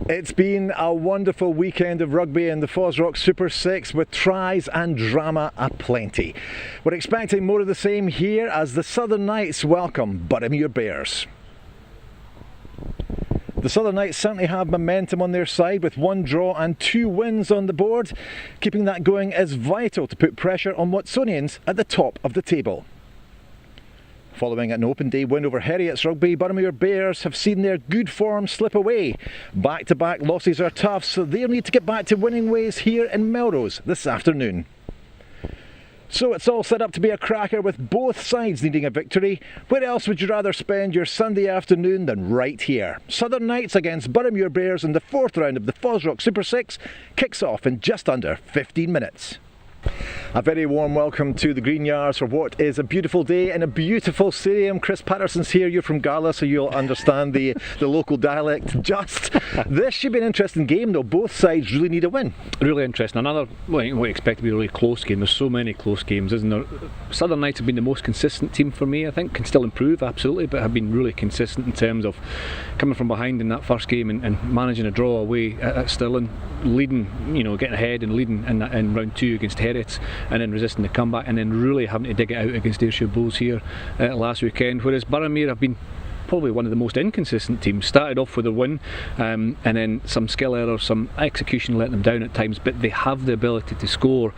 It's been a wonderful weekend of rugby in the FOSROC Super6 with tries and drama aplenty. We're expecting more of the same here as the Southern Knights welcome Boroughmuir Bears. The Southern Knights certainly have momentum on their side with 1 draw and 2 wins on the board. Keeping that going is vital to put pressure on Watsonians at the top of the table. Following an open day win over Heriot's Rugby, Boroughmuir Bears have seen their good form slip away. Back-to-back losses are tough, so they'll need to get back to winning ways here in Melrose this afternoon. So it's all set up to be a cracker with both sides needing a victory. Where else would you rather spend your Sunday afternoon than right here? Southern Knights against Boroughmuir Bears in the 4th round of the FOSROC Super6 kicks off in just under 15 minutes. A very warm welcome to the Green Yards for what is a beautiful day in a beautiful stadium. Chris Patterson's here, you're from Gala, so you'll understand the local dialect. This should be an interesting game though, both sides really need a win. Really interesting, another what you expect to be a really close game. There's so many close games, isn't there? Southern Knights have been the most consistent team for me, I think, can still improve absolutely, but have been really consistent in terms of coming from behind in that first game and managing a draw away at Stirling, leading, getting ahead and leading in round 2 against Heriot, and then resisting the comeback, and then really having to dig it out against Ayrshire Bulls here last weekend. Whereas Boroughmuir have been probably one of the most inconsistent teams. Started off with a win and then some skill errors, some execution let them down at times, but they have the ability to score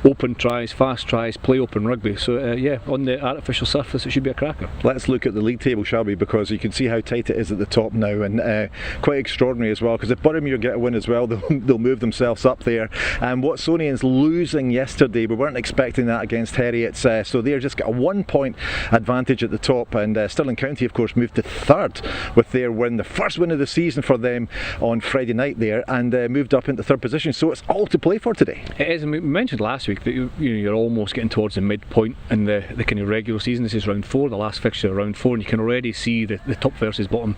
open tries, fast tries, play open rugby. So yeah, on the artificial surface it should be a cracker. Let's look at the league table, shall we, because you can see how tight it is at the top now, and quite extraordinary as well, because if Boroughmuir get a win as well, they'll move themselves up there. And Watsonians losing yesterday, we weren't expecting that against Heriot, so they're just got a 1 point advantage at the top, and Stirling County of course moved to 3rd with their win, the first win of the season for them on Friday night there, and moved up into 3rd position. So it's all to play for today. It is, and we mentioned last week that you're almost getting towards the midpoint in the kind of regular season. This is round 4, the last fixture of round 4, and you can already see the top versus bottom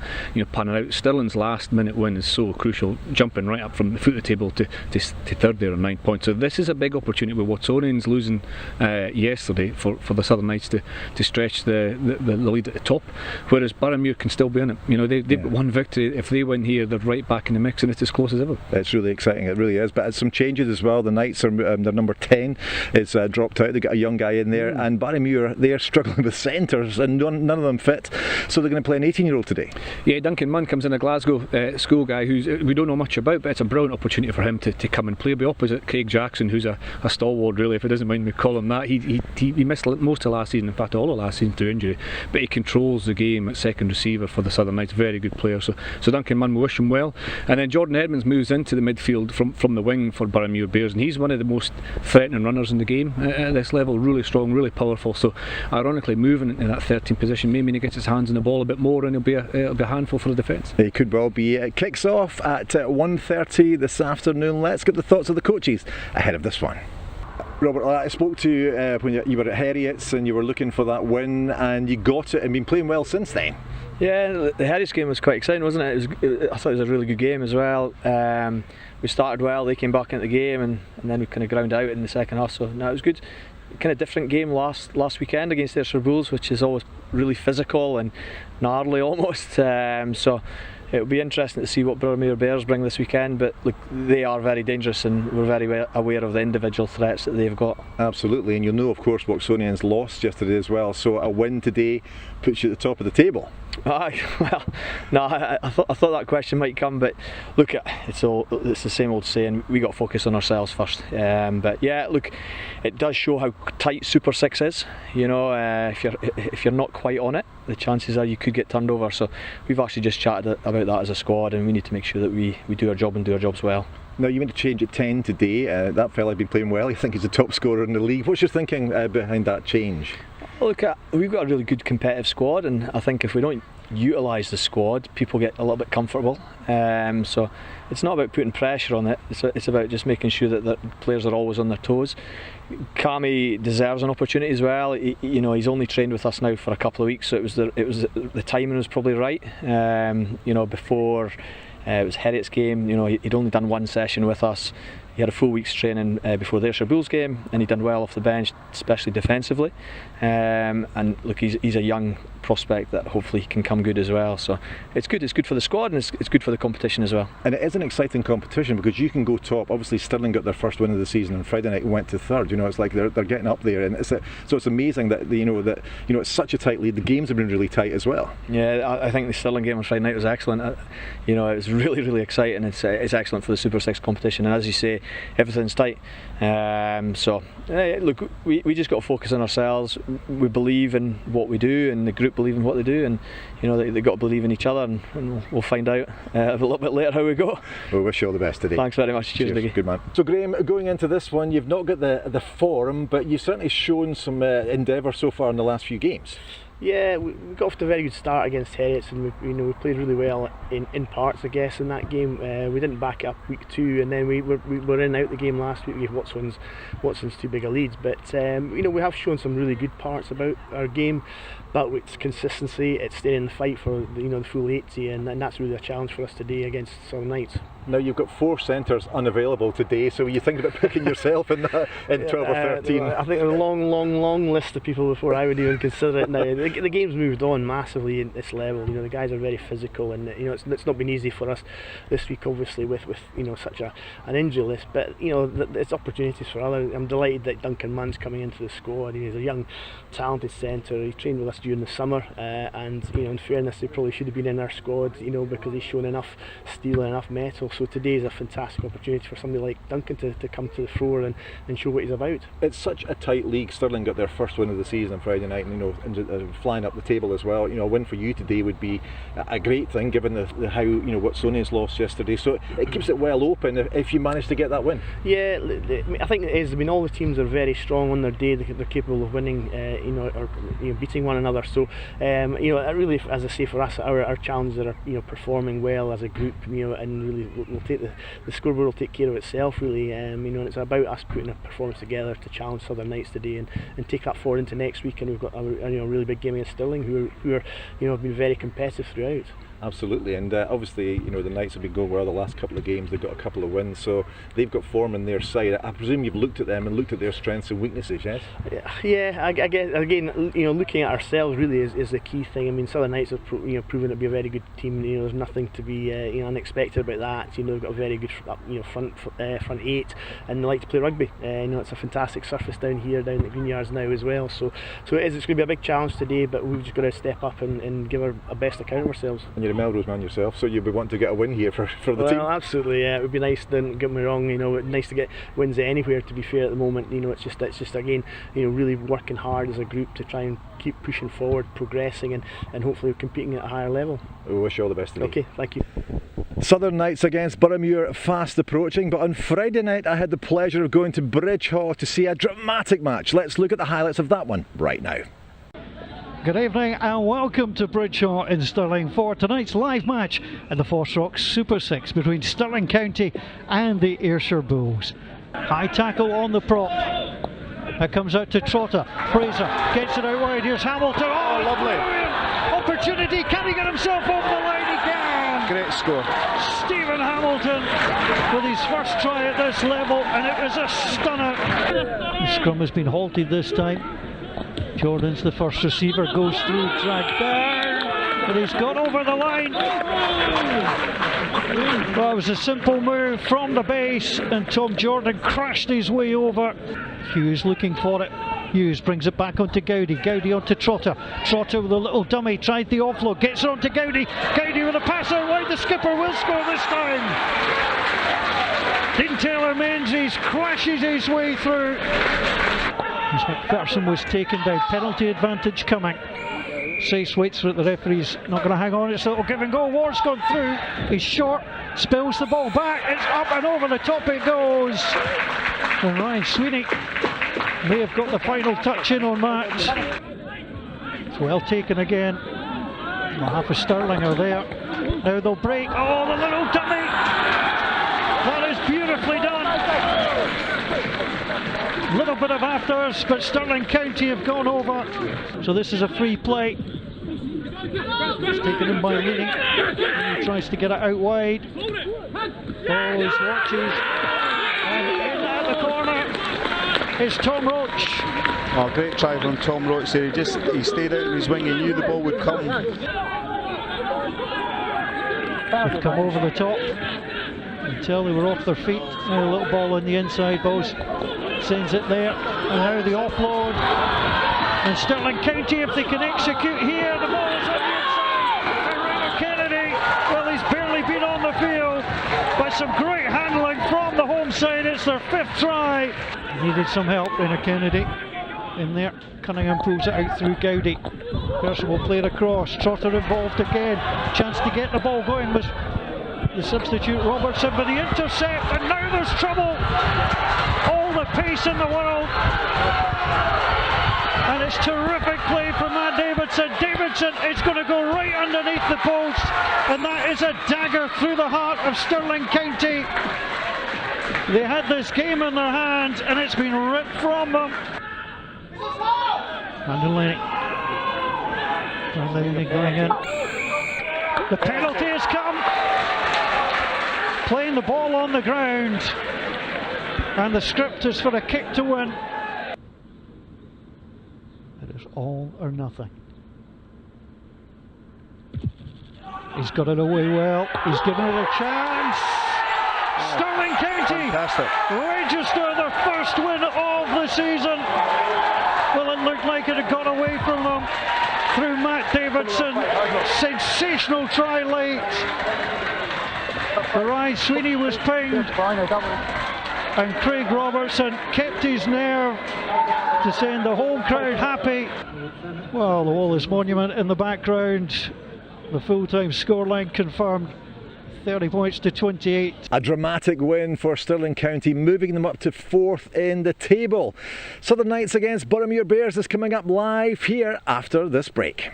panning out. Stirling's last minute win is so crucial, jumping right up from the foot of the table to 3rd there on 9 points. So this is a big opportunity with Watsonians losing yesterday for the Southern Knights to stretch the lead at the top, whereas Boroughmuir can still be in it. They've got 1 victory. If they win here, they're right back in the mix, and it's as close as ever. It's really exciting, it really is. But some changes as well. The Knights are their number 10 is dropped out. They've got a young guy in there, and Boroughmuir, they're struggling with centres, and none of them fit. So they're going to play an 18-year-old today. Yeah, Duncan Munn comes in, a Glasgow school guy who's we don't know much about, but it's a brilliant opportunity for him to come and play. He'll be opposite Craig Jackson, who's a stalwart really, if he doesn't mind me calling him that. He missed most of last season, in fact all of last season through injury, but he controls the game at second receiver for the Southern Knights. Very good player, so Duncan Munn, we wish him well. And then Jordan Edmonds moves into the midfield from the wing for Boroughmuir Bears, and he's one of the most threatening runners in the game at this level. Really strong, really powerful, so ironically moving in that 13th position may mean he gets his hands on the ball a bit more, and it'll be a handful for the defence. It could well be. It kicks off at 1:30 this afternoon. Let's get the thoughts of the coaches ahead of this one. Robert, I spoke to you when you were at Heriot's and you were looking for that win, and you got it and been playing well since then. Yeah, the Heriot's game was quite exciting, wasn't it? I thought it was a really good game as well. We started well, they came back into the game, and then we kind of ground out in the second half, so no, it was good. Kind of different game last weekend against Ayrshire Bulls, which is always really physical and gnarly almost, so it'll be interesting to see what Boroughmuir Bears bring this weekend, but look, they are very dangerous, and we're very aware of the individual threats that they've got. Absolutely, and you'll know of course Watsonians lost yesterday as well, so a win today puts you at the top of the table. Well, no, I thought that question might come, but look, it's the same old saying, we got to focus on ourselves first. But yeah, look, it does show how tight Super6 is. If you're not quite on it, the chances are you could get turned over. So we've actually just chatted about that as a squad, and we need to make sure that we do our job and do our jobs well. Now you went to change at 10 today. That fella had been playing well. I think he's the top scorer in the league. What's your thinking behind that change? Look, we've got a really good competitive squad, and I think if we don't utilise the squad, people get a little bit comfortable. So it's not about putting pressure on it. It's about just making sure that the players are always on their toes. Kami deserves an opportunity as well. He's only trained with us now for a couple of weeks, so the timing was probably right. Before it was Heriot's game, he'd only done 1 session with us. he had a full week's training before the Ayrshire Bulls game, and he done well off the bench, especially defensively. And look, he's a young prospect that hopefully can come good as well. So it's good for the squad, and it's good for the competition as well. And it is an exciting competition because you can go top. Obviously Stirling got their first win of the season on Friday night and went to third. It's like they're getting up there, and so it's amazing that it's such a tight lead. The games have been really tight as well. Yeah, I think the Stirling game on Friday night was excellent. It was really exciting. It's excellent for the Super 6 competition, and as you say, everything's tight. Look, we just got to focus on ourselves. We believe in what we do, and the group believe in what they do, and they've got to believe in each other, and we'll find out a little bit later how we go. We wish you all the best today. Thanks very much. Cheers, Biggie. Good man. So Graham, going into this one, you've not got the form, but you've certainly shown some endeavour so far in the last few games. Yeah, we got off to a very good start against Heriot, and we played really well in parts, I guess, in that game. We didn't back it up week 2, and then we were in and out the game last week. We gave Watsons too big a lead, but we have shown some really good parts about our game. But it's consistency, it's staying in the fight for the full 80, and that's really a challenge for us today against Southern Knights. Now you've got 4 centres unavailable today, so you think about picking yourself in 12 or 13? I think a long list of people before I would even consider it now. The game's moved on massively at this level. The guys are very physical, and it's not been easy for us this week, obviously with such an injury list. But it's opportunities for others. I'm delighted that Duncan Munn's coming into the squad. He's a young, talented centre. He trained with us during the summer, and in fairness, he probably should have been in our squad, because he's shown enough steel and enough metal. So today is a fantastic opportunity for somebody like Duncan to come to the fore and show what he's about. It's such a tight league. Stirling got their first win of the season on Friday night, and flying up the table as well. A win for you today would be a great thing, given how Watsonians lost yesterday. So it keeps it well open if you manage to get that win. Yeah, I think it is. All the teams are very strong on their day. They're capable of winning, or beating one another. So really, as I say, for us, our challenges are performing well as a group, and really we'll take the scoreboard will take care of itself, really. And it's about us putting a performance together to challenge Southern Knights today and take that forward into next week. And we've got a really big game against Stirling, who are have been very competitive throughout. Absolutely, and obviously the Knights have been going well the last couple of games. They've got a couple of wins, so they've got form on their side. I presume you've looked at them and looked at their strengths and weaknesses, yes? Yeah, I guess again, looking at ourselves really is the key thing. Southern Knights have proven to be a very good team. There's nothing to be unexpected about that. They've got a very good front 8, and they like to play rugby. It's a fantastic surface down at Green Yards now as well. So it's going to be a big challenge today, but we've just got to step up and give our best account of ourselves. And you're a Melrose man yourself, so you'd be wanting to get a win here for the team. Well, absolutely, yeah. It would be nice. Don't get me wrong. It's nice to get wins anywhere. To be fair, at the moment, it's just again, really working hard as a group to try and keep pushing forward, progressing, and hopefully competing at a higher level. We wish you all the best today. Okay, thank you. Southern Knights against Boroughmuir fast approaching, but on Friday night I had the pleasure of going to Bridge Hall to see a dramatic match. Let's look at the highlights of that one right now. Good evening and welcome to Bridge Hall in Stirling for tonight's live match in the FOSROC Super 6 between Stirling County and the Ayrshire Bulls. High tackle on the prop. It comes out to Trotter. Fraser gets it out wide. Here's Hamilton. Oh, lovely. Opportunity. Can he get himself over the line? He can. Great score. Stephen Hamilton with his first try at this level, and it was a stunner. The scrum has been halted this time. Jordan's the first receiver, goes through, dragged down, but he's got over the line. Well, it was a simple move from the base, and Tom Jordan crashed his way over. Hughes looking for it. Hughes brings it back onto Gowdy. Gowdy onto Trotter. Trotter with a little dummy, tried the offload, gets it onto Gowdy. Gowdy with a pass out wide. The skipper will score this time. Dean Taylor Menzies crashes his way through. As McPherson was taken down, penalty advantage coming. Sace waits for it, the referee's not going to hang on, it's a little give and go. Ward's gone through, he's short, spills the ball back, it's up and over the top it goes. And Ryan Sweeney may have got the final touch in on that. It's well taken again. Well, half of Stirling are there. Now they'll break, oh, the little dummy! That is beautifully done. Little bit of afters, but Stirling County have gone over. So this is a free play. It's taken in by Leading. He tries to get it out wide. Ball watches. And is Tom Roach. Oh, great try from Tom Roach there. He stayed out in his wing. He knew the ball would come. They've come over the top until they were off their feet. Now a little ball on the inside. Bowes sends it there, and now the offload. And Stirling County, if they can execute here, the ball is on the inside. And Rayner Kennedy, well, he's barely been on the field, but some great handling from the home side. It's their 5th try. Needed some help, Rayner Kennedy in there. Cunningham pulls it out through Gowdy. Person will play it across. Trotter involved again. Chance to get the ball going was the substitute Robertson, but the intercept, and now there's trouble. All the pace in the world. And it's terrific play from Matt Davidson. Davidson is going to go right underneath the post, and that is a dagger through the heart of Stirling County. They had this game in their hands, and it's been ripped from them. Delaney going in. The penalty has come. Playing the ball on the ground, and the script is for a kick to win. It is all or nothing. He's got it away well. He's given it a chance. Stirling County register their first win of the season. Well, it looked like it had got away from them through Matt Davidson. Sensational try late. Ryan Sweeney was pinged, and Craig Robertson kept his nerve to send the home crowd happy. Well, the Wallace Monument in the background. The full-time scoreline confirmed. 30 points to 28. A dramatic win for Stirling County, moving them up to 4th in the table. Southern Knights against Boroughmuir Bears is coming up live here after this break.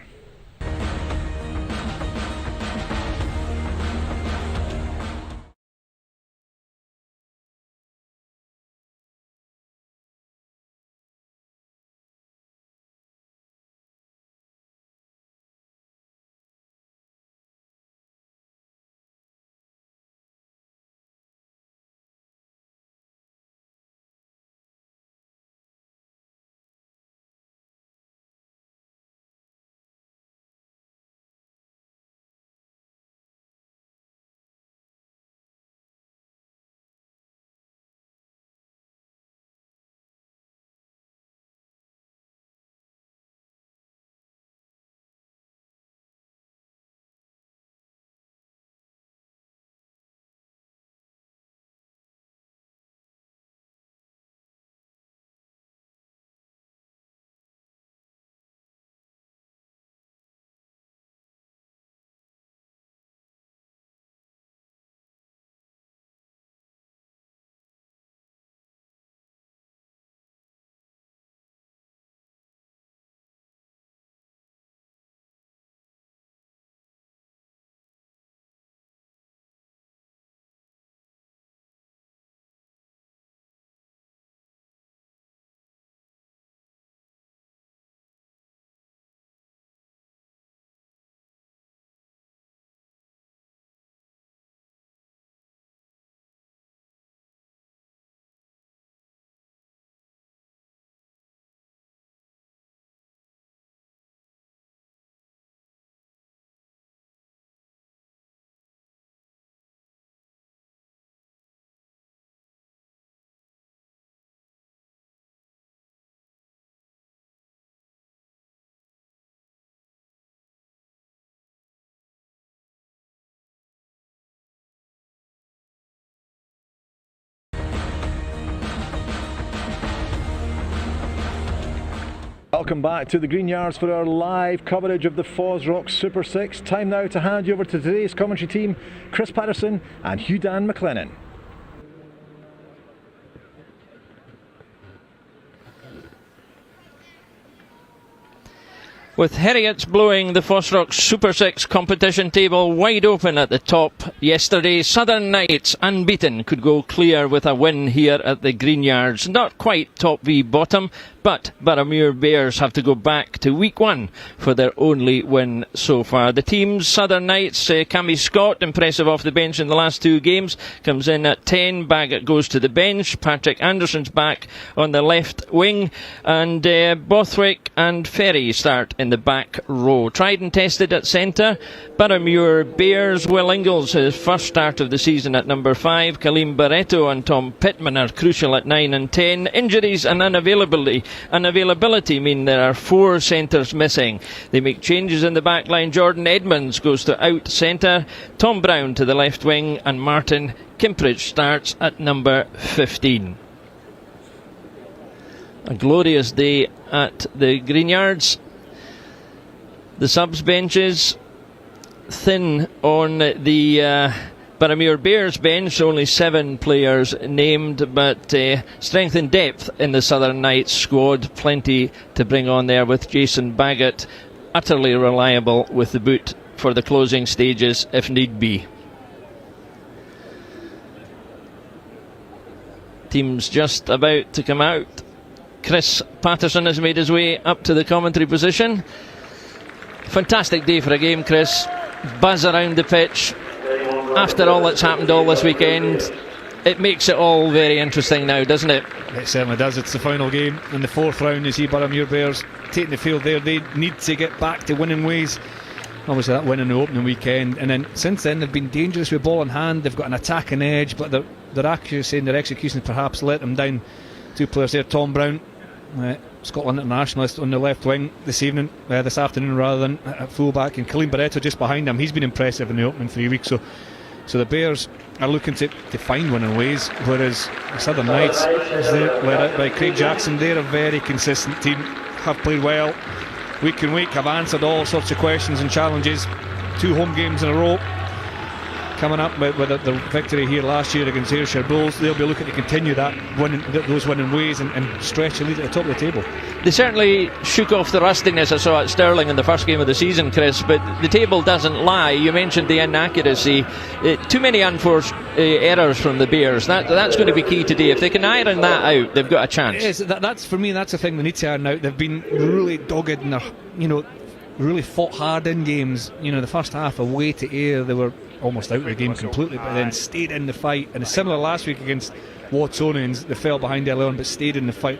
Welcome back to the Green Yards for our live coverage of the FOSROC Super 6. Time now to hand you over to today's commentary team, Chris Patterson and Hugh Dan McLennan. With Heriot blowing the FOSROC Super 6 competition table wide open at the top yesterday, Southern Knights, unbeaten, could go clear with a win here at the Green Yards. Not quite top v bottom, but Boroughmuir Bears have to go back to week 1 for their only win so far. The team's Southern Knights, Cammy Scott, impressive off the bench in the last 2 games, comes in at 10. Baggett goes to the bench. Patrick Anderson's back on the left wing, and Bothwick and Ferry start in the back row. Tried and tested at centre, Boroughmuir Bears. Will Ingalls, his first start of the season at number 5. Kaleem Barreto and Tom Pittman are crucial at 9 and 10. Injuries and unavailability mean there are 4 centres missing. They make changes in the back line. Jordan Edmonds goes to out centre, Tom Brown to the left wing, and Martin Kimpridge starts at number 15. A glorious day at the Greenyards. The subs benches thin on the Boroughmuir Bears bench, only 7 players named, but strength and depth in the Southern Knights squad, plenty to bring on there, with Jason Baggett utterly reliable with the boot for the closing stages if need be. Team's just about to come out. Chris Patterson has made his way up to the commentary position. Fantastic day for a game, Chris. Buzz around the pitch. After all that's happened all this weekend, it makes it all very interesting now, doesn't it? It certainly does. It's the final game in the 4th round. You see Boroughmuir Bears taking the field there. They need to get back to winning ways. Obviously that win in the opening weekend, and then since then they've been dangerous with ball in hand. They've got an attacking edge, but their accuracy and their execution perhaps let them down. 2 players there, Tom Brown, Scotland internationalist, on the left wing this afternoon rather than at full-back, and Kaleem Barreto just behind him. He's been impressive in the opening 3 weeks. So the Bears are looking to find winning ways, whereas the Southern Knights, led out by Craig Jackson, they're a very consistent team, have played well week in week, have answered all sorts of questions and challenges. 2 home games in a row coming up with the victory here last year against Ayrshire Bulls. They'll be looking to continue those winning ways and stretch the lead at the top of the table. They certainly shook off the rustiness I saw at Stirling in the first game of the season, Chris, but the table doesn't lie. You mentioned the inaccuracy. Too many unforced errors from the Bears. That's going to be key today. If they can iron that out, they've got a chance. Yes, that's for me, that's the thing they need to iron out. They've been really dogged and really fought hard in games. The first half away to Ayr, they were almost out of the game completely, but then stayed in the fight. And it's similar last week against Watsonians. They fell behind early on but stayed in the fight.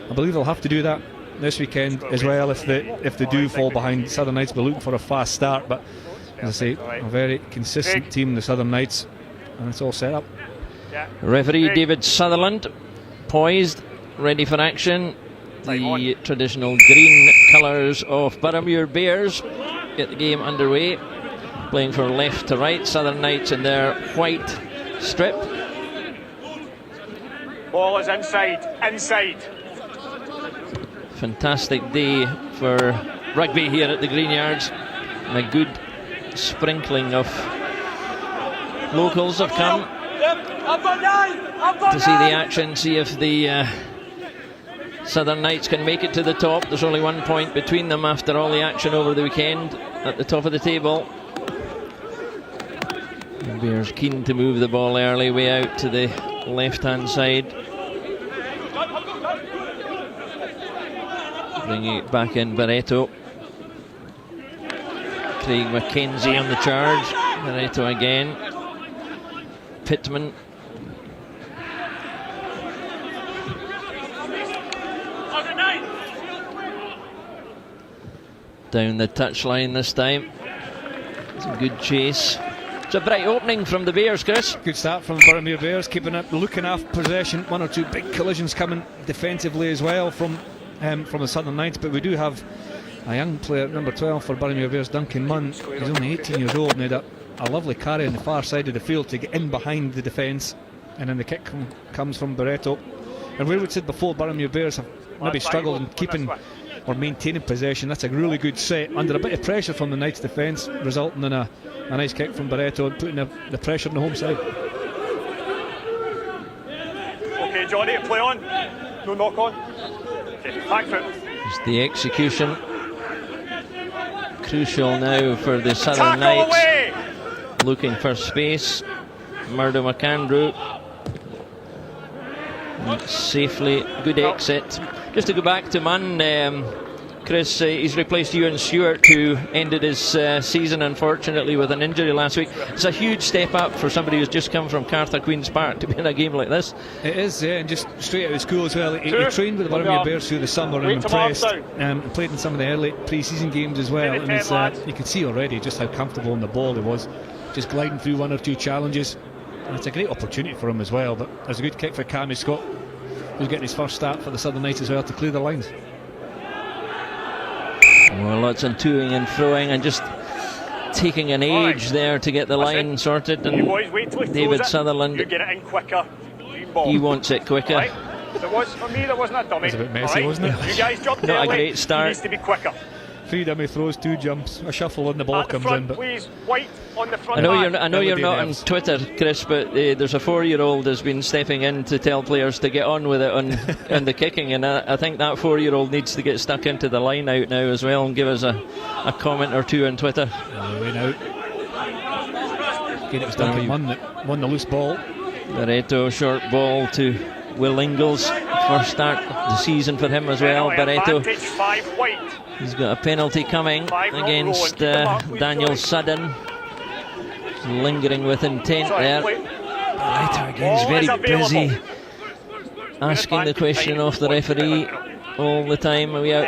I believe they'll have to do that this weekend as well if they do fall behind. Southern Knights will be looking for a fast start, but as I say, a very consistent team, the Southern Knights, and it's all set up. Referee David Sutherland poised, ready for action. The traditional green colours of Boroughmuir Bears get the game underway, playing from left to right. Southern Knights in their white strip. Ball is inside. Fantastic day for rugby here at the Greenyards, and a good sprinkling of locals have come to see the action, see if the Southern Knights can make it to the top. There's only 1 point between them after all the action over the weekend at the top of the table. The Bears keen to move the ball early, way out to the left hand side. Bringing it back in, Barreto. Craig McKenzie on the charge. Barreto again. Pittman. Down the touchline this time. It's a good chase. It's a bright opening from the Bears, Chris. Good start from the Boroughmuir Bears, keeping it, looking after possession. 1 or 2 big collisions coming defensively as well from the Southern Knights, but we do have a young player, number 12 for Boroughmuir Bears, Duncan Munn. He's only 18 years old and had a lovely carry on the far side of the field to get in behind the defence, and then the kick comes from Barreto. And where we said before, Boroughmuir Bears have maybe struggled in keeping or maintaining possession. That's a really good set under a bit of pressure from the Knights defence, resulting in a nice kick from Barreto and putting the pressure on the home side. Okay, Johnny, play on. No knock on. Okay, back foot. It's the execution. Crucial now for the Southern Knights. Looking for space. Murdo McAndrew. Safely, good exit. Just to go back to Munn, Chris, he's replaced Ewan Stewart, who ended his season unfortunately with an injury last week. It's a huge step up for somebody who's just come from Carter Queen's Park to be in a game like this. It is, yeah, and just straight out of school as well. He trained with the Boroughmuir Bears through the summer and impressed, and played in some of the early pre-season games as well. And you can see already just how comfortable on the ball he was, just gliding through one or two challenges. And it's a great opportunity for him as well. But there's a good kick for Cammy Scott, who's getting his first start for the Southern Knights as well, to clear the lines. Well, lots of toing and throwing and just taking an age there to get the line sorted. And David Sutherland, you get it in quicker. he wants it quicker. Right. For me, there wasn't a dummy. It was a bit messy, wasn't it? You guys jumped Not early. a great start. He needs to be quicker. 3 dummy throws, 2 jumps, a shuffle and the ball comes in. But please, White on the front. I know you're not on Twitter, Chris, but there's a 4-year-old has been stepping in to tell players to get on with it on the kicking, and I think that 4-year-old needs to get stuck into the line out now as well and give us a comment or two on Twitter. Again, it was Duncan Munn that won the loose ball. Barreto, short ball to Will Ingles. First start of the season for him as well. Barreto, he's got a penalty coming against Daniel Sudden. Lingering with intent there. Barreto again is very busy, asking the question of the referee all the time. Are we out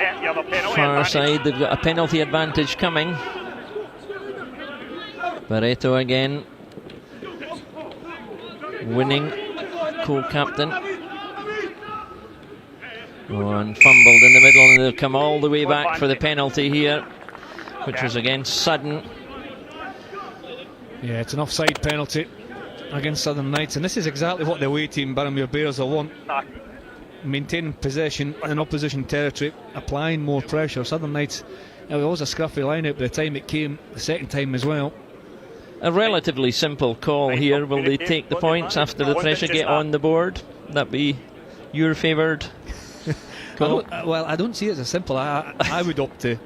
far side? They've got a penalty advantage coming. Barreto again, winning co-captain. And fumbled in the middle, and they'll come all the way back for the penalty here, which was against Sudden. Yeah, it's an offside penalty against Southern Knights, and this is exactly what the away team Boroughmuir Bears will want. Maintaining possession in opposition territory, applying more pressure. Southern Knights, it was a scruffy line-out by the time it came the second time as well. A relatively simple call here. Will they take the points after the pressure get on the board? That be your favoured call? Well, I don't see it as a simple. I would opt to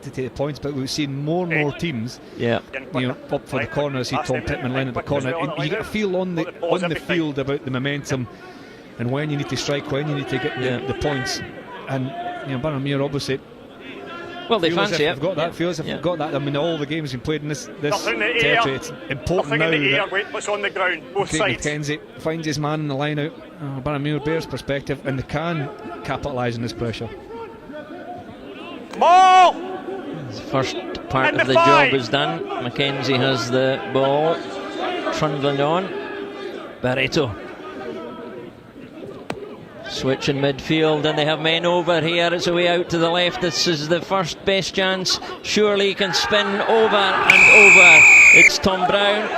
take the points, but we've seen more and more teams, up for the corner. I see Tom Pittman line at the corner. And you get a feel on the field about the momentum and when you need to strike, when you need to get the points. And Boroughmuir obviously. Well, they fancy it. Got that. Feels if they've got that. I mean, all the games been played in this territory. It's important now that what's on the ground, both Craig sides. McKenzie finds his man in the line out. Boroughmuir Bears perspective, and they can capitalise on this pressure. Ball! The first part of the job is done. McKenzie has the ball, trundling on. Barreto. Switch in midfield, and they have men over here. It's a way out to the left. This is the first best chance. Surely he can spin over and over. It's Tom Brown.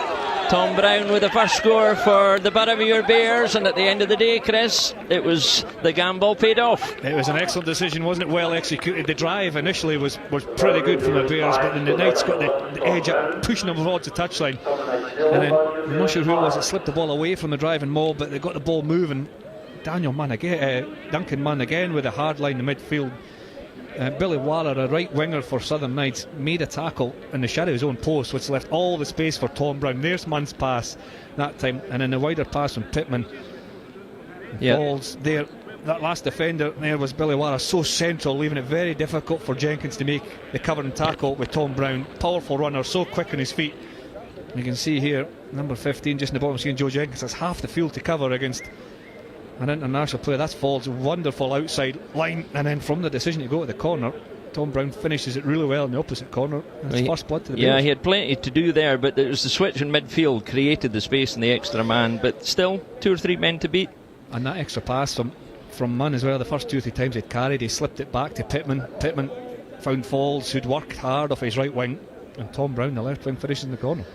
Tom Brown with the first score for the Boroughmuir Bears, and at the end of the day, Chris, it was the gamble paid off. It was an excellent decision, wasn't it? Well executed. The drive initially was pretty good from the Bears, but then the Knights got the edge up, pushing them towards the touchline. And then, I'm not sure who it was that slipped the ball away from the driving mob, but they got the ball moving. Duncan Munn again with a hard line in the midfield. Billy Waller, a right winger for Southern Knights, made a tackle in the shadow of his own post, which left all the space for Tom Brown. There's Munn's pass that time, and then the wider pass from Pittman. Balls there. That last defender there was Billy Waller, so central, leaving it very difficult for Jenkins to make the covering tackle with Tom Brown. Powerful runner, so quick on his feet. You can see here, number 15, just in the bottom screen, Joe Jenkins has half the field to cover against an international player. That's Fall's wonderful outside line, and then from the decision to go to the corner, Tom Brown finishes it really well in the opposite corner. It's first blood to the Bears. He had plenty to do there, but it was the switch in midfield created the space and the extra man, but still 2 or 3 men to beat. And that extra pass from Munn as well. The first 2 or 3 times he'd carried, he slipped it back to Pittman. Pittman found Falls, who'd worked hard off his right wing, and Tom Brown, the left wing, finishes in the corner.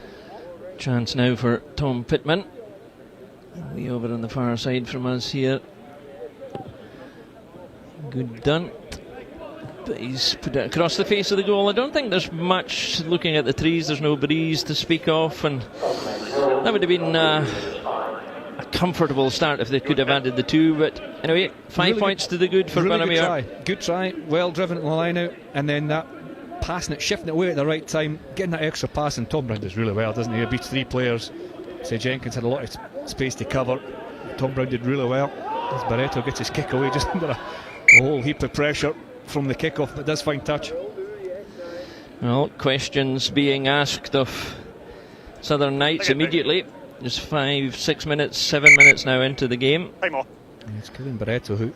Chance now for Tom Pittman. Way over on the far side from us here. Good done. But he's put it across the face of the goal. I don't think there's much looking at the trees. There's no breeze to speak of, and that would have been a comfortable start if they could have added the 2. But anyway, 5 really points to the good for Boroughmuir. Good try, well driven in the line out, and then that passing it, shifting it away at the right time, getting that extra pass, and Tom Brown does really well, doesn't he? He beats 3 players. Say Jenkins had a lot of space to cover. Tom Brown did really well. As Barreto gets his kick away just under a whole heap of pressure from the kick-off, but does find touch. Well, questions being asked of Southern Knights immediately. Just 5, 6 minutes, 7 minutes now into the game. It's Kevin Barreto who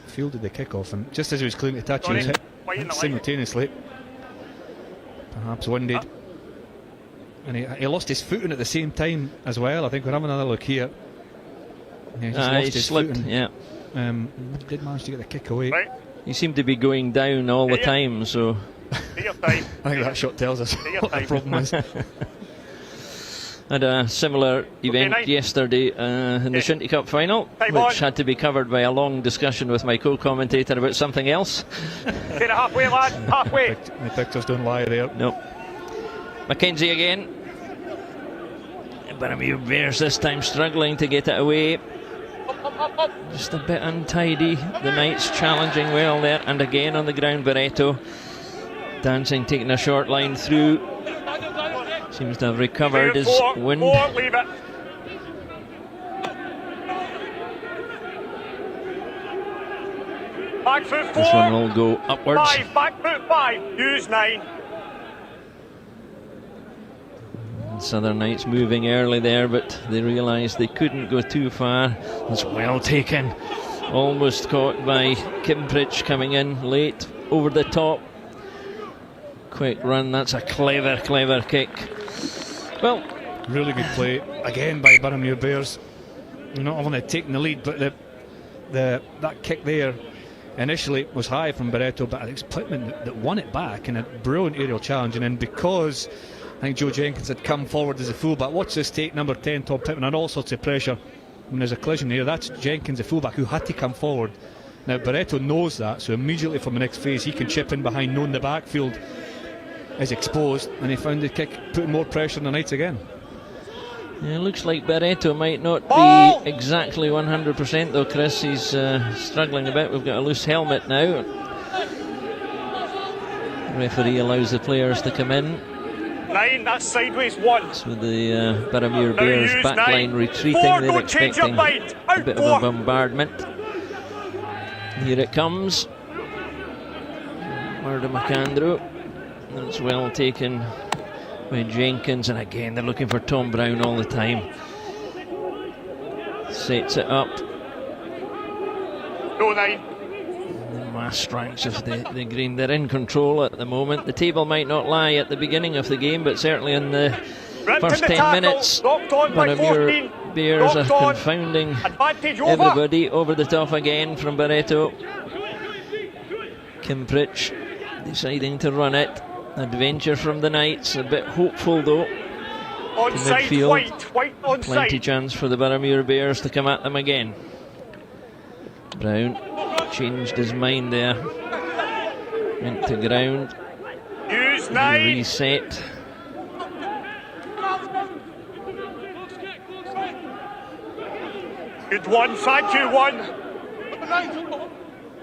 fielded the kick-off, and just as he was clearing the touch, he was hit simultaneously. Perhaps winded. And he lost his footing at the same time as well. I think we're having another look here. Yeah, he slipped, yeah. Did manage to get the kick away. He seemed to be going down all the time, so... I think that shot tells us what the problem is. Had a similar event yesterday in the Shinty Cup final, which had to be covered by a long discussion with my co-commentator about something else. Get it halfway, lad, halfway. The pictures don't lie there. Nope. Mackenzie again. Boroughmuir Bears this time struggling to get it away. Just a bit untidy. The Knights challenging well there, and again on the ground Barreto. Dancing, taking a short line through. Seems to have recovered his wind. Leave it. Back foot 4. This one will go upwards. 5, back foot 5. Use 9. Southern Knights moving early there, but they realised they couldn't go too far. It's well taken. Almost caught by Kimpridge coming in late over the top. Quick run, that's a clever kick. Well, really good play again by Boroughmuir Bears. Not only taking the lead, but that kick there initially was high from Barreto, but I think it's Plitman that won it back in a brilliant aerial challenge. And then because I think Joe Jenkins had come forward as a fullback, watch this take, number 10 Tom Pittman, and all sorts of pressure. When there's a collision here, that's Jenkins, the fullback, who had to come forward. Now Barreto knows that, so immediately from the next phase he can chip in behind, knowing the backfield is exposed, and he found the kick putting more pressure on the Knights again. Yeah, it looks like Barreto might not be exactly 100% though, Chris. He's struggling a bit. We've got a loose helmet now. The referee allows the players to come in. 9, that's sideways 1. So the Boroughmuir Bears backline retreating. 4, they're expecting a bit of a 4. bombardment. Here it comes. Murdo McAndrew. That's well taken by Jenkins, and again they're looking for Tom Brown all the time. Sets it up. No 9. The mass ranks of the green, they're in control at the moment. The table might not lie at the beginning of the game, but certainly in the first 10 minutes, Boroughmuir Bears are confounding everybody. Over the top again from Barreto. Kimpridge deciding to run it. Adventure from the Knights, a bit hopeful though. Onside, white onside. Plenty chance for the Boroughmuir Bears to come at them again. Brown changed his mind there. Went to ground. Use 9. Reset. Good one, thank you, 1.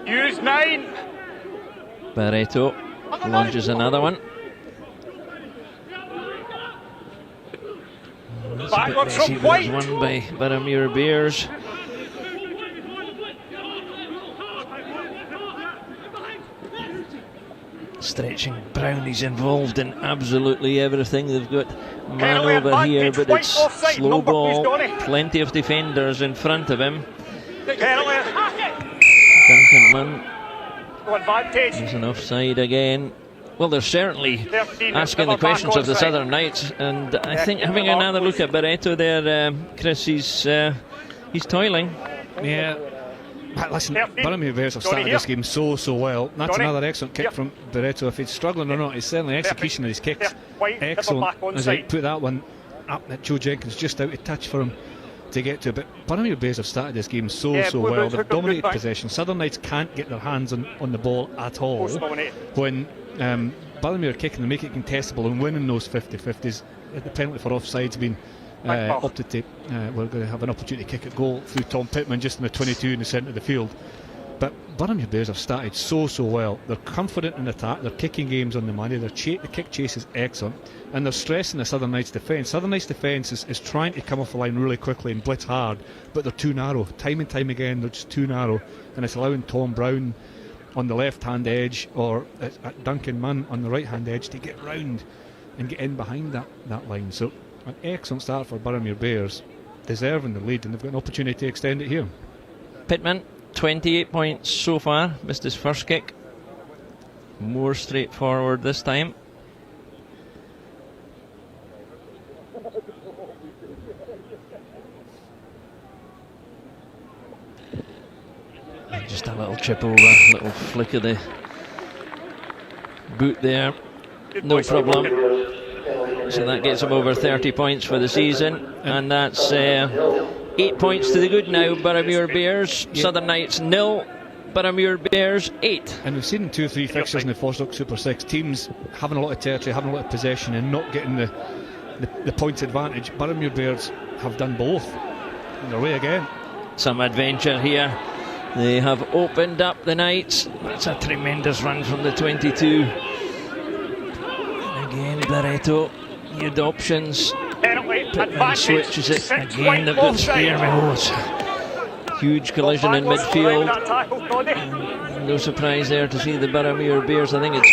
Use 9. Barreto launches another one. Backwards from White. Won by Boroughmuir Bears. Stretching Brown, he's involved in absolutely everything. They've got man over here, but it's slow ball. Plenty of defenders in front of him. Duncan Munn. There's an offside again. Well, they're certainly asking the questions of the Southern Knights, and I think having another look at Barreto there, Chris, he's toiling. Yeah. Listen, Boroughmuir Bears have started this game so well. That's another excellent kick from Barreto. If he's struggling or not, his certainly execution of his kicks excellent. As he put that one up at Joe Jenkins, just out of touch for him to get to. But Boroughmuir Bears have started this game so well. They've dominated possession. Southern Knights can't get their hands on the ball at all. When Boroughmuir are kicking to make it contestable and winning those 50-50s, the penalty for offside's been opted to. We're going to have an opportunity to kick at goal through Tom Pittman just in the 22 in the centre of the field. But Boroughmuir Bears have started so well. They're confident in attack, they're kicking games on the money, the kick chase is excellent, and they're stressing the Southern Knights defence. Southern Knights defence is trying to come off the line really quickly and blitz hard, but they're too narrow. Time and time again, they're just too narrow, and it's allowing Tom Brown on the left-hand edge or at Duncan Munn on the right-hand edge to get round and get in behind that line. So an excellent start for Boroughmuir Bears, deserving the lead, and they've got an opportunity to extend it here. Pittman, 28 points so far, missed his first kick. More straightforward this time. Just a little chip over, a little flick of the boot there, no problem. So that gets him over 30 points for the season, and that's 8 points to the good now. Boroughmuir Bears, Southern Knights 0, Boroughmuir Bears 8. And we've seen 2 or 3 fixtures in the FOSROC Super 6, teams having a lot of territory, having a lot of possession and not getting the points advantage. Boroughmuir Bears have done both. On their way again. Some adventure here. They have opened up the Knights. That's a tremendous run from the 22. And again, Barreto, new options. Pittman switches it again. They've got Spearman. Huge collision in midfield. No surprise there to see the Boroughmuir Bears. I think it's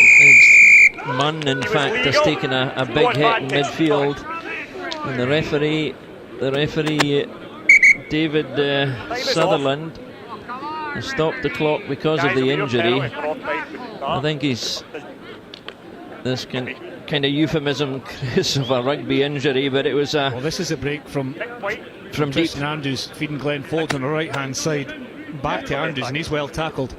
Munn, in fact, has taken a big hit in midfield. And the referee David Sutherland has stopped the clock because of the injury. I think he's this kind of euphemism, Chris, of a rugby injury, but it was a... Well, this is a break from deep. Andrews feeding Glenn Folds on the right hand side, back to Andrews, and he's well tackled.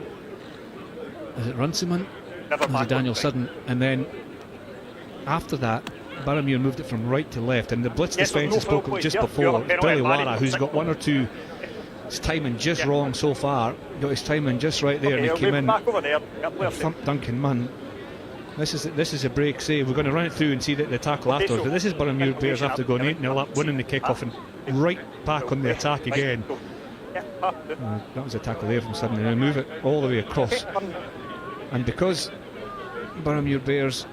Is it Runciman? Was it Daniel Sudden? And then after that, Boroughmuir moved it from right to left, and the blitz defence I spoke of just before, Billy Wara, who's got 1 or 2, his timing just wrong so far, got his timing just right there, and he came in and thumped Duncan Munn. This is a break save. We're going to run it through and see the tackle afterwards, but this is Boroughmuir Bears after going 8-0 up, winning the kick-off and right back on the attack again. That was a tackle there from Sudden, and they move it all the way across. And because Boroughmuir Bears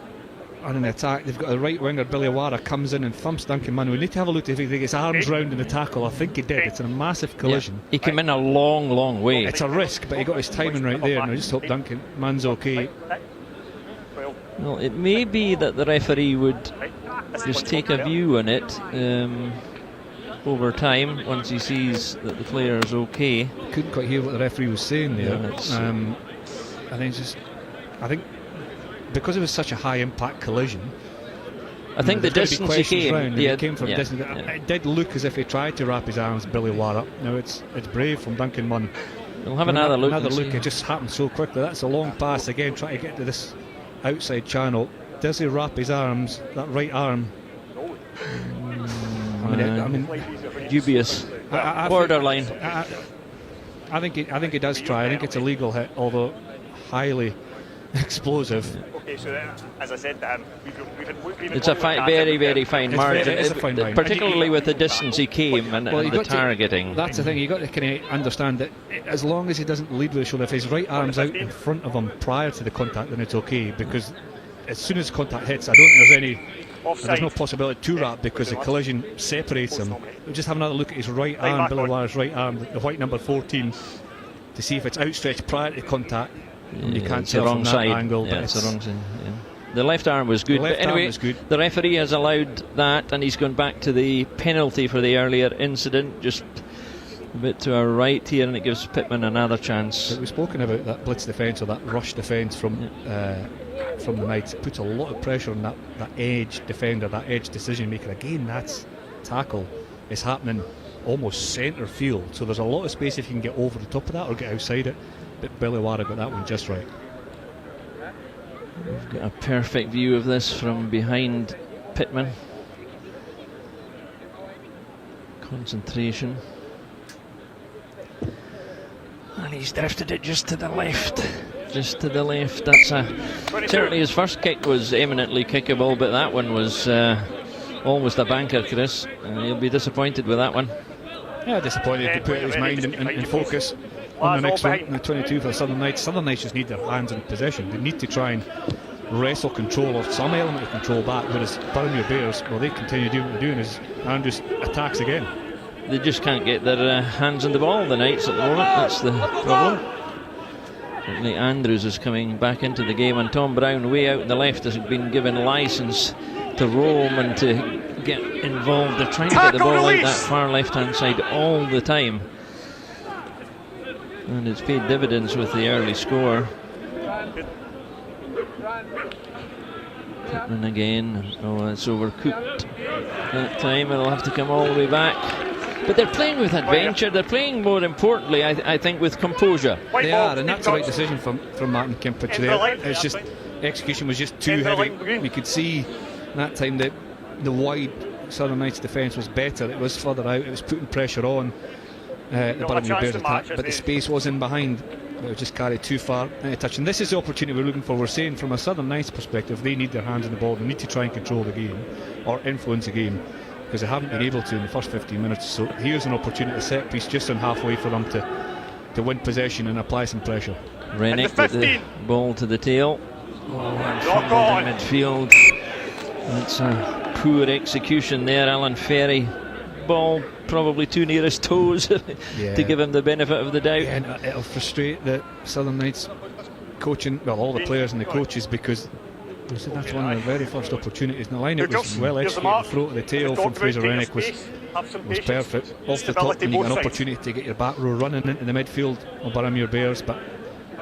are in the attack, they've got a right winger, Billy Wara, comes in and thumps Duncan Munn. We need to have a look if he gets arms round in the tackle. I think he did. It's a massive collision. Yeah, he came in a long way. It's a risk, but he got his timing right there, and I just hope Duncan Munn's okay. Well, it may be that the referee would just take a view on it over time once he sees that the player is okay. Couldn't quite hear what the referee was saying there. Yeah, I think because it was such a high impact collision, I think the distance he came, came from distance. It did look as if he tried to wrap his arms Billy Wara. Now it's brave from Duncan Munn. We'll have another look. It just happened so quickly. That's a long pass again, trying to get to this outside channel. Does he wrap his arms, that right arm? I mean, dubious, borderline. I think he does try. I think it's a legal hit, although highly explosive. Okay, so as I said, it's a very fine margin, it's a fine line. Particularly with the distance he came and the targeting. That's the thing, you've got to kind of understand that as long as he doesn't lead with the shoulder, if his right arm's out in front of him prior to the contact, then it's okay, because as soon as contact hits, I don't think there's no possibility to wrap, because the collision separates him. We'll just have another look at his right arm, Billy Wara's right arm, the white number 14, to see if it's outstretched prior to contact. You can't tell from that angle. Yeah, it's the wrong side. Yeah. The left arm was good, but anyway, the referee has allowed that, and he's gone back to the penalty for the earlier incident, just a bit to our right here, and it gives Pittman another chance. We've spoken about that blitz defence, or that rush defence from the Knights. It puts a lot of pressure on that edge defender, that edge decision maker. Again, that's tackle is happening almost centre field, so there's a lot of space if you can get over the top of that or get outside it. But Billy Wara got that one just right. We've got a perfect view of this from behind Pittman. Concentration. And he's drifted it just to the left. Just to the left. That's certainly his first kick was eminently kickable, but that one was almost a banker, Chris. He'll be disappointed with that one. Yeah, disappointed to put his mind in focus. on the next one, the 22 for the Southern Knights. Southern Knights just need their hands in possession. They need to try and wrestle control or some element of control back, whereas Boroughmuir Bears, well, they continue doing what they're doing as Andrews attacks again. They just can't get their hands on the ball, the Knights, at the moment. That's the problem. Certainly Andrews is coming back into the game, and Tom Brown way out on the left has been given licence to roam and to get involved. They're trying to get the ball out that far left hand side all the time, and it's paid dividends with the early score. And again, oh, it's overcooked that time. It'll have to come all the way back. But they're playing with adventure. They're playing, more importantly, I think, with composure. They are, and that's the right decision from Martin Kimpich there. It's just execution was just too heavy. We could see that time that the wide Southern Knights defence was better. It was further out. It was putting pressure on the Boroughmuir Bears attack, but the space was in behind. It was just carried too far out of touch. And this is the opportunity we're looking for. We're saying from a Southern Knights perspective, they need their hands on the ball. They need to try and control the game or influence the game, because they haven't been able to in the first 15 minutes. So here's an opportunity, a set piece just on halfway for them to win possession and apply some pressure. Rennick with the ball to the tail. Oh, in midfield. That's a poor execution there. Alan Ferry, ball probably too near his toes to give him the benefit of the doubt. Yeah, and it'll frustrate the Southern Knights coaching, well, all the players and the coaches, because that's one of the very first opportunities. And the line-up was well executed. The throw to the tail from Fraser Rennick was perfect. Off the top, when you get an opportunity to get your back row running into the midfield of Boroughmuir Bears, but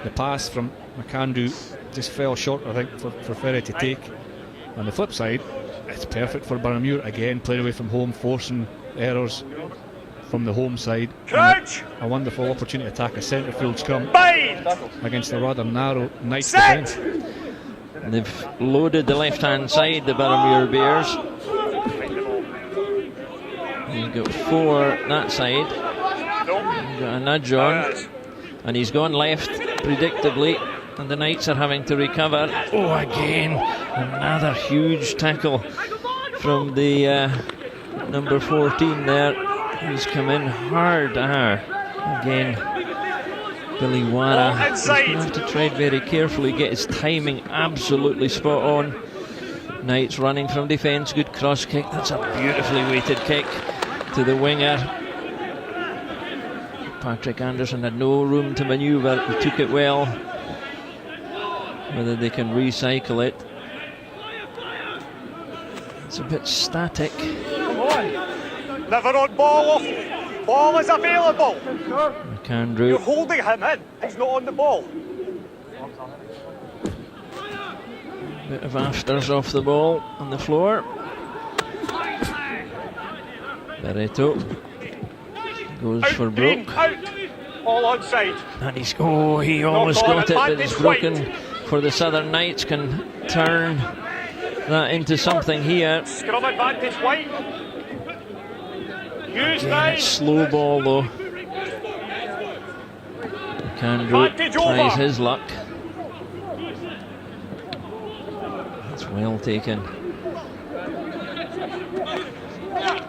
the pass from McAndrew just fell short, I think, for Ferry to take. On the flip side, it's perfect for Boroughmuir again, playing away from home, forcing errors from the home side. A wonderful opportunity to attack a centre field scrum against a rather narrow Knights defence. They've loaded the left hand side, the Boroughmuir Bears. He's got 4 that side. He's got a nudge on, and he's gone left predictably, and the Knights are having to recover. Oh, again, another huge tackle from the number 14 there. He's come in hard. Again, Billy Wara is going to have to tread very carefully, get his timing absolutely spot on. Knights running from defence, good cross kick. That's a beautifully weighted kick to the winger. Patrick Anderson had no room to manoeuvre, he took it well. Whether they can recycle it, it's a bit static. Come on, never on ball off. Ball is available. McAndrew. You're holding him in. He's not on the ball. Bit of afters off the ball on the floor. Barreto goes out, for broke. Out. All onside. And he almost got it, but it's broken for the Southern Knights. Can turn that into something here. Scrum advantage white. Again, slow ball though. McAndrew tries his luck. That's well taken.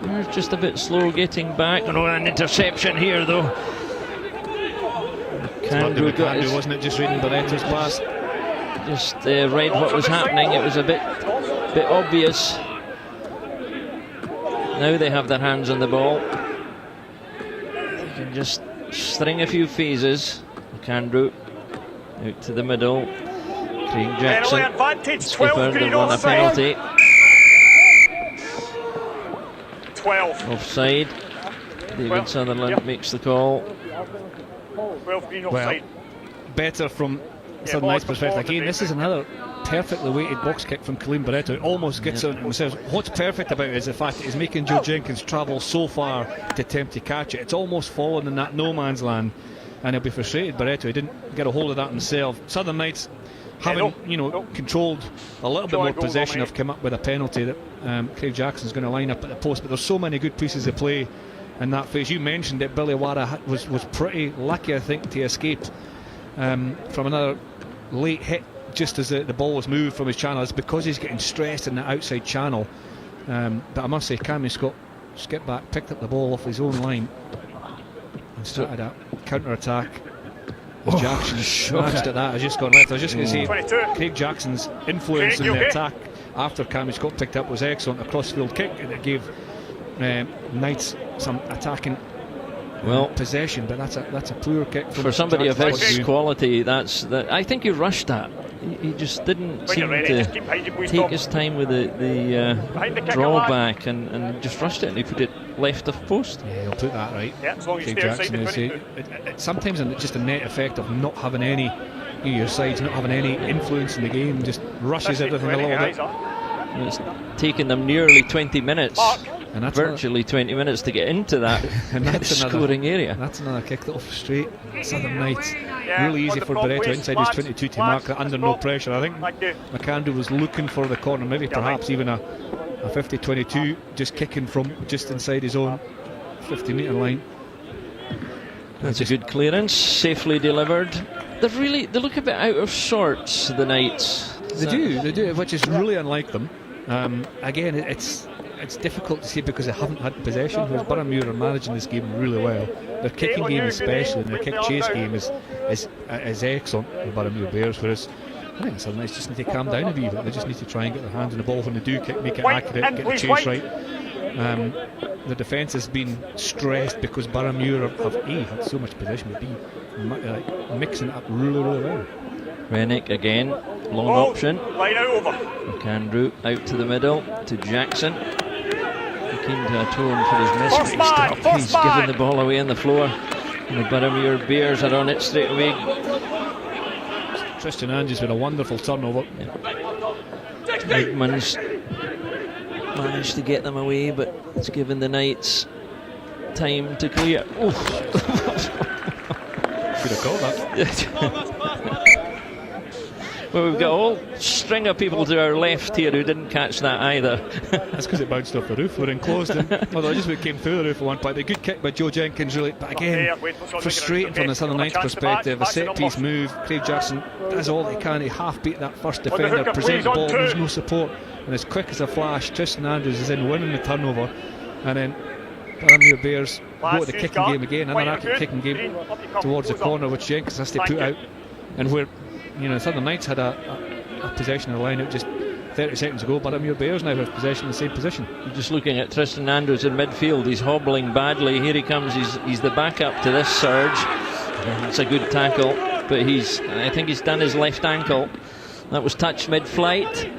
There's just a bit slow getting back. Oh, an interception here though. McAndrew, wasn't it, just reading Barreto's pass? Just read what was happening. It was a bit obvious. Now they have their hands on the ball. They can just string a few phases. McAndrew out to the middle. Craig Jackson, skipper, they've won a penalty. 12. Offside. David Sutherland makes the call. 12 green offside. Well, better from Southern Knights' perspective. Again, this is another perfectly weighted box kick from Colleen Barreto. It almost gets on himself. What's perfect about it is the fact that he's making Joe Jenkins travel so far to attempt to catch it. It's almost fallen in that no man's land, and he'll be frustrated. Barreto, he didn't get a hold of that himself. Southern Knights, having controlled a little bit more possession, have come up with a penalty that Craig Jackson's going to line up at the post. But there's so many good pieces of play in that phase. You mentioned that Billy Wara was pretty lucky, I think, to escape from another late hit just as the ball was moved from his channel. It's because he's getting stressed in the outside channel. But I must say, Cammy Scott skipped back, picked up the ball off his own line and started a counter-attack. as Jackson snatched at that, has just gone left. I was just going to say, Craig Jackson's influence in the attack after Cammy Scott picked up was excellent. A crossfield kick, and it gave Knights some attacking possession, but that's a poor kick for somebody of his quality. I think he rushed that. He just didn't seem to take his time with the drawback and just rushed it, and he put it left of post. Yeah, he'll put that right. Yeah, as long as you stay outside the 20. Sometimes it's just a net effect of not having any, your sides not having any influence in the game, just rushes everything a little bit. And it's taken them nearly 20 minutes. And that's virtually 20 minutes to get into that and that's scoring area. That's another kick that'll frustrate Southern Knights. Really easy for Barretto inside his 22 to mark that under no pressure. I think McAndrew was looking for the corner, maybe perhaps even a 50-22, just kicking from just inside his own 50-metre line. That's a good clearance, safely delivered. They look a bit out of sorts, the Knights. They do, which is really unlike them. Again, it's difficult to see because they haven't had possession, whereas Boroughmuir are managing this game really well. Their kicking game especially, and their kick chase game is excellent with Boroughmuir Bears, whereas I think Southern Knights just need to calm down a wee bit. They just need to try and get their hands on the ball when they do kick, make it accurate, get the chase right. The defence has been stressed because Boroughmuir have A, had so much possession, but B, mixing it up really, really well. Rennick again, long option. McAndrew out to the middle to Jackson. Keen to atone for his miss, but he's given the ball away on the floor. And the Boroughmuir Bears are on it straight away. Tristan Andrews with a wonderful turnover. Eggman's managed to get them away, but it's given the Knights time to clear. Should have called that. Well, we've got a whole string of people to our left here who didn't catch that either. That's because it bounced off the roof. We're enclosed, although just came through the roof at one point. A good kick by Joe Jenkins, really, but again, frustrating from the Southern Knights perspective. A set piece move. Craig Jackson does all he can. He half beat that first defender, present the ball, there's no support, and as quick as a flash, Tristan Andrews is in winning the turnover, and then Boroughmuir Bears go to the kicking game again, another kicking game towards the corner, which Jenkins has to put out, and where Southern Knights had a possession of the line out just 30 seconds ago, but Boroughmuir Bears now have possession in the same position. You're just looking at Tristan Andrews in midfield. He's hobbling badly. Here he comes. He's the backup to this surge. It's a good tackle, but I think he's done his left ankle. That was touched mid-flight.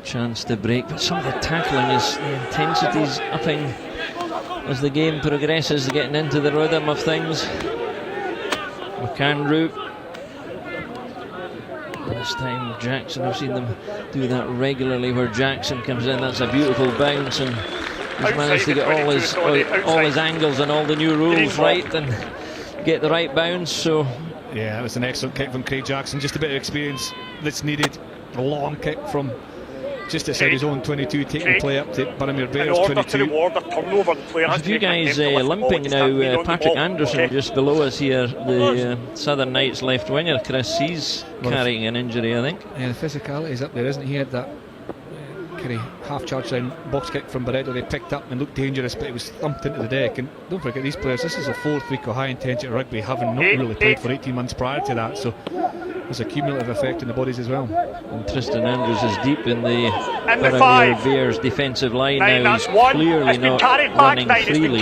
Chance to break, but some of the tackling the intensity's upping as the game progresses, getting into the rhythm of things. McAndrew. This time Jackson, I've seen them do that regularly where Jackson comes in. That's a beautiful bounce, and he's managed to get all his angles and all the new rules right and get the right bounce. So yeah, that was an excellent kick from Craig Jackson. Just a bit of experience that's needed. A long kick from just outside his own 22, taking the play up to Boroughmuir Bears 22. There's a few guys limping now. Patrick Anderson just below us here, the Southern Knights left winger. Chris, he's carrying an injury, I think. Yeah, the physicality is up there, isn't he? He had that kind of half-charge line box kick from Barretto. They picked up and looked dangerous, but it was thumped into the deck. And don't forget, these players, this is a fourth week of high-intensity rugby, having not really played for 18 months prior to that. So there's a cumulative effect in the bodies as well. And Tristan Andrews is deep in the Boroughmuir Bears defensive line now. He's clearly not running freely.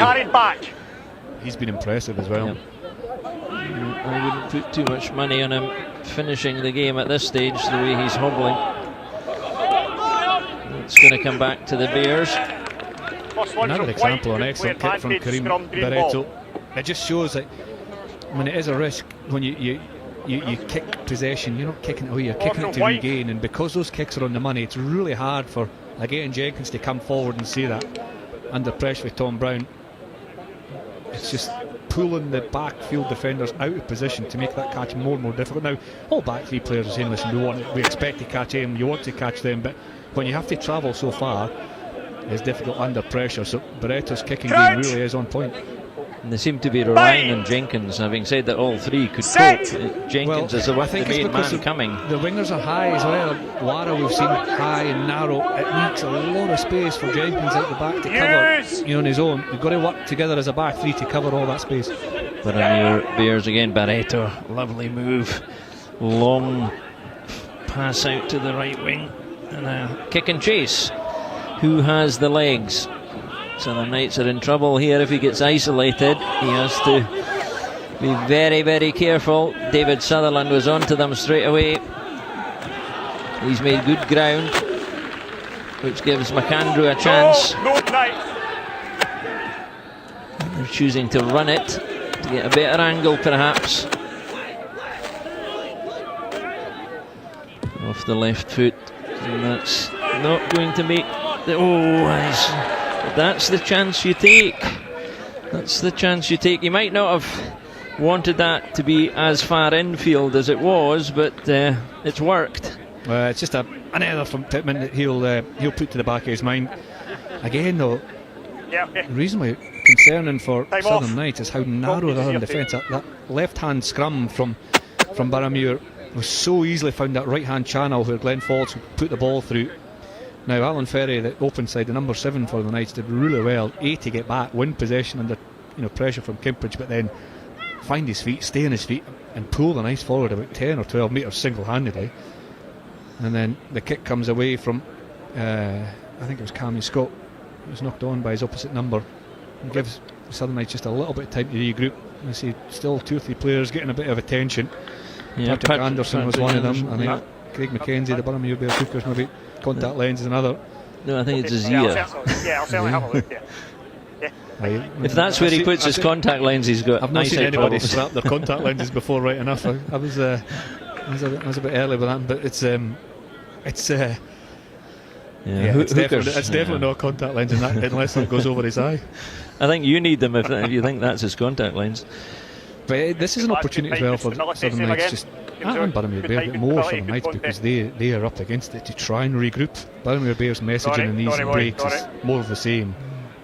He's been impressive as well. Yep. I wouldn't put too much money on him finishing the game at this stage, the way he's hobbling. It's going to come back to the Bears. Another example, an excellent kick from Kareem Barretto. It just shows that when it is a risk, when you kick possession, you're not kicking it away, you're kicking it to regain, and because those kicks are on the money, it's really hard for, again, Jenkins to come forward and see that under pressure with Tom Brown. It's just pulling the backfield defenders out of position to make that catch more and more difficult. Now, all back three players are saying, listen, we expect to catch them, you want to catch them, but when you have to travel so far, it's difficult under pressure. So Barretto's kicking game really is on point. And they seem to be relying on Jenkins, having said that all three could cope. Jenkins is the main man coming. The wingers are high as well. Lara we've seen high and narrow. It needs a lot of space for Jenkins at the back to cover, on his own. You've got to work together as a back three to cover all that space. Boroughmuir Bears again. Barreto, lovely move. Long pass out to the right wing. And a kick and chase. Who has the legs? Southern Knights are in trouble here. If he gets isolated, he has to be very, very careful. David Sutherland was onto them straight away. He's made good ground, which gives McAndrew a chance. They're choosing to run it to get a better angle, perhaps. Off the left foot, and that's not going to make the... That's the chance you take. That's the chance you take. You might not have wanted that to be as far infield as it was, but it's worked. It's just an error from Pittman that he'll put to the back of his mind. Again, though, reasonably concerning for Southern Knights is how narrow they are in defence. That left-hand scrum from Boroughmuir was so easily found that right-hand channel where Glenn Falls would put the ball through. Now Alan Ferry, the open side, the number 7 for the Knights, did really well. To get back, win possession under pressure from Kimpridge, but then find his feet, stay on his feet, and pull the Knights forward about 10 or 12 metres single-handedly. And then the kick comes away from, I think it was Cammy Scott, who was knocked on by his opposite number, and gives Southern Knights just a little bit of time to regroup. I see still 2 or 3 players getting a bit of attention. Patrick Anderson was one of them. I think Craig McKenzie, the Boroughmuir Bears hookers, maybe. Contact lens is another. No, I think it's his ear. I'll certainly have a look. If that's where he puts his contact lens, he's got. I've not seen anybody strap their contact lenses before, right enough. I was a bit early with that, but it's definitely not a contact lens in that, unless it goes over his eye. I think you need them if you think that's his contact lens. But this is an opportunity as well for Southern Knights, and Boroughmuir Bears, but more for the Knights, because they are up against it to try and regroup. Boroughmuir Bears' messaging in these breaks is more of the same.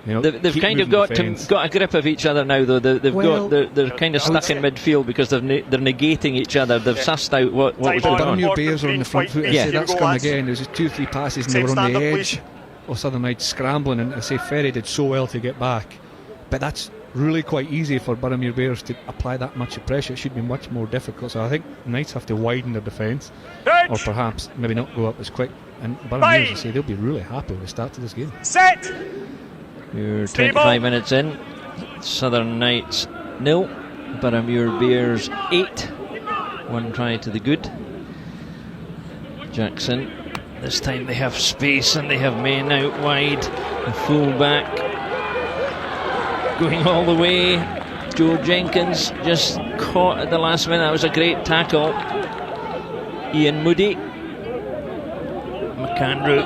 They've kind of got a grip of each other now, though. They're kind of stuck in midfield because they're negating each other. They've sussed out what was going on. Boroughmuir Bears are on the front foot. That's come again. There was 2 or 3 passes and they were on the edge of Southern Knights scrambling, and I say Ferry did so well to get back, but that's really quite easy for Boroughmuir Bears to apply that much of pressure. It should be much more difficult, so I think Knights have to widen their defence, or perhaps maybe not go up as quick. And Boroughmuir, as I say, they'll be really happy with the start to this game. We're 25 minutes in. Southern Knights 0, Boroughmuir Bears 8. 1 try to the good. Jackson, this time they have space and they have men out wide. The full back going all the way. Joe Jenkins just caught at the last minute. That was a great tackle. Ian Moody. McAndrew.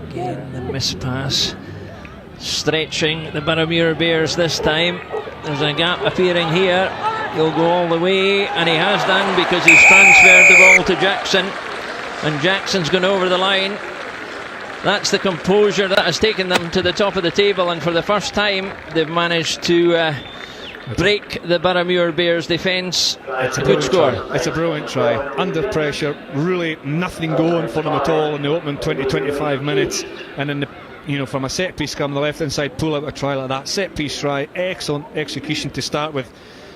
Again, the miss pass. Stretching the Boroughmuir Bears this time. There's a gap appearing here. He'll go all the way, and he has done, because he's transferred the ball to Jackson, and Jackson's gone over the line. That's the composure that has taken them to the top of the table, and for the first time they've managed to break the Boroughmuir Bears defence. It's a good score. It's a brilliant try. Under pressure, really nothing going for them at all in the opening 20-25 minutes, and in the from a set piece scrum on the left hand side, pull out a try like that. Set piece try, excellent execution to start with.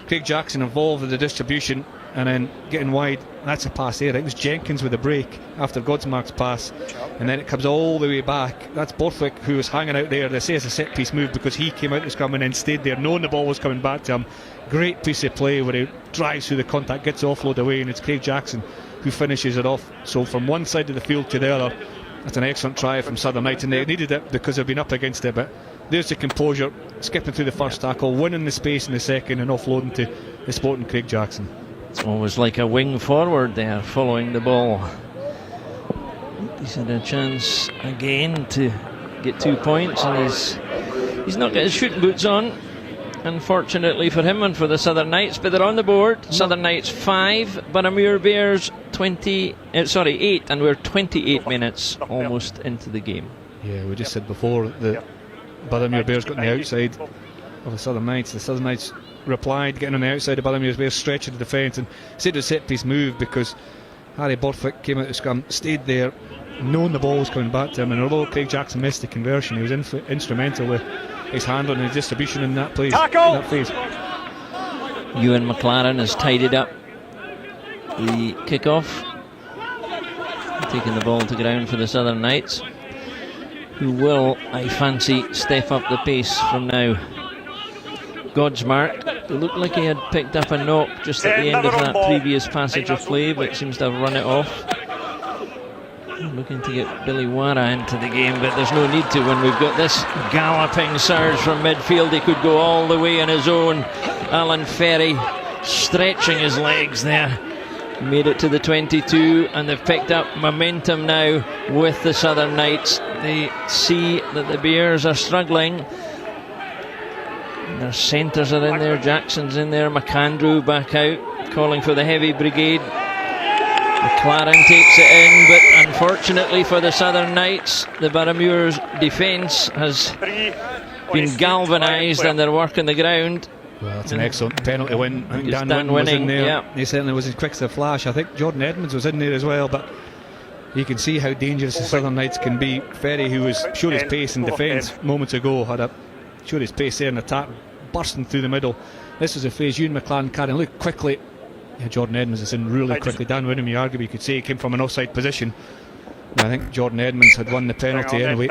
Craig Jackson involved with the distribution and then getting wide. That's a pass there. It was Jenkins with a break after Godsmark's pass, and then it comes all the way back. That's Borthwick, who was hanging out there. They say it's a set piece move because he came out the scrum and then stayed there, knowing the ball was coming back to him. Great piece of play where he drives through the contact, gets offload away, and it's Craig Jackson who finishes it off. So from one side of the field to the other, that's an excellent try from Southern Knights, and they needed it because they've been up against it. But there's the composure, skipping through the first tackle, winning the space in the second, and offloading to the sporting Craig Jackson. It's almost like a wing forward there, following the ball. He's had a chance again to get 2 points, and he's not got his shooting boots on, unfortunately for him and for the Southern Knights, but they're on the board. Southern Knights 5, Boroughmuir Bears 8, and we're 28 minutes almost into the game. Yeah, we just said before that Boroughmuir Bears got on the outside of the Southern Knights. The Southern Knights replied, getting on the outside of Boroughmuir's way, stretching the defence, and said it was a set piece move because Harry Borthwick came out of the scrum, stayed there, knowing the ball was coming back to him, and although Craig Jackson missed the conversion, he was instrumental with his handling and his distribution in that place, in that phase. Ewan McLaren has tidied up the kick-off, taking the ball to ground for the Southern Knights, who will, I fancy, step up the pace from now. Godsmark, it looked like he had picked up a knock just at the end of that previous passage of play, but seems to have run it off. Looking to get Billy Wara into the game, but there's no need to when we've got this galloping surge from midfield. He could go all the way on his own. Alan Ferry stretching his legs there. Made it to the 22, and they've picked up momentum now with the Southern Knights. They see that the Bears are struggling. Their centres are in there, Jackson's in there, McAndrew back out, calling for the heavy brigade. McLaren takes it in, but unfortunately for the Southern Knights, the Boroughmuir's defence has been galvanised and they're working the ground. Well, that's an excellent penalty win. I think Dan Dan Winning was in there. yeah. He certainly was as quick as a flash. I think Jordan Edmonds was in there as well, but you can see how dangerous the Southern Knights can be. Ferry, who was showed his pace in defence moments ago, showed his pace there in attack, bursting through the middle. This is a phase Ewan McLaren carrying. Look quickly. Yeah, Jordan Edmonds is in really quickly. Dan Winham, you arguably could say he came from an offside position. I think Jordan Edmonds had won the penalty anyway.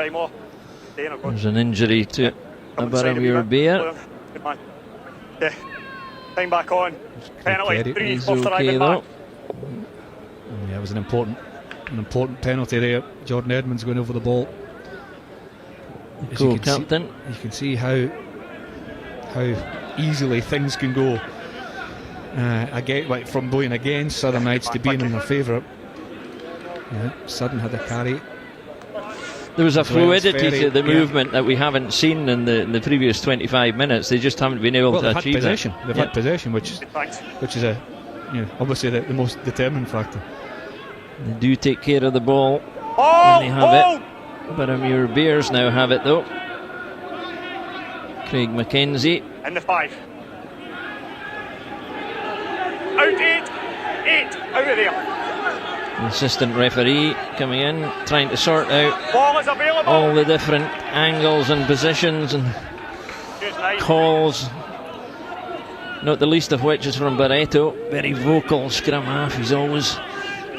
There's an injury to a Boroughmuir Bear. Good man. Yeah. Time back on. Penalty 3. He's okay though. Yeah, it was an important penalty there. Jordan Edmonds going over the ball. Cool, captain. You can see how easily things can go. Again, like from going against Southern Knights to being in their favour. Yeah, Sutton had a carry. There was a fluidity to the movement that we haven't seen in the previous 25 minutes. They just haven't been able to achieve possession. that. They've had possession, which is a obviously the most determining factor. They do take care of the ball when they have it. Boroughmuir Bears now have it though. Craig McKenzie. And the 5. Out 8. 8. Out of there. The assistant referee coming in, trying to sort out Ball is available. all the different angles and positions and calls. Not the least of which is from Barreto. Very vocal scrum half. He's always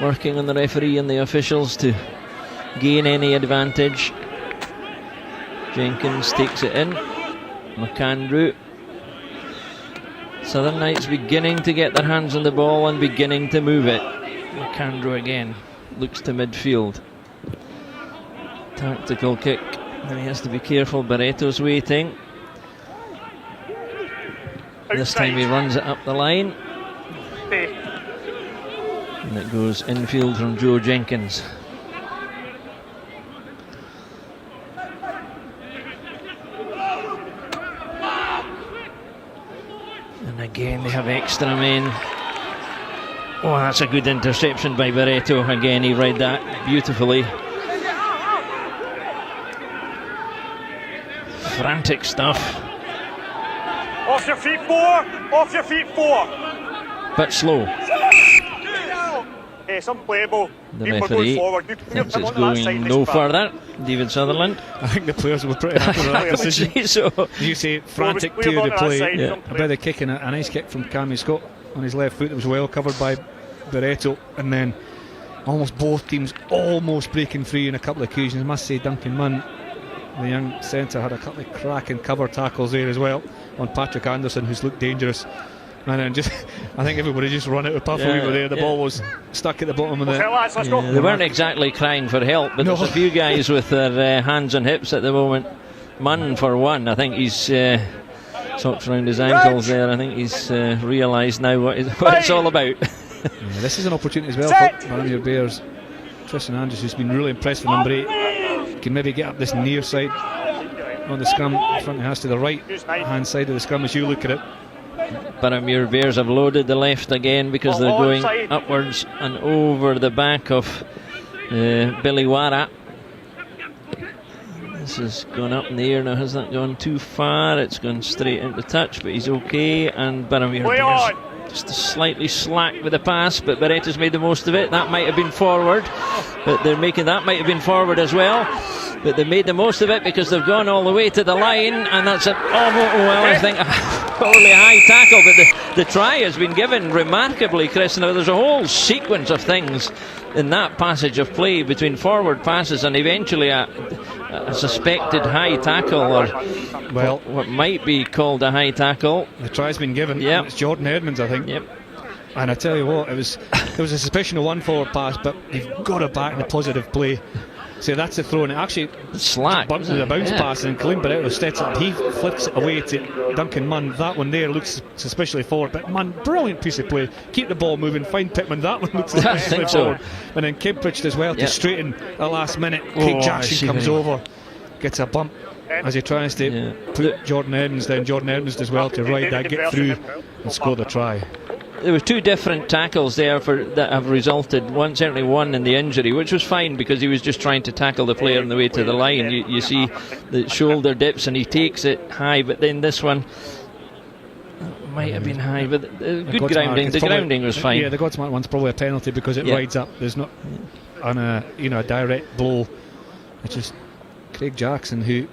working on the referee and the officials to gain any advantage. Jenkins takes it in. McAndrew. Southern Knights beginning to get their hands on the ball and beginning to move it. McAndrew again looks to midfield. Tactical kick, and he has to be careful. Barreto's waiting. This time he runs it up the line, and it goes infield from Joe Jenkins. And again they have extra men. Oh, that's a good interception by Barreto. Again, he read that beautifully. Frantic stuff. Off your feet 4. Off your feet 4. But slow. It's unplayable. The referee thinks it's going no further. David Sutherland. I think the players were pretty happy with that decision. So. You say frantic period of play. About the kick, and a nice kick from Cammy Scott on his left foot that was well covered by Barreto, and then almost both teams almost breaking free on a couple of occasions. I must say Duncan Munn, the young centre, had a couple of cracking cover tackles there as well on Patrick Anderson, who's looked dangerous. And then I think everybody just run out of puff over there. The ball was stuck at the bottom of the... They weren't exactly crying for help, but there's a few guys with their hands on hips at the moment. Munn for one, I think he's socks around his ankles there. I think he's realised now what it's all about. This is an opportunity as well for Boroughmuir Bears. Tristan Andrews, who's been really impressed with number 8, can maybe get up this near side on the scrum. Front has to the right hand side of the scrum as you look at it. Boroughmuir Bears have loaded the left again because they're going upwards and over the back of Billy Wara. This has gone up in the air now. Has that gone too far? It's gone straight into touch, but he's okay. And Boroughmuir just slightly slack with the pass, but Beretta's made the most of it. That might have been forward, but they're making that might have been forward as well. But they made the most of it because they've gone all the way to the line, and that's I think probably a high tackle, but the try has been given remarkably, Chris. Now there's a whole sequence of things in that passage of play between forward passes and eventually a suspected high tackle, or what might be called a high tackle. The try's been given. Yeah, it's Jordan Edmonds, I think. Yep. And I tell you what, there was a suspicion of one forward pass, but you've got to back the positive play. So that's the throw, and it actually slack bumped with a bounce pass, and Colleen Barretto steps up. He flips it away to Duncan Munn. That one there looks suspiciously forward, but Munn, brilliant piece of play. Keep the ball moving, find Pittman. That one looks suspiciously forward. And then Kimbridge as well to straighten at last minute. Craig Jackson comes over, gets a bump as he tries to put Jordan Edmonds down. Jordan Edmonds does well to ride that, get through and score the try. There was two different tackles there that have resulted. Certainly one in the injury, which was fine because he was just trying to tackle the player on the way to the line. You see the shoulder dips and he takes it high, but then this one might have been high, but good grounding. The grounding was fine. Yeah, the Godsmark one's probably a penalty because it rides up. There's not on a direct blow. It's just Craig Jackson who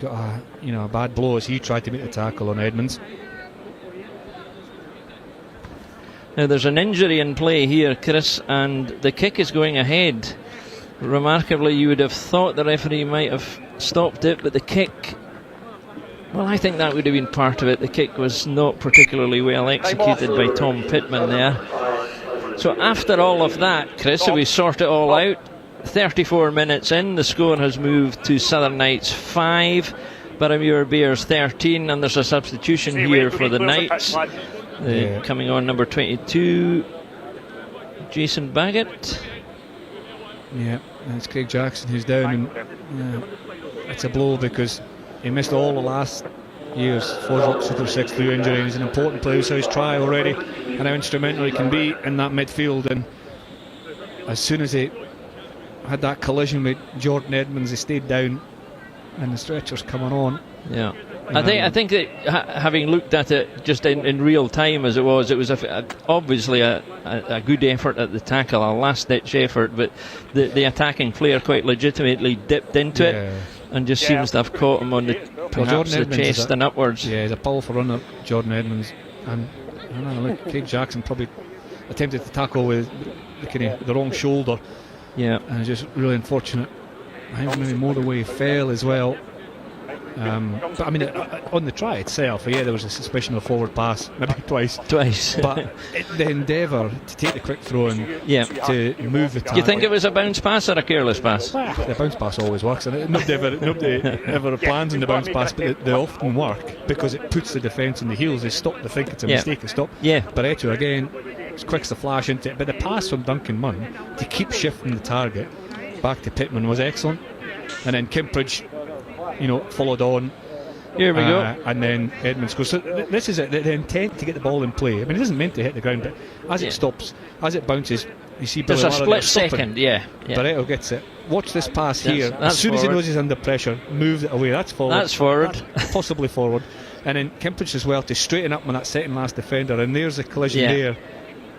got a bad blow as he tried to make the tackle on Edmonds. Now there's an injury in play here, Chris, and the kick is going ahead. Remarkably, you would have thought the referee might have stopped it, but the kick, well, I think that would have been part of it. The kick was not particularly well executed by Tom Pittman there. So after all of that, Chris, if we sort it all out, 34 minutes in, the score has moved to Southern Knights 5, Boroughmuir Bears 13, and there's a substitution here for the Knights. Coming on, number 22, Jason Baggett. Yeah, and it's Craig Jackson who's down, and it's a blow because he missed all the last year's FOSROC Super 6 through injury, and he's an important player. So his try already, and how instrumental he can be in that midfield. And as soon as he had that collision with Jordan Edmonds, he stayed down, and the stretcher's coming on. Yeah. I think that having looked at it just in real time as it was obviously a good effort at the tackle, a last-ditch effort, but the attacking player quite legitimately dipped into it and just seems to have caught him on the chest and upwards. Yeah, he's a powerful runner, Jordan Edmonds, and look, Craig Jackson probably attempted to tackle with the wrong shoulder. Yeah, and it's just really unfortunate. I think maybe more the way he fell as well. But I mean, on the try itself, there was a suspicion of a forward pass, maybe twice. But the endeavour to take the quick throw and to move the target. Do you think it was a bounce pass or a careless pass? The bounce pass always works, and nobody ever plans on the bounce pass, but they often work because it puts the defence on the heels. They stop to think it's a mistake to stop. Barretto again, it's quick as a flash into it, but the pass from Duncan Munn to keep shifting the target back to Pittman was excellent, and then Kimbridge followed on. Here we go. And then Edmonds goes. So this is it, the intent to get the ball in play. I mean, it isn't meant to hit the ground, but as it stops, as it bounces, you see there's a split second. Barretto gets it. Watch this pass here. As soon as he knows he's under pressure, move it away. That's forward. That's possibly forward. And then Kimbridge as well to straighten up on that second last defender. And there's a collision there.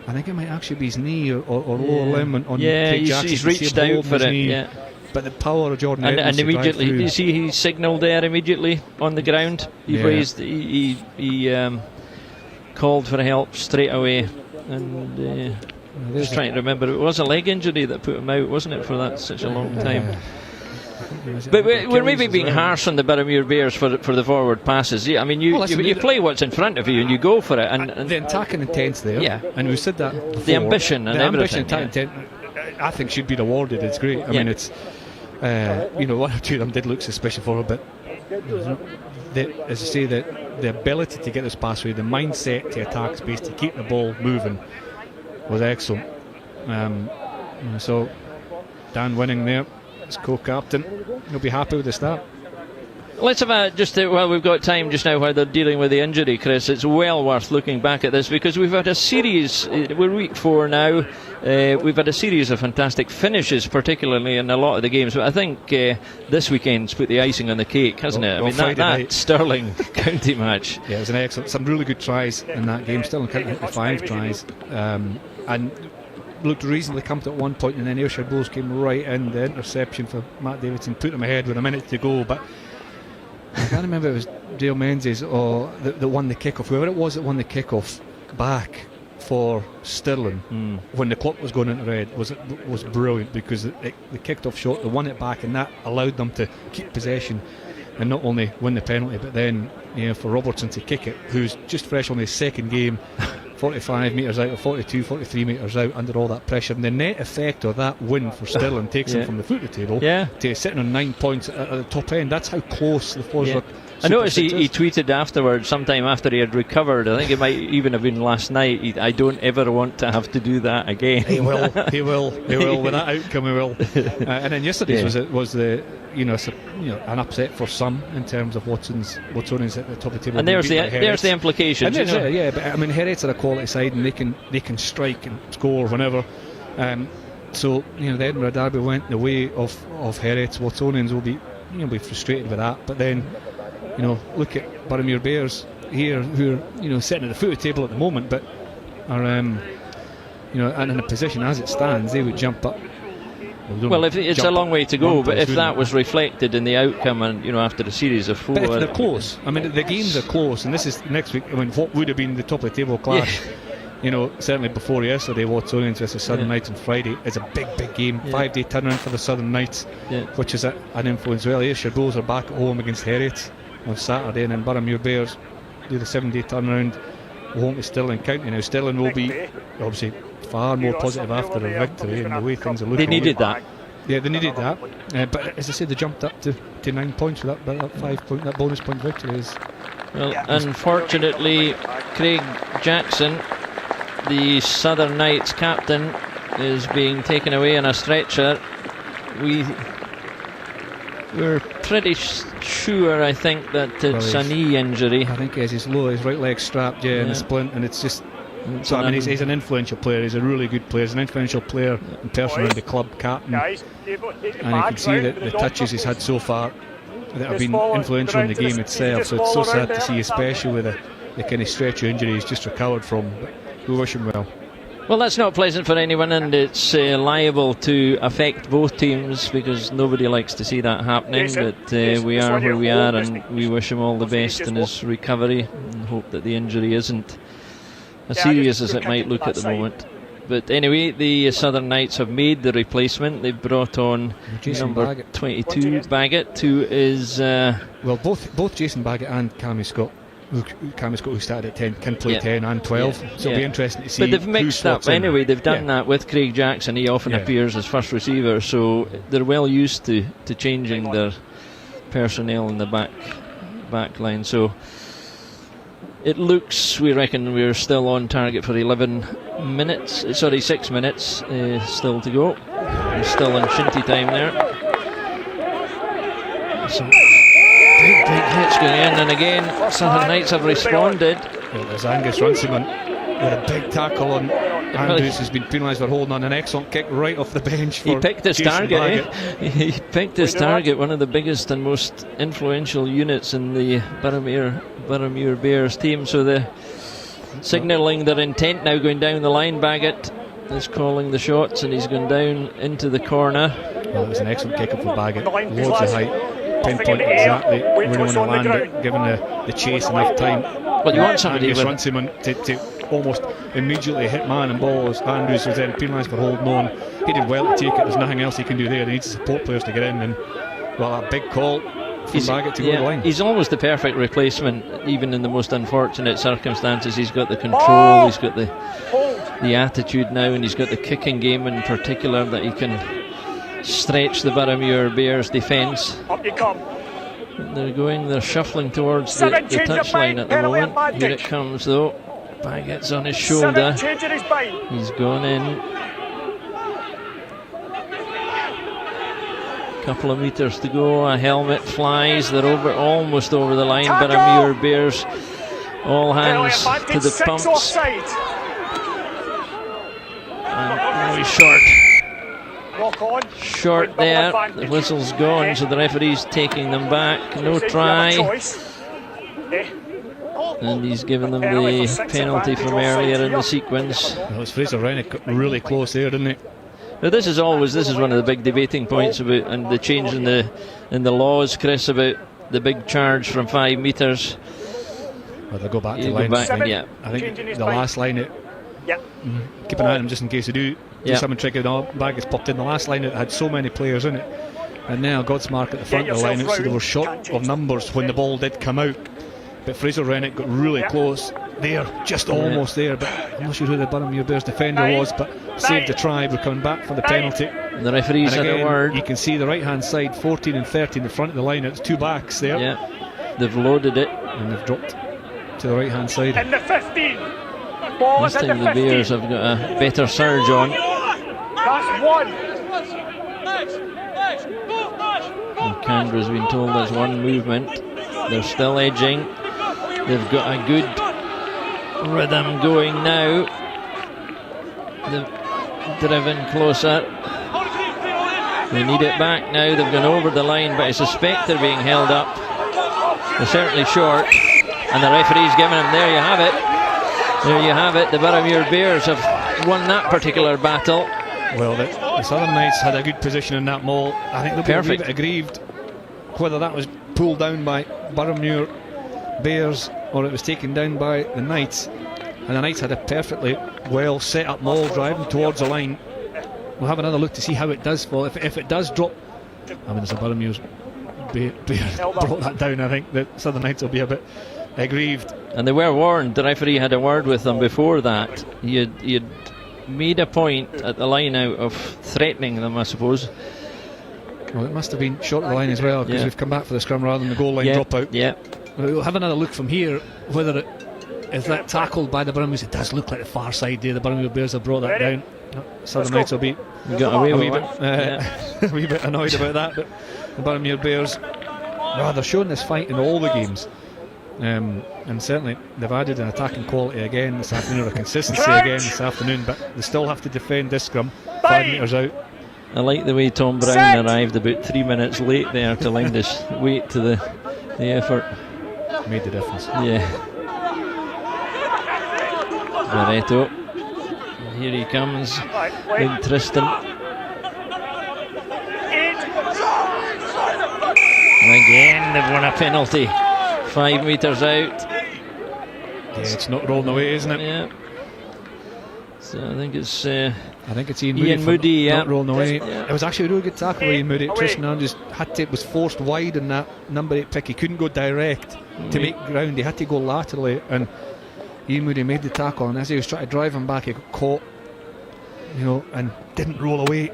I think it might actually be his knee or lower limb on Craig Jackson. He's reached out for it. But the power of Jordan Edmonds, and immediately, you see, he signalled there immediately on the ground. He raised, he called for help straight away. And just trying to remember, it was a leg injury that put him out, wasn't it, for such a long time? But we're maybe being harsh on the Boroughmuir Bears for the forward passes. I mean, you play what's in front of you and you go for it. And the attacking intent's there. Yeah. And we said that before. The ambition and everything. Intent, I think should be awarded. It's great. I mean, it's one or two of them did look suspicious for it, but as I say, the ability to get this pass away, the mindset to attack space, to keep the ball moving was excellent. So Dan winning there as co-captain, he'll be happy with the start. Let's have we've got time just now while they're dealing with the injury, Chris. It's well worth looking back at this because we've had a series, we're week 4 now, we've had a series of fantastic finishes, particularly in a lot of the games, but I think this weekend's put the icing on the cake, hasn't it? I mean, that Stirling County match. Yeah, it was an excellent, some really good tries in that game. Stirling County had 5 tries, and looked reasonably comfortable at one point, and then Ayrshire Bulls came right in, the interception for Matt Davidson put them ahead with a minute to go, but I can't remember if it was Dale Menzies or that won the kickoff. Whoever it was that won the kickoff back for Stirling when the clock was going into red was brilliant, because they kicked off short, they won it back, and that allowed them to keep possession and not only win the penalty, but then for Robertson to kick it, who's just fresh on his second game, 45 metres out or 42, 43 metres out under all that pressure, and the net effect of that win for Stirling takes him from the foot of the table to sitting on 9 points at the top end. That's how close the FOSROC I noticed he tweeted afterwards, sometime after he had recovered, I think it might even have been last night, I don't ever want to have to do that again. He will with that outcome he will. And then yesterday's was the an upset for some in terms of Watsonians at the top of the table, and there's the implications. But I mean, Heriot's are a quality side, and they can strike and score whenever. So the Edinburgh derby went the way of Heriot. Watsonians will be frustrated with that, but then look at Boroughmuir Bears here, who are sitting at the foot of the table at the moment, but are and in a position as it stands, they would jump up. Well, if it's a long way to go, but if that was reflected in the outcome, and after a series of 4, but if they're close. I mean, the games are close, and this is next week. I mean, what would have been the top of the table clash? Certainly before yesterday, Watsonians versus Southern Knights on Friday is a big game. 5-day turnaround for the Southern Knights, which is an influence. Well, Ayrshire Bulls are back at home against Heriot on Saturday, and then Boroughmuir Bears do the 7-day turnaround home to Stirling County. Now Stirling will be obviously far more positive after a victory, and the way things are looking. They needed that. Yeah, they needed that. But as I said, they jumped up to 9 points with that 5 point, that bonus point victory is. Well, unfortunately, Craig Jackson, the Southern Knights captain, is being taken away on a stretcher. We're pretty sure, I think, that it's a knee injury. I think his right leg strapped, in a splint, and it's just. So I mean, he's an influential player. He's a really good player. He's an influential player in person around the club, captain, and you can see that the touches he's had so far that have been influential in the game itself. So it's so sad to see, especially with the kind of stretch of injury he's just recovered from. But we wish him well. Well, that's not pleasant for anyone, and it's liable to affect both teams, because nobody likes to see that happening. But we are where we are, and we wish him all the best in his recovery, and hope that the injury isn't as serious as it might look at the moment. But anyway, the Southern Knights have made the replacement. They've brought on number 22 Baggett, who is both Jason Baggett and Cammy Scott, who started at 10, can play 10 and 12, so it'll be interesting to see. But they've mixed up anyway. They've done that with Craig Jackson. He often appears as first receiver, so they're well used to changing their personnel in the back line. So it looks, we reckon we're still on target for 6 minutes still to go. We're still in shinty time there. Some big hits going in, and again Southern Knights have responded. There's Angus Runciman with a big tackle on Andrews, who's been penalised for holding on an excellent kick right off the bench. He picked his target. He picked his target, one of the biggest and most influential units in the Boroughmuir Bears team. So they're signalling their intent now, going down the line. Baggett is calling the shots, and he's going down into the corner. Well, it was an excellent kick up for Baggett, loads of height, pinpointed exactly where he wanted to land it, given the chase enough time. But you want somebody Angus Runciman to almost immediately hit man and ball, as Andrews was then penalised for holding on. He did well to take it. There's nothing else he can do there. He needs support players to get in, and a big call from Baggett to go to the line. He's almost the perfect replacement, even in the most unfortunate circumstances. He's got the control, he's got the attitude now, and he's got the kicking game in particular, that he can stretch the Boroughmuir Bears defence. Up you come. They're shuffling towards the touchline at the moment. Here it comes though. Baggett's on his shoulder. He's gone in. Couple of metres to go, a helmet flies, they're almost over the line. Boroughmuir Bears, all hands to the pumps. And short there, the whistle's gone, so the referee's taking them back. No try. And he's given them the penalty from earlier in the sequence. Well, it was Fraser Rennick really close there, didn't he? Now this is one of the big debating points about, and the change in the laws, Chris, about the big charge from 5 metres. Well, they go back to the line. I think the last line, keep an eye on him just in case they do something tricky. The bag is popped in. The last line, it had so many players in it, and now Godsmark at the front of the line, so they were short of numbers when the ball did come out. But Fraser Rennick got really close there, just almost there, but I'm not sure who the Boroughmuir Bears defender was, but saved the try. We're coming back for the penalty. And the referees had a word. You can see the right hand side, 14 and 13, the front of the line. It's 2 backs there. Yeah, they've loaded it and they've dropped to the right hand side. In the 15. This time the Bears have got a better surge on. That's 1. And Canberra's been told there's one movement. They're still edging. They've got a good rhythm going now. They've driven closer. They need it back now. They've gone over the line, but I suspect they're being held up. They're certainly short, and the referee's giving them. There you have it. There you have it. The Boroughmuir Bears have won that particular battle. Well, the Southern Knights had a good position in that maul. I think they'll be a wee bit aggrieved whether that was pulled down by Boroughmuir Bears or it was taken down by the Knights. And the Knights had a perfectly well set up maul driving towards the line. We'll have another look to see how it does fall. If it does drop, I mean, there's a Boroughmuir Bears brought that down. I think the Southern Knights will be a bit aggrieved. And they were warned. The referee had a word with them before that. He had made a point at the line out of threatening them, I suppose. Well, it must have been short of the line as well, because we've come back for the scrum rather than the goal line drop out. Yeah. We'll have another look from here whether it is that tackled by the Boroughmuir. It does look like the far side there. The Boroughmuir Bears have brought that down. Southern Knights will be got away a with a wee bit annoyed about that, but the Boroughmuir Bears, they're showing this fight in all the games. And certainly they've added an attacking quality again this afternoon, or consistency again this afternoon, but they still have to defend this scrum 5 metres out. I like the way Tom Brown arrived about 3 minutes late there to lend his weight to the effort. Made the difference. Yeah. Loreto. Here he comes. Big Tristan. And again they've won a penalty. 5 metres out. Yeah, it's not rolling away, isn't it? Yeah. So I think it's Ian Moody not rolling away. Yeah. It was actually a really good tackle by Ian Moody. Tristan Andrews was forced wide in that number 8 pick. He couldn't go direct to make ground. He had to go laterally, and Ian Moody made the tackle, and as he was trying to drive him back, he got caught, and didn't roll away.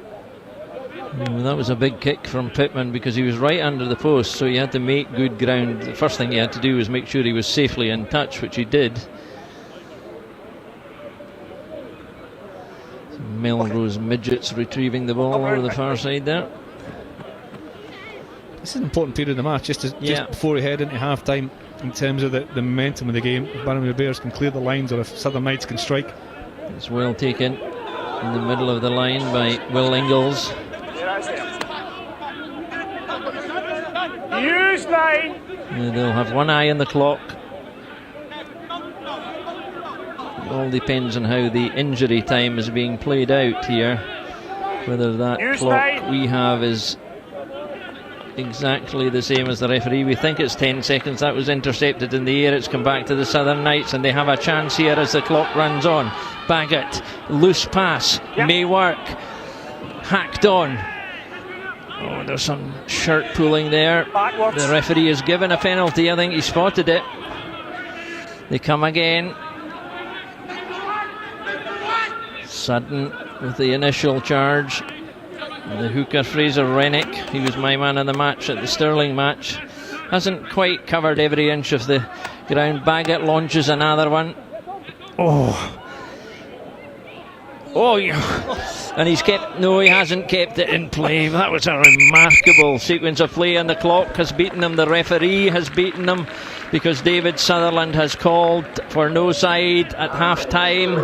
Well, that was a big kick from Pittman because he was right under the post, so he had to make good ground. The first thing he had to do was make sure he was safely in touch, which he did. Melrose Midgets retrieving the ball over the far side there. This is an important period of the match, just before we head into half time, in terms of the momentum of the game. If Boroughmuir Bears can clear the lines, or if Southern Knights can strike. It's well taken in the middle of the line by Will Ingalls. Use 9. They'll have one eye on the clock. It all depends on how the injury time is being played out here. Whether that clock we have is exactly the same as the referee. We think it's 10 seconds. That was intercepted in the air. It's come back to the Southern Knights, and they have a chance here as the clock runs on. Baggett, loose pass, may work. Hacked on. Oh, there's some shirt pulling there. Backwards. The referee has given a penalty. I think he spotted it. They come again. Sutton with the initial charge. The hooker Fraser Rennick, he was my man of the match at the Stirling match, hasn't quite covered every inch of the ground. Baggett launches another one. Oh, yeah. And he's kept, no, he hasn't kept it in play. That was a remarkable sequence of play, and the clock has beaten him. The referee has beaten him because David Sutherland has called for no side at half time.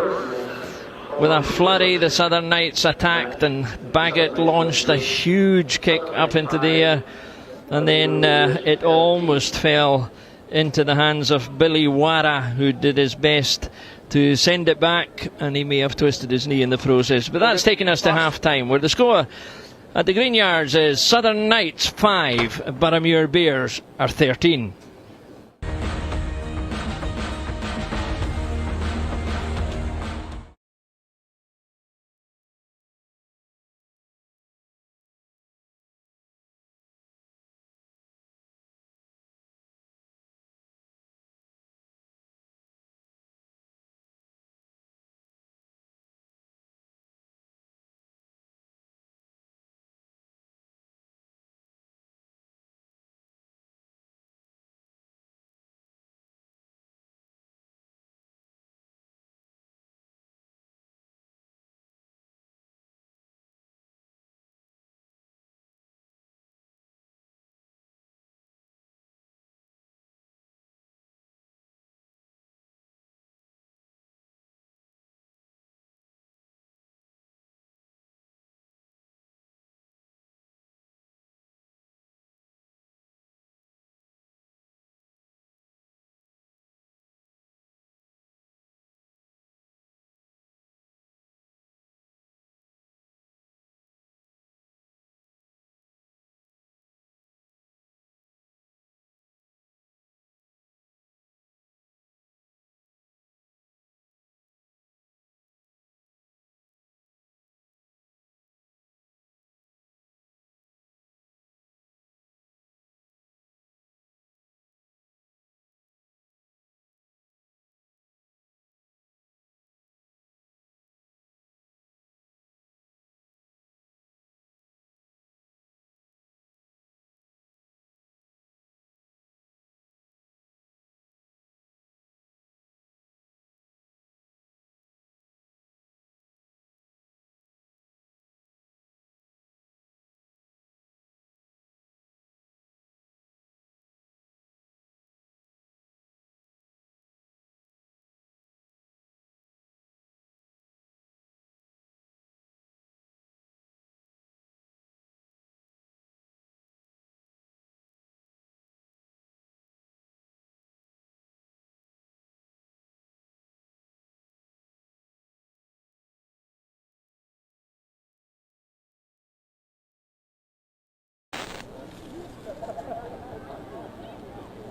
With a flurry, the Southern Knights attacked, and Baggett launched a huge kick up into the air, and then it almost fell into the hands of Billy Wara, who did his best to send it back, and he may have twisted his knee in the process. But that's taken us to half time, where the score at the Green Yards is Southern Knights 5, Boroughmuir Bears are 13.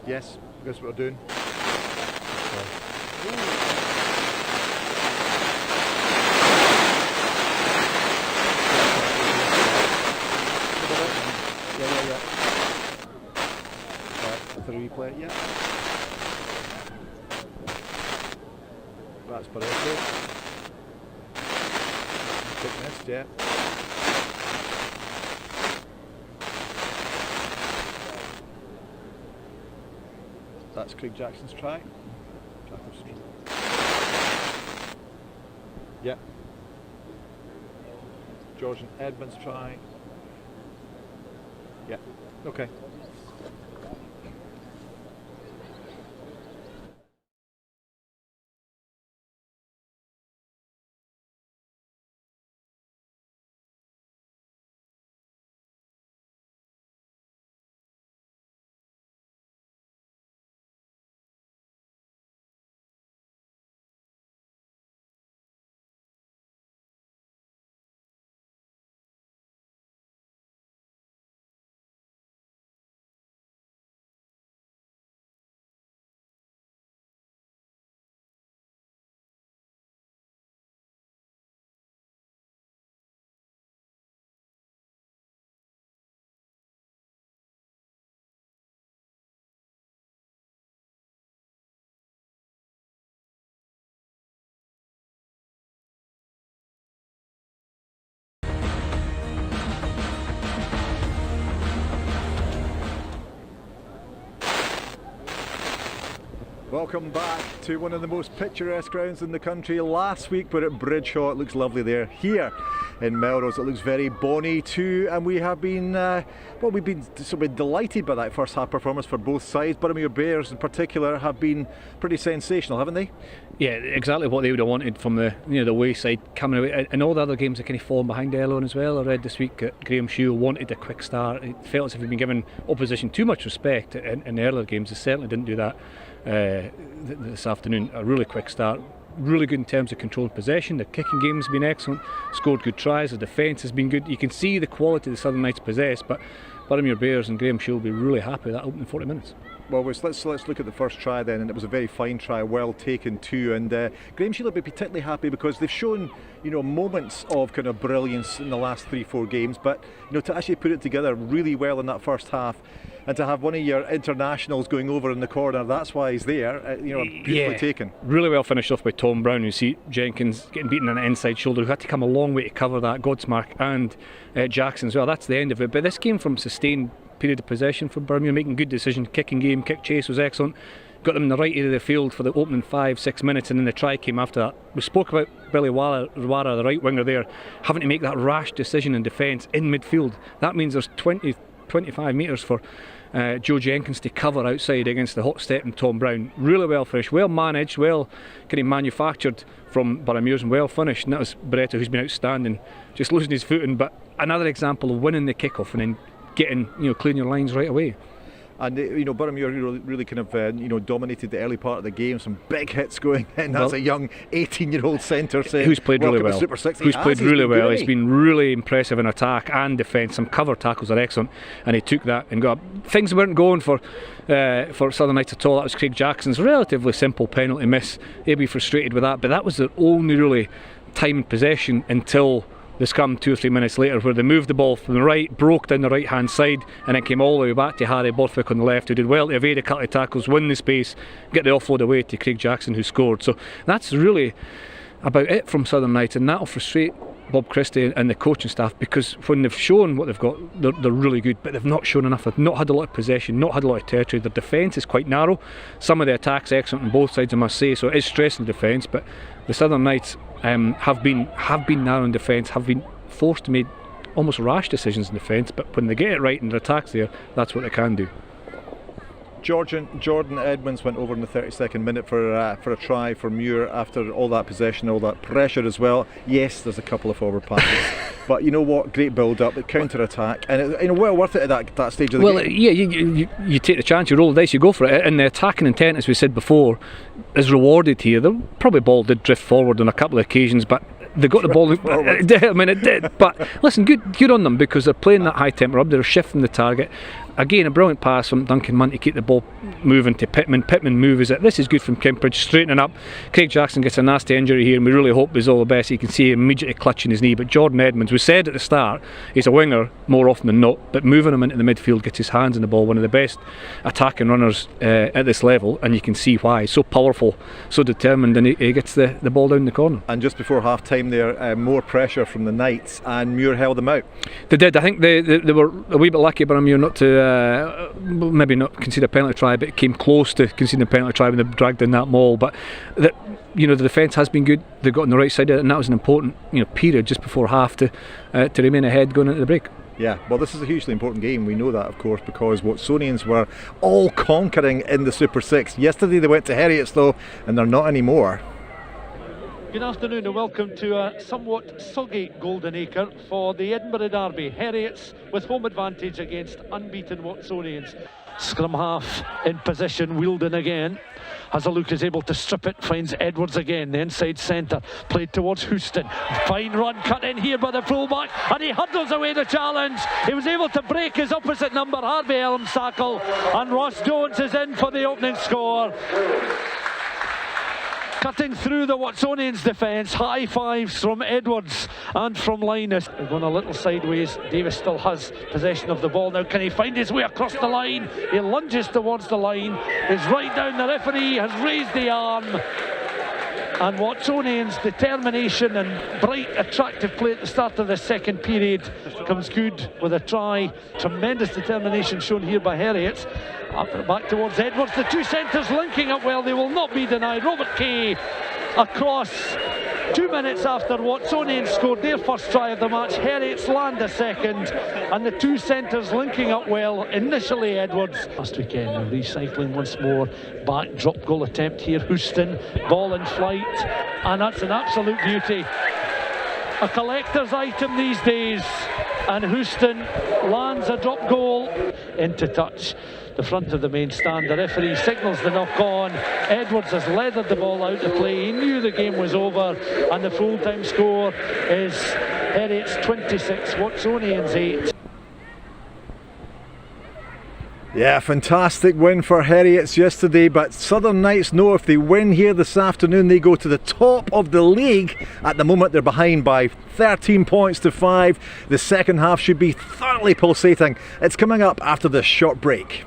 Yes, that's what we're doing. Yeah. The replay, yeah. That's Barreto. Quick missed, yeah. That's Craig Jackson's try. Yep. George and Edmonds try. Yeah. Okay. Welcome back to one of the most picturesque grounds in the country. Last week we're at Bridgehaw, it looks lovely there. Here in Melrose it looks very bonny too, and we have been, we've been sort of delighted by that first half performance for both sides. Boroughmuir Bears in particular have been pretty sensational, haven't they? Yeah, exactly what they would have wanted from the the away side coming away. And all the other games are kind of fallen behind early on as well. I read this week that Graham Shield wanted a quick start. It felt as if he'd been given opposition too much respect in the earlier games. They certainly didn't do that this afternoon. A really quick start, really good in terms of controlling possession. The kicking game has been excellent, scored good tries, the defence has been good. You can see the quality the Southern Knights possess, but Boroughmuir Bears and Graham Shield will be really happy with that opening 40 minutes. Well, let's look at the first try then, and it was a very fine try, well taken too. And Graham Shield will be particularly happy because they've shown, moments of kind of brilliance in the last 3-4 games, but to actually put it together really well in that first half, and to have one of your internationals going over in the corner, that's why he's there. Beautifully taken. Really well finished off by Tom Brown. You see Jenkins getting beaten on the inside shoulder, who had to come a long way to cover that. Godsmark and Jackson as well. That's the end of it. But this came from sustained period of possession for Boroughmuir, making good decisions. Kicking game, kick chase was excellent. Got them in the right area of the field for the opening 5-6 minutes, and then the try came after that. We spoke about Billy Rawara, the right winger there, having to make that rash decision in defence in midfield. That means there's 25 metres for Joe Jenkins to cover outside against the hot step and Tom Brown. Really well finished, well managed, well kind of manufactured from Boroughmuir's, and well finished. And that was Beretta, who's been outstanding, just losing his footing, but another example of winning the kick-off and then getting, clearing your lines right away. And Boroughmuir really kind of dominated the early part of the game. Some big hits going in. That's a young 18-year-old centre who's played really well. Super6. Who's played really well. He's been really impressive in attack and defence. Some cover tackles are excellent, and he took that and got up. Things weren't going for Southern Knights at all. That was Craig Jackson's relatively simple penalty miss. He'll be frustrated with that, but that was their only really time in possession until the scrum 2 or 3 minutes later, where they moved the ball from the right, broke down the right hand side, and it came all the way back to Harry Borthwick on the left, who did well to evade a couple of tackles, win the space, get the offload away to Craig Jackson, who scored. So that's really about it from Southern Knights, and that'll frustrate Bob Christie and the coaching staff, because when they've shown what they've got, they're really good, but they've not shown enough. They've not had a lot of possession, not had a lot of territory. Their defence is quite narrow. Some of the attacks excellent on both sides, I must say, so it is stressing the defence, but the Southern Knights have been narrow in defence, have been forced to make almost rash decisions in defence, but when they get it right and their attacks there, that's what they can do. Jordan Edmonds went over in the 32nd minute for a try for Muir after all that possession, all that pressure as well. Yes, there's a couple of forward passes, but you know what? Great build-up, counter attack, and well worth it at that stage of the game. Well, yeah, you take the chance, you roll the dice, you go for it, and the attacking intent, as we said before, is rewarded here. The probably ball did drift forward on a couple of occasions, but they got the ball. It did. But listen, good on them, because they're playing that high tempo up. They're shifting the target. Again, a brilliant pass from Duncan Munn to keep the ball moving to Pittman. Pittman moves it. This is good from Kimbridge, straightening up. Craig Jackson gets a nasty injury here, and we really hope he's all the best. You can see him immediately clutching his knee. But Jordan Edmonds, we said at the start, he's a winger more often than not, but moving him into the midfield, gets his hands on the ball. One of the best attacking runners at this level, and you can see why. He's so powerful, so determined, and he gets the ball down the corner. And just before half time there, more pressure from the Knights, and Muir held them out. They did. I think they were a wee bit lucky, but Muir not to maybe not concede a penalty try, but it came close to conceding a penalty try when they dragged in that maul. But the defence has been good. They got on the right side of it, and that was an important period just before half to remain ahead going into the break. Yeah, well, this is a hugely important game. We know that, of course, because Watsonians were all conquering in the Super6. Yesterday they went to Heriot, though, and they're not anymore. Good afternoon and welcome to a somewhat soggy Golden Acre for the Edinburgh Derby. Heriots with home advantage against unbeaten Watsonians. Scrum half in position, Wheeldon again. Has a look, is able to strip it, finds Edwards again, the inside centre, played towards Houston. Fine run cut in here by the fullback, and he hurdles away the challenge. He was able to break his opposite number, Harvey Elmsackle, and Ross Jones is in for the opening score. Cutting through the Watsonians defence, high fives from Edwards and from Linus. They're going a little sideways. Davis still has possession of the ball now. Can he find his way across the line? He lunges towards the line. Is right down. The referee has raised the arm. And Watsonians' determination and bright, attractive play at the start of the second period comes good with a try. Tremendous determination shown here by Heriot. Up back towards Edwards. The two centres linking up well. They will not be denied. Robert Kay across. 2 minutes after Watsonians scored their first try of the match, Heriot's land a second, and the two centres linking up well. Initially Edwards. Last weekend, recycling once more. Back drop goal attempt here. Houston, ball in flight, and that's an absolute beauty. A collector's item these days, and Houston lands a drop goal into touch. The front of the main stand, the referee signals the knock on. Edwards has leathered the ball out of play. He knew the game was over, and the full-time score is Heriot's 26, Watsonians 8. Yeah, fantastic win for Heriots yesterday, but Southern Knights know if they win here this afternoon, they go to the top of the league. At the moment, they're behind by 13 points to 5. The second half should be thoroughly pulsating. It's coming up after this short break.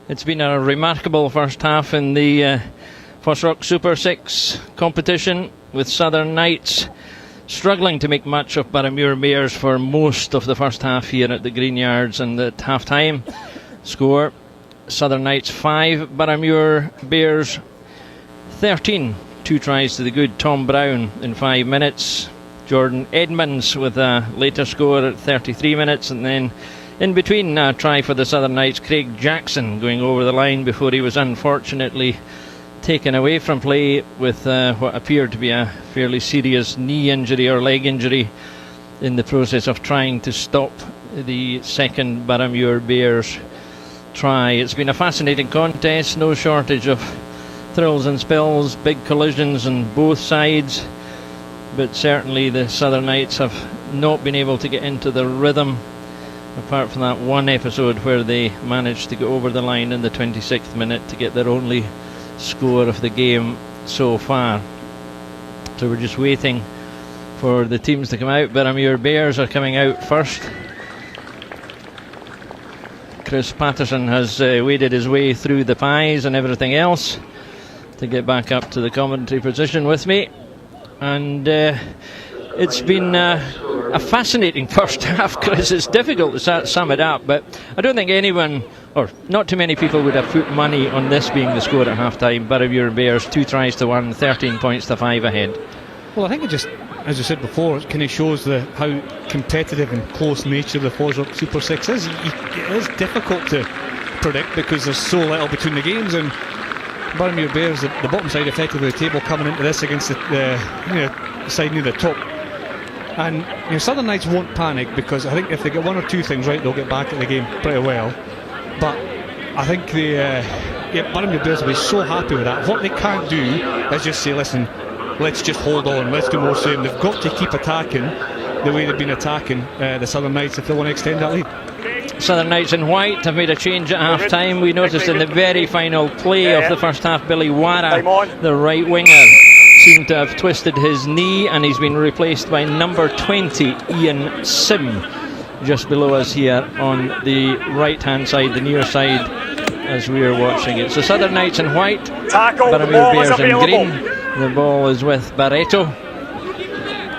It's been a remarkable first half in the FOSROC Super 6 competition, with Southern Knights struggling to make much of Boroughmuir Bears for most of the first half here at the Green Yards, and at half time score Southern Knights 5, Boroughmuir Bears 13. 2 tries to the good Tom Brown in 5 minutes. Jordan Edmonds with a later score at 33 minutes, and then in between a try for the Southern Knights, Craig Jackson going over the line before he was unfortunately taken away from play with what appeared to be a fairly serious knee injury or leg injury in the process of trying to stop the second Boroughmuir Bears try. It's been a fascinating contest, no shortage of thrills and spills, big collisions on both sides, but certainly the Southern Knights have not been able to get into the rhythm, apart from that one episode where they managed to go over the line in the 26th minute to get their only score of the game so far. So we're just waiting for the teams to come out. Boroughmuir Bears are coming out first. Chris Patterson has waded his way through the pies and everything else to get back up to the commentary position with me, and it's been a fascinating first half, Chris. It's difficult to sum it up, but I don't think anyone, or not too many people, would have put money on this being the score at half time. Boroughmuir Bears 2 tries to 1, 13 points to 5 ahead. Well, I think it just, as I said before, it kind of shows how competitive and close nature the FOSROC Super 6 is. It is difficult to predict because there's so little between the games, and Boroughmuir Bears at the bottom side effectively of the table coming into this against the side near the top. And Southern Knights won't panic, because I think if they get one or two things right, they'll get back at the game pretty well. But I think Boroughmuir Bears will be so happy with that. What they can't do is just say, listen, let's just hold on, let's do more same. They've got to keep attacking the way they've been attacking the Southern Knights if they want to extend that lead. Southern Knights in white have made a change at half time. We noticed in the very final play of the first half, Billy Wara, the right winger, seemed to have twisted his knee, and he's been replaced by number 20 Ian Sim, just below us here on the right hand side, the near side, as we are watching it. So Southern Knights in white, Boroughmuir Bears in green. The ball is with Barreto.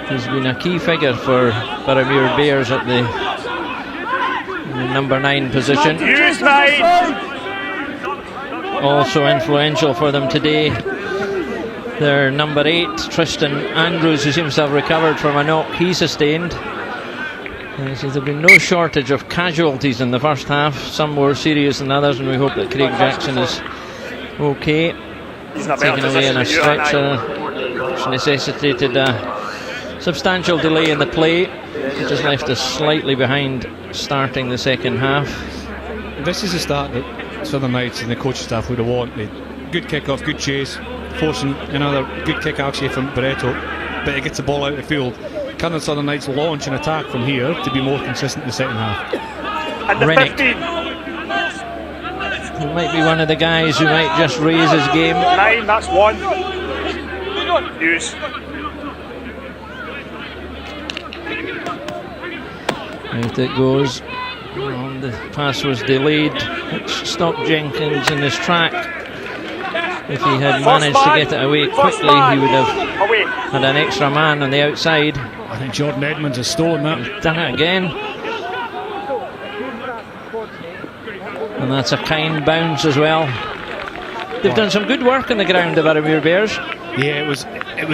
He's been a key figure for Boroughmuir Bears at the number 9 position. Also influential for them today, their number 8, Tristan Andrews, who seems to have recovered from a knock he sustained. There has been no shortage of casualties in the first half, some more serious than others, and we hope that Craig Jackson is okay. Taken away in a stretcher, which necessitated a substantial delay in the play, which has left us slightly behind starting the second half. This is the start that Southern Knights and the coaching staff would have wanted. Good kick-off, good chase, forcing another good kick actually from Barreto, but it gets the ball out of the field. Can the Southern Knights launch an attack from here to be more consistent in the second half? Rennick, who might be one of the guys who might just raise his game. 9, that's 1. Use. Out it goes. The pass was delayed, which stopped Jenkins in his track. If he had managed to get it away quickly, he would have had an extra man on the outside. I think Jordan Edmonds has stolen that. He's done it again. And that's a kind bounce as well. They've done some good work on the ground, the Boroughmuir Bears. Yeah, it was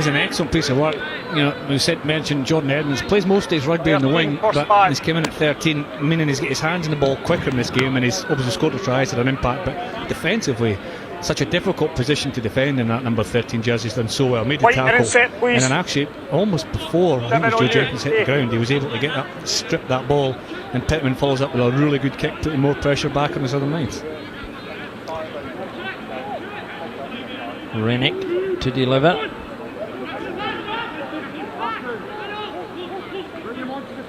an excellent piece of work. You know, we mentioned Jordan Edmonds plays most of his rugby in the wing, but he's come in at 13, meaning he's got his hands on the ball quicker in this game, and he's obviously scored a try, had an impact. But defensively, such a difficult position to defend in that number 13 jersey. He's done so well, made the tackle, and then actually almost before I think it was Joe Jenkins hit the ground, he was able to get up, strip that ball, and Pittman follows up with a really good kick, putting more pressure back on the Southern Knights. Rennick to deliver.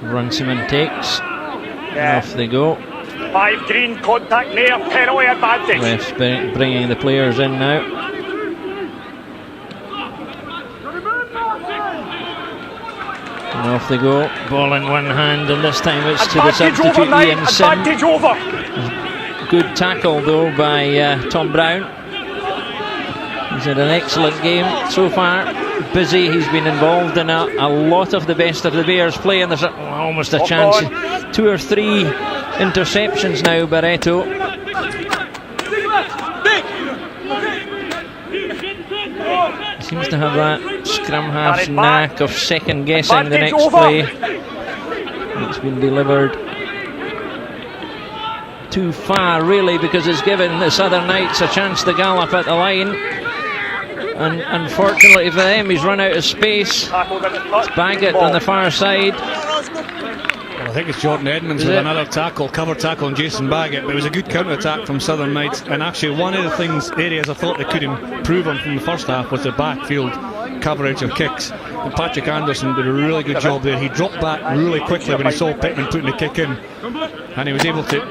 Runciman takes. Off they go. 5 green, contact there, penalty advantage. Refs bringing the players in now. And off they go. Ball in one hand, and this time it's to the substitute Ian Sim. Good tackle though by Tom Brown. He's had an excellent game so far. Busy, he's been involved in a lot of the best of the Bears play, and there's almost a chance. 2 or 3 interceptions now, Barreto. He seems to have that scrum half's knack of second guessing the next play. It's been delivered too far really, because it's given the Southern Knights a chance to gallop at the line. And unfortunately for them, he's run out of space. It's Baggett on the far side. Well, I think it's Jordan Edmonds with another tackle, cover tackle on Jason Baggett, but it was a good counter-attack from Southern Knights. And actually one of the areas I thought they could improve on from the first half was the backfield coverage and kicks. And Patrick Anderson did a really good job there. He dropped back really quickly when he saw Pittman putting the kick in, and he was able to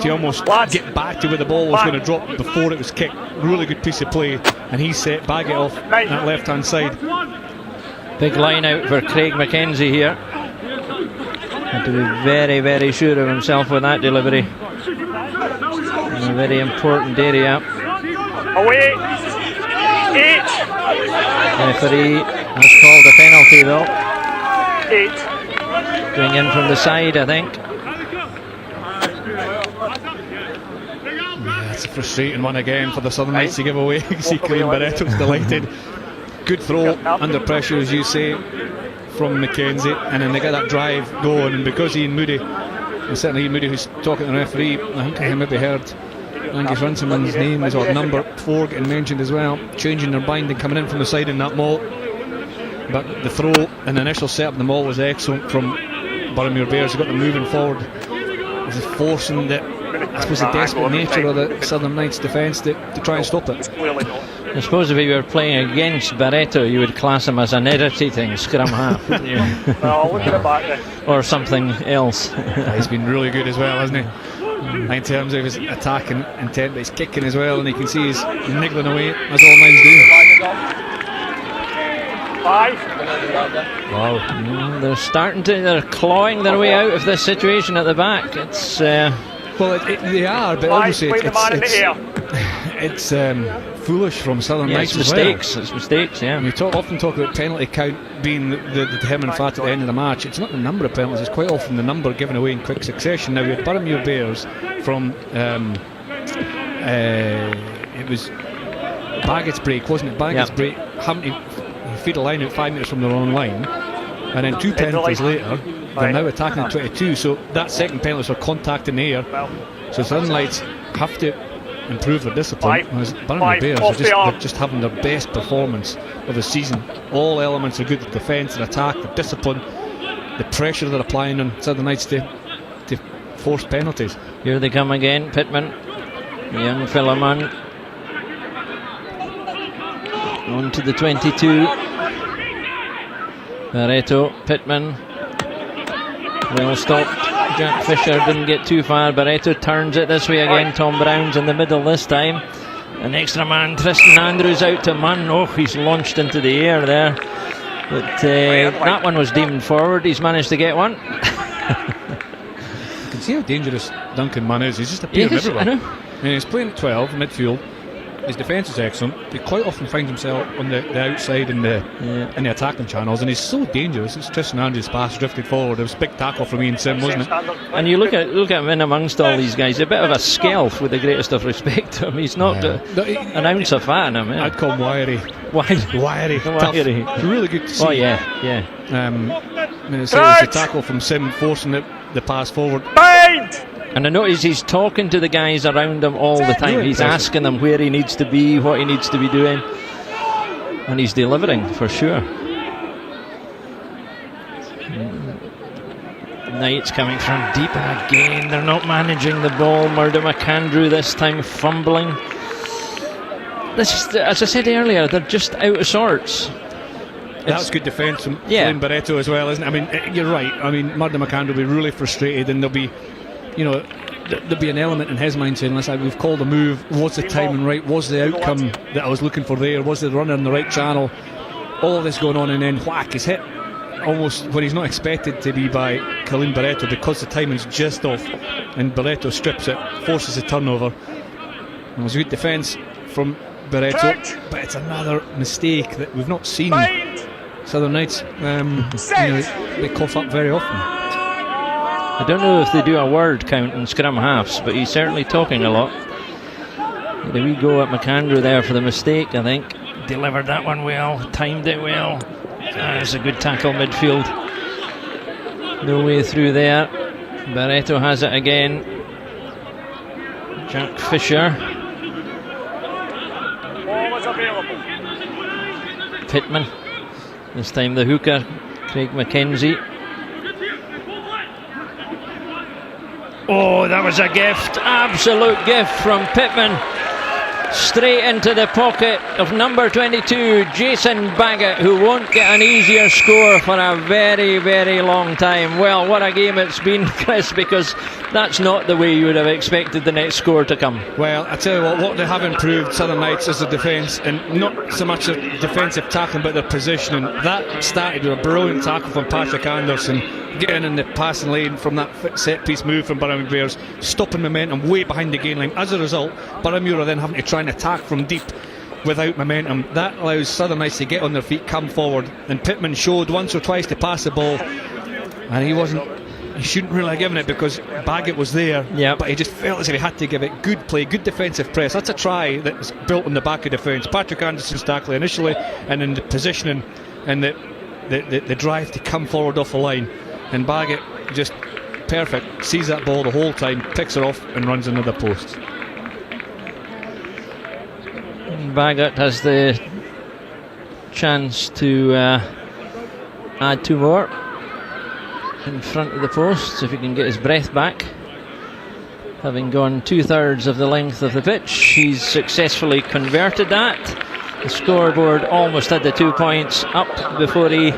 almost get back to where the ball was going to drop before it was kicked. Really good piece of play, and he set Baggett off that left hand side. Big line out for Craig McKenzie here. Had to be very, very sure of himself with that delivery. In a very important area. Away. 8. Referee has called a penalty though. 8. Going in from the side, I think. It's a frustrating one again for the Southern Knights to give away. You see Colleen Barretto's delighted. Good throw under pressure, as you say, from McKenzie, and then they get that drive going. And because Ian Moody, and certainly Ian Moody who's talking to the referee, I think I maybe heard Angus Runciman's name is or number 4 getting mentioned as well, changing their mind and coming in from the side in that maul. But the throw and the initial set up in the maul was excellent from Boroughmuir Bears. They got them moving forward. This is forcing the I suppose the desperate nature of the Southern Knights defence to try and stop it. Clearly not. I suppose if you were playing against Barreto, you would class him as an irritating scrum half, wouldn't you? Well, look at it back there. Or something else. He's been really good as well, hasn't he? In terms of his attacking intent, but he's kicking as well, and you can see he's niggling away, as all Knights do. 5. Wow. They're clawing their way out of this situation at the back. It's well, they are, but 5, obviously play the man in the air. it's foolish from Southern Knights as mistakes. well. It's mistakes, yeah. We often talk about penalty count being the determining factor at the end of the match. It's not the number of penalties, it's quite often the number given away in quick succession. Now we had Boroughmuir Bears from it was Baggett's break, wasn't it? Baggett's break, having to feed a line out 5 metres from their own line, and then 2 penalties later they're now attacking at 22, so that second penalty for contact in the air. So Southern Knights have to improve their discipline. Boroughmuir Bears are just having their best performance of the season. All elements are good: the defence, the attack, the discipline, the pressure they're applying on Southern Knights to force penalties. Here they come again, Pittman, the young Philemon, on to the 22. Barreto, Pittman, well stopped. Jack Fisher didn't get too far. Barreto turns it this way again. Tom Brown's in the middle this time. An extra man, Tristan Andrews out to Munn. Oh, he's launched into the air there. But that one was deemed forward. He's managed to get one. You can see how dangerous Duncan Munn is. He's just appearing everywhere. I know. And he's playing at 12 midfield. His defence is excellent. He quite often finds himself on the outside in the attacking channels, and he's so dangerous. It's Tristan Andrews' pass drifted forward. It was a big tackle from Ian Sim, wasn't it? And you look at him in amongst all these guys, a bit of a skelf, with the greatest of respect to him. He's not an ounce of fat in him. Yeah. I'd call him wiry. Wiry. Tough. It's really good to see. Oh yeah. It's a tackle from Sim forcing the pass forward. And I notice he's talking to the guys around him all the time. He's asking them where he needs to be, what he needs to be doing, and he's delivering for sure. Knights coming from deep, and again they're not managing the ball. Murdo McAndrew this time fumbling. This, as I said earlier, they're just out of sorts. That's good defence from Flynn Barreto as well, isn't it? I mean, you're right. I mean, Murdo McAndrew will be really frustrated, and there'll be an element in his mind saying, listen, we've called a move, was the timing right, was the outcome that I was looking for there, was the runner in the right channel, all of this going on, and then whack, he's hit almost when he's not expected to be by Colleen Barreto because the timing's just off, and Barreto strips it, forces a turnover. It was a good defence from Barreto, but it's another mistake that we've not seen Southern Knights they cough up very often. I don't know if they do a word count in scrum halves, but he's certainly talking a lot. Had a wee go at McAndrew there for the mistake, I think. Delivered that one well, timed it well. That's a good tackle midfield. No way through there. Barreto has it again. Jack Fisher. Pittman. This time the hooker, Craig McKenzie. Oh, that was a gift, absolute gift from Pittman. Straight into the pocket of number 22, Jason Baggett, who won't get an easier score for a very, very long time. Well, what a game it's been, Chris, because that's not the way you would have expected the next score to come. Well, I tell you what they have improved, Southern Knights, is the defence, and not so much the defensive tackling, but their positioning. That started with a brilliant tackle from Patrick Anderson, getting in the passing lane from that set piece move from Boroughmuir Bears, stopping momentum way behind the gain line. As a result, Boroughmuir are then having to try and attack from deep without momentum. That allows Southern Knights to get on their feet, come forward, and Pittman showed once or twice to pass the ball, and he shouldn't really have given it because Baggett was there, but he just felt as if he had to give it. Good play, good defensive press. That's a try that's built on the back of defence. Patrick Anderson's tackle initially, and then the positioning and the drive to come forward off the line, and Baggett just perfect, sees that ball the whole time, picks it off and runs another post. Baggett has the chance to add two more in front of the post, if he can get his breath back. having gone 2/3 of the length of the pitch. He's successfully converted that. The scoreboard almost had the 2 points up before he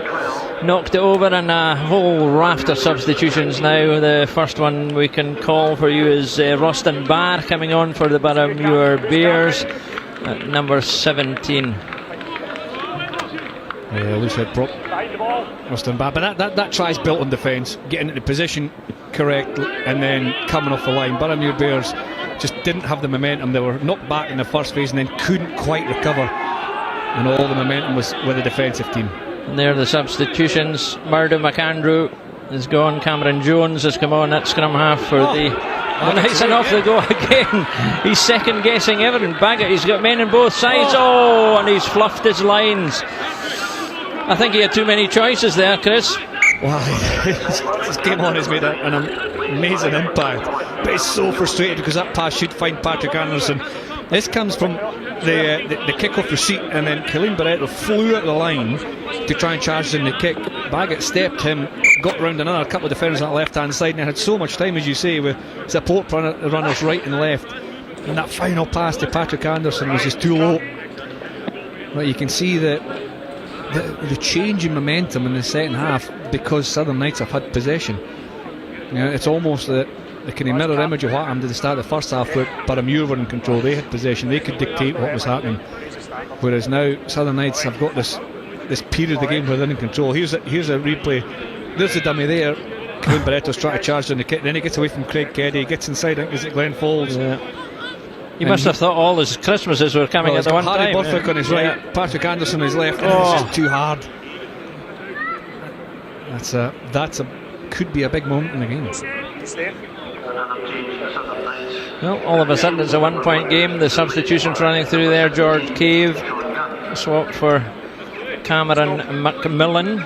knocked it over, and a whole raft of substitutions now. The first one we can call for you is Roston Barr coming on for the Boroughmuir Bears at number 17. Yeah, loose head prop, Roston Barr. But that try's built on defence, getting into position correct and then coming off the line. Boroughmuir Bears just didn't have the momentum. They were knocked back in the first phase and then couldn't quite recover, and all the momentum was with the defensive team. And there are the substitutions. Murdo McAndrew is gone. Cameron Jones has come on at scrum half for the Knights, and off they go again. He's second guessing everything. Baggett, he's got men on both sides. Oh, and he's fluffed his lines. I think he had too many choices there, Chris. Wow, this game on has made an amazing impact, but it's so frustrating because that pass should find Patrick Anderson. This comes from the kick-off receipt, and then Colleen Barretto flew at the line to try and charge in the kick. Baggett stepped him, got round another couple of defenders on the left-hand side, and had so much time, as you say, with support runners right and left. And that final pass to Patrick Anderson was just too low. But you can see that the change in momentum in the second half because Southern Knights have had possession. You know, it's almost the kind of mirror image of what happened at the start of the first half, where Boroughmuir were in control. They had possession, they could dictate what was happening, whereas now Southern Knights have got this period of the game where they're in control. Here's a replay. There's the dummy there. Colleen Barretto's trying to charge on the kick, then he gets away from Craig Keddy, he gets inside, I think is it Glenn Falls. Yeah. He must have thought all his Christmases were coming at the one Harry time. Burfick on his right, Patrick Anderson on his left, and it's just too hard. That's could be a big moment in the game. Well, all of a sudden it's a 1 point game. The substitutions running through there. George Cave swapped for Cameron McMillan,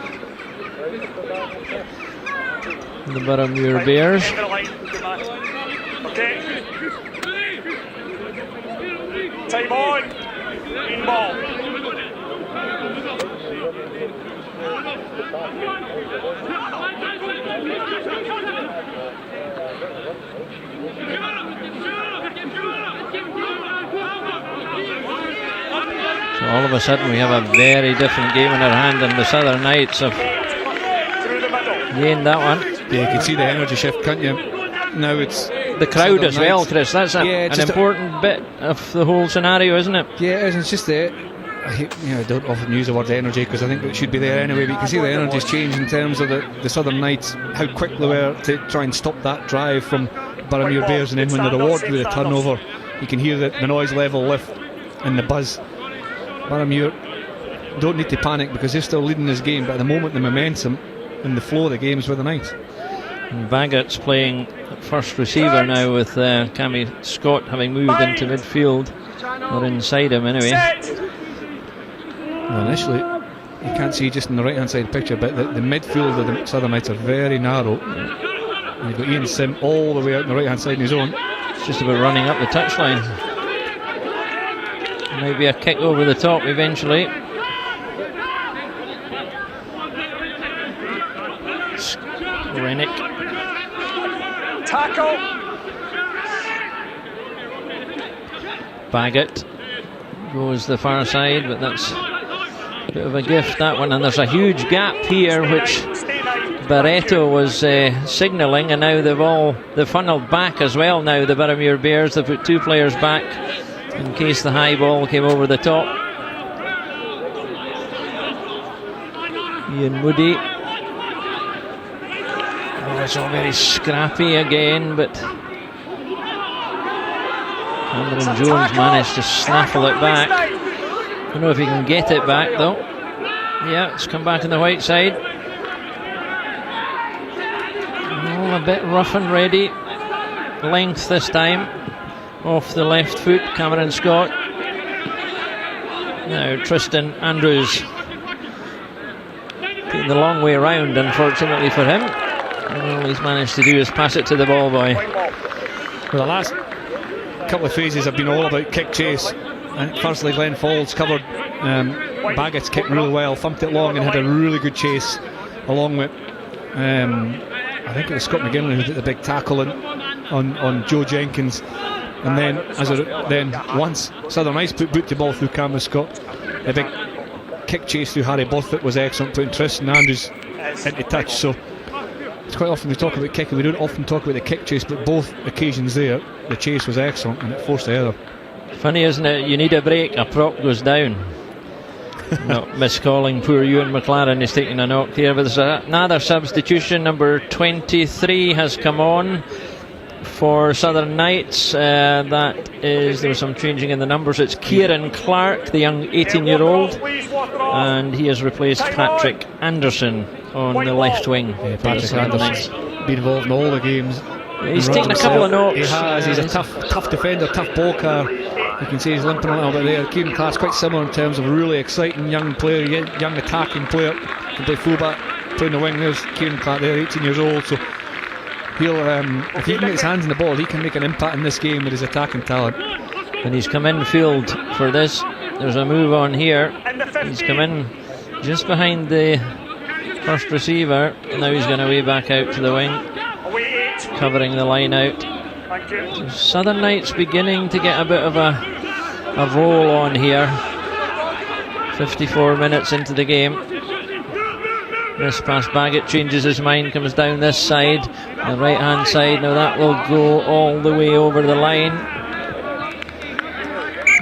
the Boroughmuir Bears. Time on. In ball. So all of a sudden we have a very different game in our hand, and the Southern Knights have gained that one. Yeah, you can see the energy shift, can't you? Now it's the crowd as well, Chris. That's an important bit of the whole scenario, isn't it? Yeah, it's just that I don't often use the word energy because I think it should be there anyway, but you can see the energy's changed in terms of the Southern Knights, how quick they were to try and stop that drive from Boroughmuir Bears, and then when they're rewarded with a turnover, you can hear the noise level lift and the buzz. Boroughmuir don't need to panic because they're still leading this game, but at the moment the momentum and the flow of the game is with the Knights. And Baggett's playing first receiver now, with Cammy Scott having moved into midfield, or inside him anyway. Well, initially you can't see just in the right hand side picture, but the midfield of the Southern Knights are very narrow, and you've got Ian Sim all the way out on the right hand side in his own. It's just about running up the touchline. Maybe a kick over the top eventually. Rennick. Tackle. Baggett goes the far side, but that's a bit of a gift, that one. And there's a huge gap here which Barretto was signalling, and now they've funneled back as well. Now the Boroughmuir Bears, they've put two players back in case the high ball came over the top. Ian Moody. Oh, it's all very scrappy again, but Cameron Jones managed to snaffle it back. I don't know if he can get it back though. Yeah, it's come back on the white side. Oh, a bit rough and ready. Length this time. Off the left foot, Cameron Scott. Now Tristan Andrews taking the long way round, unfortunately for him. And all he's managed to do is pass it to the ball boy. Well, the last couple of phases have been all about kick chase. And firstly, Glenn Falls covered Baggett's kick really well, thumped it long and had a really good chase along with I think it was Scott McGinley who did the big tackle, and on Joe Jenkins, and then once Southern Knights put the ball through Cameron Scott, the big kick chase through Harry Borthwick was excellent, putting Tristan Andrews into touch. So it's quite often we talk about kicking, we don't often talk about the kick chase, but both occasions there the chase was excellent and it forced the error. Funny, isn't it? You need a break, a prop goes down. Not miscalling poor Ewan McLaren, he's taking a knock here, but there's another substitution. Number 23 has come on for Southern Knights. There was some changing in the numbers. It's Kieran Clark, the young 18-year-old, and he has replaced Patrick Anderson on the left wing. Yeah, Patrick Anderson's been involved in all the games. He's taken a couple of knocks. He has. He's a tough defender, tough ball carrier. You can see he's limping a little bit there. Kieran Clark's quite similar in terms of a really exciting young player, young attacking player. Can play fullback, play in the wing. There's Kieran Clark there, 18 years old. So he'll, if he can get his hands on the ball, he can make an impact in this game with his attacking talent. And he's come in field for this. There's a move on here. He's come in just behind the first receiver. Now he's going away back out to the wing, covering the line out. So Southern Knights beginning to get a bit of a roll on here. 54 minutes into the game. This pass, Baggett changes his mind, comes down this side, the right hand side. Now that will go all the way over the line.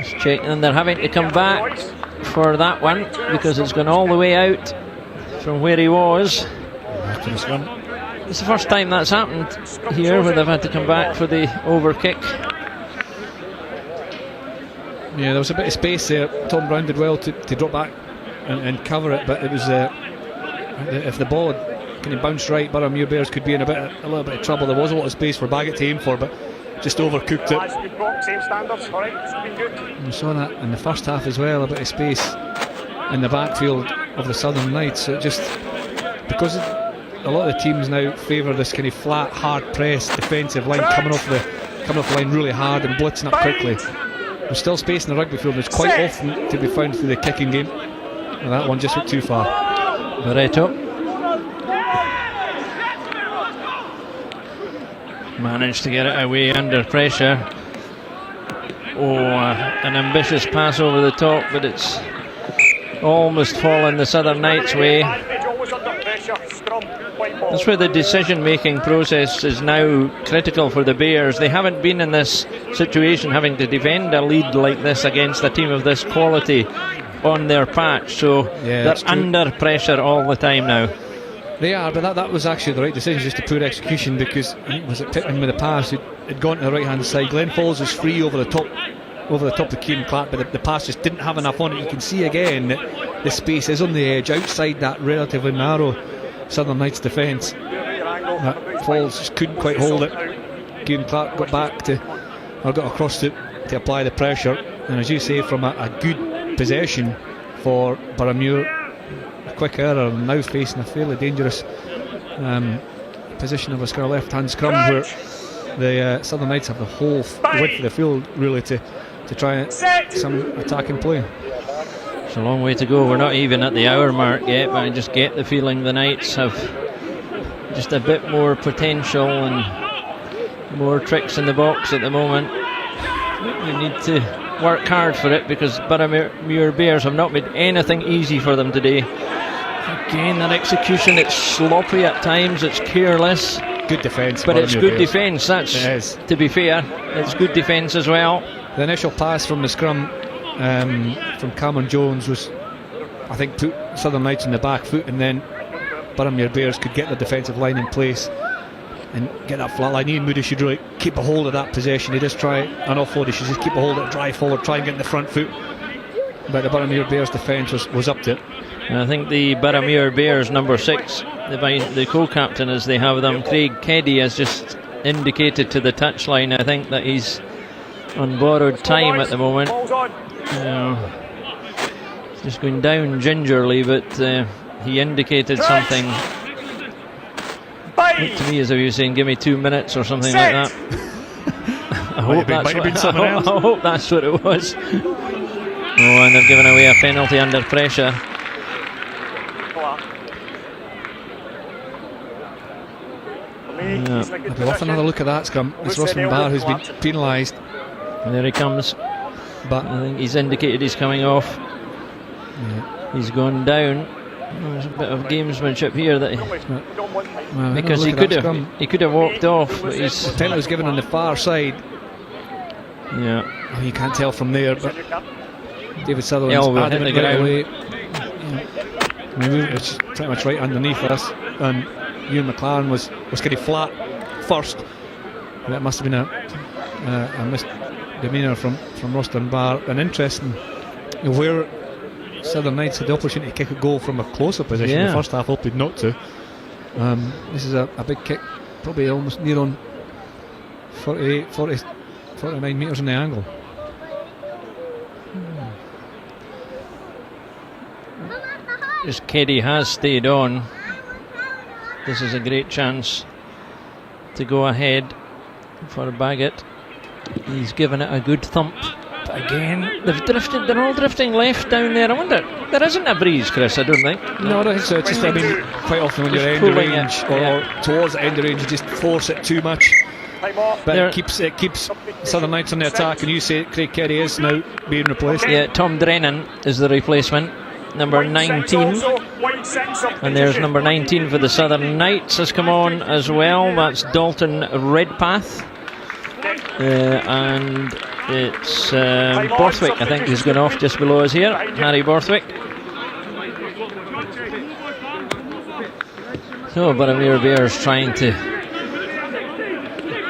Just checking, and they're having to come back for that one because it's gone all the way out from where he was. It's the first time that's happened here, where they've had to come back for the over kick. Yeah, there was a bit of space there. Tom Brown did well to drop back and cover it, but it was if the ball had kind of bounced right, Boroughmuir Bears could be in a little bit of trouble. There was a lot of space for Baggett to aim for, but just overcooked it. Same standards, alright, it's been good. We saw that in the first half as well, a bit of space in the backfield of the Southern Knights. So just because a lot of the teams now favour this kind of flat, hard press defensive line, coming off the line really hard and blitzing up quickly. There's still space in the rugby field. There's quite often to be found through the kicking game, and that one just went too far. Barreto managed to get it away under pressure. An ambitious pass over the top, but it's almost fallen the Southern Knights' way. That's where the decision-making process is now critical for the Bears. They haven't been in this situation having to defend a lead like this against a team of this quality on their patch, so they're under pressure all the time now. They are, but that was actually the right decision, just a poor execution, because I think was it Pittman with the pass had gone to the right hand side. Glenn Falls was free over the top of Kieran Clark, but the pass just didn't have enough on it. You can see again that the space is on the edge outside that relatively narrow Southern Knights defence. Falls just couldn't quite hold it. Kieran Clark got across to apply the pressure, and as you say, from a good possession for Boroughmuir, a quick error, and now facing a fairly dangerous position of a left-hand scrum, where the Southern Knights have the whole width of the field really to try some attacking play. It's a long way to go. We're not even at the hour mark yet, but I just get the feeling the Knights have just a bit more potential and more tricks in the box at the moment. They need to work hard for it, because Boroughmuir Bears have not made anything easy for them today. Again, that execution, it's sloppy at times, it's careless. Good defence, but it's good defence. That's, to be fair, it's good defence as well. The initial pass from the scrum from Cameron Jones was, I think, put Southern Knights in the back foot, and then Boroughmuir Bears could get the defensive line in place and get that flat line. Ian Moody should really keep a hold of that possession. He does try an offload, he should just keep a hold of it, drive forward, try and get in the front foot. But the Boroughmuir Bears defence was up to it. And I think the Boroughmuir Bears number 6, the co-captain as they have them, Craig Keddy, has just indicated to the touchline, I think, that he's on borrowed time at the moment. Just going down gingerly, but he indicated something. Looked to me as if he was saying, give me 2 minutes or something like that. I hope that's what it was. And they've given away a penalty under pressure. I'll be off another look at that scrum. It's Russell Barr who's been penalised. There he comes. But I think he's indicated he's coming off. He's gone down. There's a bit of gamesmanship here that because he could have walked off, but his penalty was given on the far side. Yeah, you can't tell from there, but David Sutherland's adamant right away. It's pretty much right underneath us, and Ewan McLaren was kind of flat first. And that must have been a misdemeanour from Rustin Barr. And interesting, where Southern Knights had the opportunity to kick a goal from a closer position. The first half opted not to. This is a big kick, probably almost near on 49 metres in the angle. As Keddy has stayed on, this is a great chance to go ahead for Baggett. He's given it a good thump. But again, they're all drifting left down there. I wonder, there isn't a breeze, Chris, I don't think. No, I don't think so. It's just, I mean, quite often when you're end of range or towards the end of range, you just force it too much. But it keeps Southern Knights on the attack, and you say Craig Keddy is now being replaced. Yeah, Tom Drennan is the replacement, number 19. And there's number 19 for the Southern Knights has come on as well. That's Dalton Redpath. And it's Borthwick, I think, who's gone off just below us here. Harry Borthwick. So Boroughmuir Bears trying to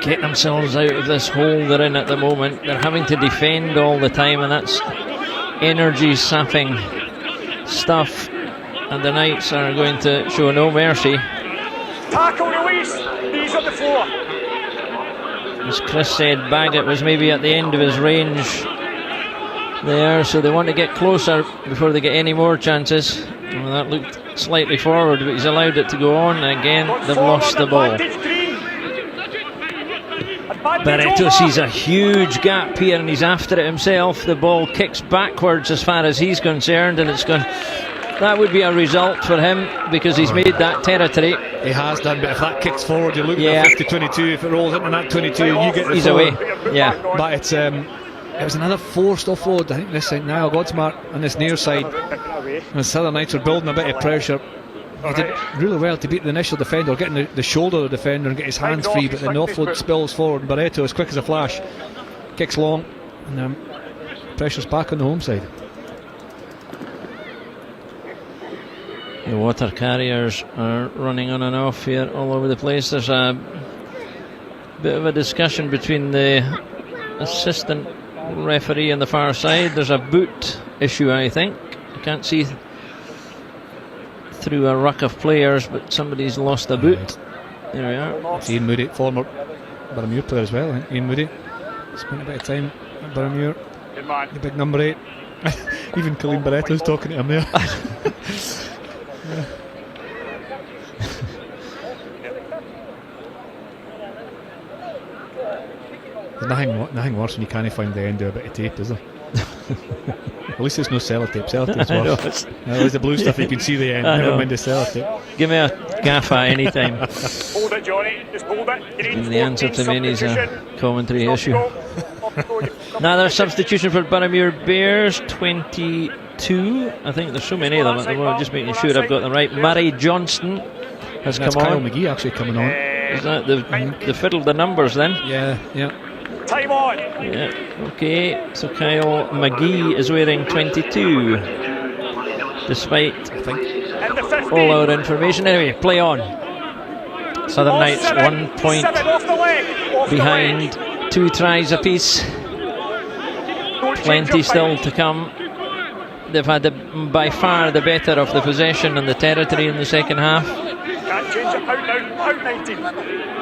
get themselves out of this hole they're in at the moment. They're having to defend all the time, and that's energy sapping stuff, and the Knights are going to show no mercy. Tackle release, knees on the floor. As Chris said, Baggett was maybe at the end of his range there, so they want to get closer before they get any more chances. Well, that looked slightly forward, but he's allowed it to go on. Again, they've lost the ball. Barreto sees a huge gap here and he's after it himself. The ball kicks backwards as far as he's concerned, and it's gone. That would be a result for him because he's made that territory. He has done, but if that kicks forward, you're looking at 50-22. If it rolls into that 22, you get the he's forward. Away. Yeah, but it's it was another forced offload. I think this side Niall Godsmart on this near side. And Southern Knights are building a bit of pressure. He did really well to beat the initial defender, getting the shoulder of the defender and get his hands free, but then the offload spills forward and Barreto, as quick as a flash, kicks long, and pressure's back on the home side. The water carriers are running on and off here all over the place. There's a bit of a discussion between the assistant referee on the far side. There's a boot issue, I think. I can't see through a ruck of players, but somebody's lost a boot. There we are. It's Ian Moody, former Boroughmuir player as well. I think Ian Moody spent a bit of time at Boroughmuir. The big number 8. Even Colleen Barreto's talking to him there. Nothing worse when you can't find the end of a bit of tape, is there? At least there's no sellotape. Sellotape's worse. At least the blue stuff you can see the end. Never mind the sellotape. Give me a gaffer anytime. Hold it, Johnny. Just hold it. And the answer to many's a commentary issue. Another substitution for Boroughmuir Bears, 22. I think there's so many of them at the moment. Just making sure I've got them right. Murray Johnston has come Kyle on. McGee actually coming on. Is that the fiddled the numbers then? Yeah. Time on. Yeah. Okay. So Kyle McGee is wearing 22, despite all our information. Anyway, play on. Southern Knights 1 point behind, 2 tries apiece. Plenty still to come. They've had by far the better of the possession and the territory in the second half. Can't change it. Out now. Out 19.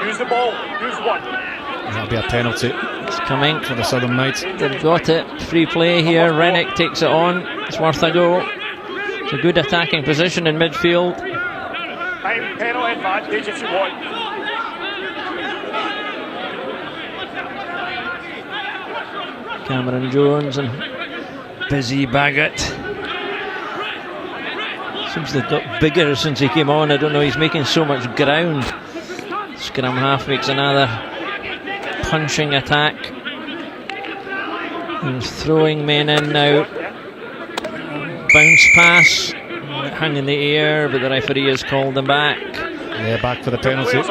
Use the ball. Use one. That'll be a penalty. It's coming for the Southern Knights. They've got it. Free play here. Rennick takes it on. It's worth a go. It's a good attacking position in midfield. Time penalty advantage if you want. Cameron Jones and busy Baggett. Seems they've got bigger since he came on. I don't know, he's making so much ground. Scrum half makes another punching attack. And throwing men in now. Bounce pass, hung in the air, but the referee has called them back. Yeah, back for the penalty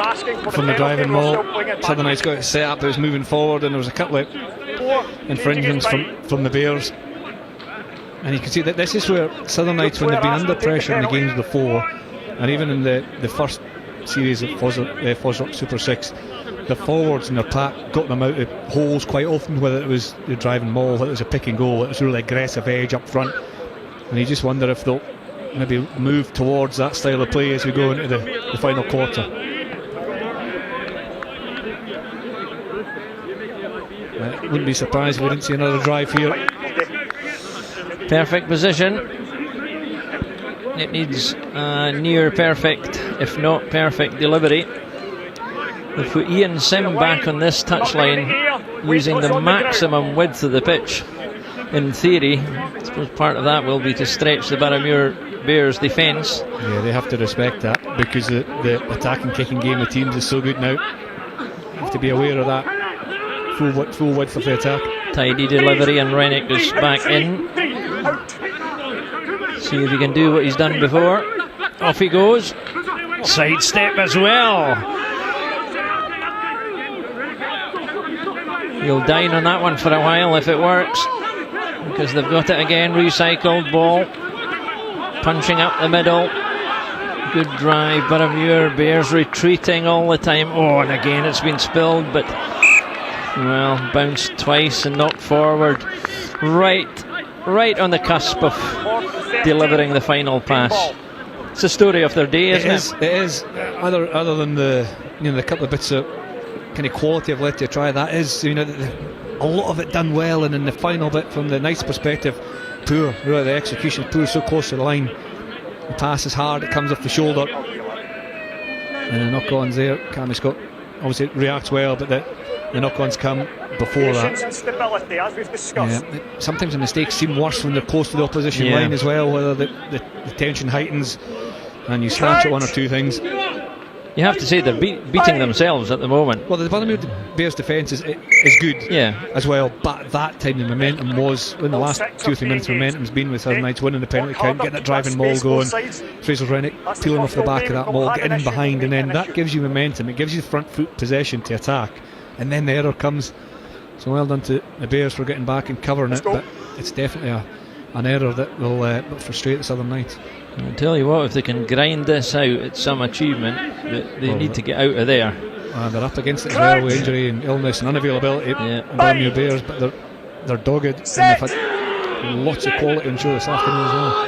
from the driving maul. Southern Knights got it set up, it was moving forward, and there was a couple of infringements from the Bears. And you can see that this is where Southern Knights, when they've been under pressure in the games before, and even in the first series of FOSROC Super 6, the forwards in their pack got them out of holes quite often, whether it was the driving maul, whether it was a pick and go, it was a really aggressive edge up front. And you just wonder if they'll maybe move towards that style of play as we go into the final quarter. Wouldn't be surprised if we didn't see another drive here. Perfect position. It needs near perfect, if not perfect, delivery. They put Ian Sim back on this touchline using the maximum width of the pitch. In theory, I suppose part of that will be to stretch the Boroughmuir Bears defence. Yeah, they have to respect that, because the attacking kicking game of teams is so good now. You have to be aware of that. Full width of the attack. Tidy delivery, and Rennick is back in. See if he can do what he's done before. Off he goes. Sidestep as well. He'll dine on that one for a while if it works, because they've got it again. Recycled ball, punching up the middle. Good drive. Boroughmuir Bears retreating all the time. Oh, and again it's been spilled, but well, bounced twice and knocked forward. Right on the cusp of delivering the final pass. It's the story of their day, isn't it? It is. Other than the couple of bits of kind of quality I've let you try, that is, a lot of it done well, and in the final bit from the Knights' perspective, poor. Really, the execution poor, so close to the line. The pass is hard, it comes off the shoulder, and the knock-ons there. Cammy Scott obviously reacts well, but the knock-ons come before that. Yeah, sometimes the mistakes seem worse when they're close to the opposition line as well, whether the tension heightens and you snatch at one or two things. You have to say they're beating themselves at the moment. Well, the Boroughmuir Bears defence is good as well, but that time the momentum was, in the last 2 or 3 minutes, momentum's been with Southern Knights winning the penalty count, getting that driving maul going. Fraser Rennick peeling off the back of that maul, getting in behind, and then that gives you momentum, it gives you front foot possession to attack, and then the error comes. So well done to the Bears for getting back and covering it, but it's definitely an error that will frustrate the Southern Knights. I'll tell you what, if they can grind this out, it's some achievement, but they need to get out of there. They're up against it as well, with injury and illness and unavailability. Boroughmuir Bears, but they're dogged, and they've had lots of quality on show this afternoon as well.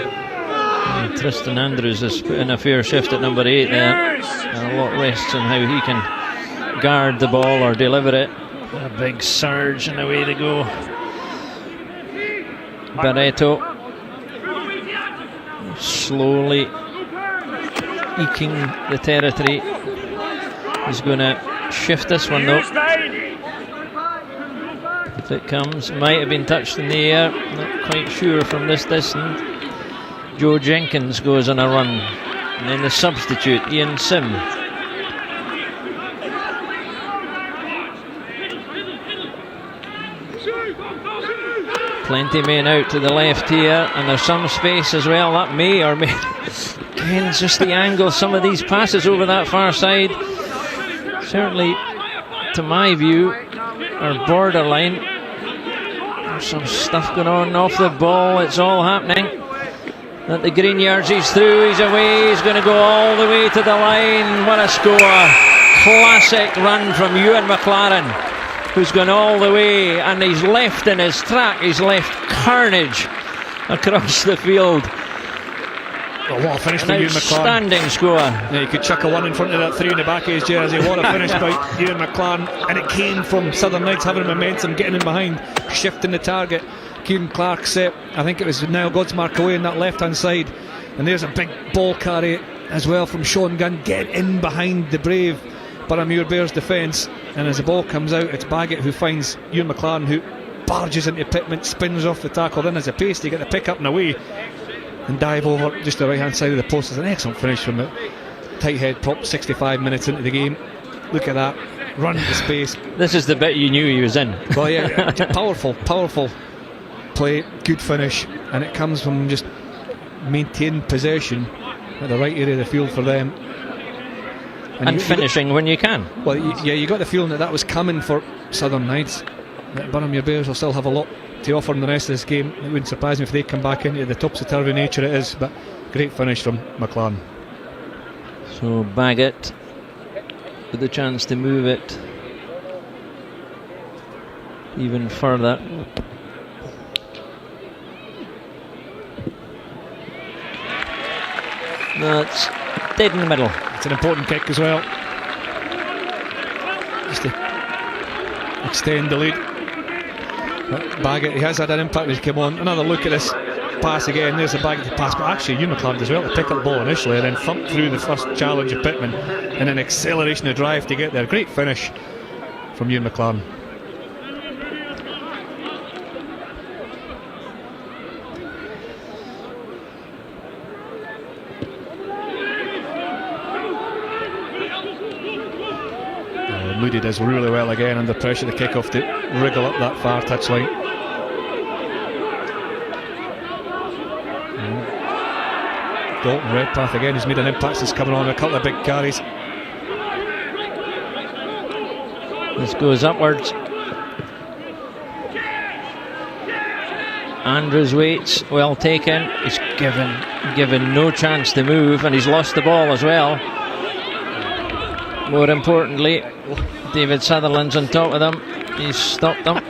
And Tristan Andrews has put in a fair shift at number 8 there, and a lot rests on how he can guard the ball or deliver it. A big surge, and away they go. Barreto slowly eking the territory. He's going to shift this one though. If it comes, might have been touched in the air, not quite sure from this distance. Joe Jenkins goes on a run, and then the substitute Ian Sim. Plenty men out to the left here, and there's some space as well. That may or may again, it's just the angle. Some of these passes over that far side, certainly to my view, are borderline. There's some stuff going on off the ball. It's all happening at the green yards. He's through, he's away, he's going to go all the way to the line. What a score. Classic run from Ewan McLaren, who's gone all the way, and he's left in his track, he's left carnage across the field. Oh, what a finish from Ewan McLaren. Outstanding score. Yeah, you could chuck a 1 in front of that 3 in the back of his jersey. What a finish by Ewan McLaren, and it came from Southern Knights having momentum, getting in behind, shifting the target. Kieran Clark set, I think it was Niall Godsmark away on that left hand side, and there's a big ball carry as well from Sean Gunn, getting in behind the brave Boroughmuir Bears defence, and as the ball comes out, it's Baggett who finds Ewan McLaren, who barges into Pittman, spins off the tackle, then has a pace to get the pick up and away and dive over just the right hand side of the post. It's an excellent finish from the tight head prop. 65 minutes into the game, look at that, run into space. This is the bit you knew he was in. Well, yeah, powerful play, good finish, and it comes from just maintaining possession at the right area of the field for them. And finishing when you can. Well, you got the feeling that was coming for Southern Knights. That Boroughmuir Bears will still have a lot to offer in the rest of this game. It wouldn't surprise me if they come back into the topsy-turvy nature it is, but great finish from McLaren. So Baggett with the chance to move it even further. That's dead in the middle. It's an important kick as well, just to extend the lead. But Baggett, he has had an impact as he came on. Another look at this pass again. There's a Baggett pass, but actually Ewan McLaren as well to pick up the ball initially and then thump through the first challenge of Pittman and an acceleration of drive to get there. Great finish from Ewan McLaren. Moody does really well again under pressure to kick off to wriggle up that far touchline. Dalton Redpath again, who's made an impact since coming on, a couple of big carries. This goes upwards. Andrews waits, well taken. He's given no chance to move, and he's lost the ball as well. More importantly, David Sutherland's on top of them. He's stopped them.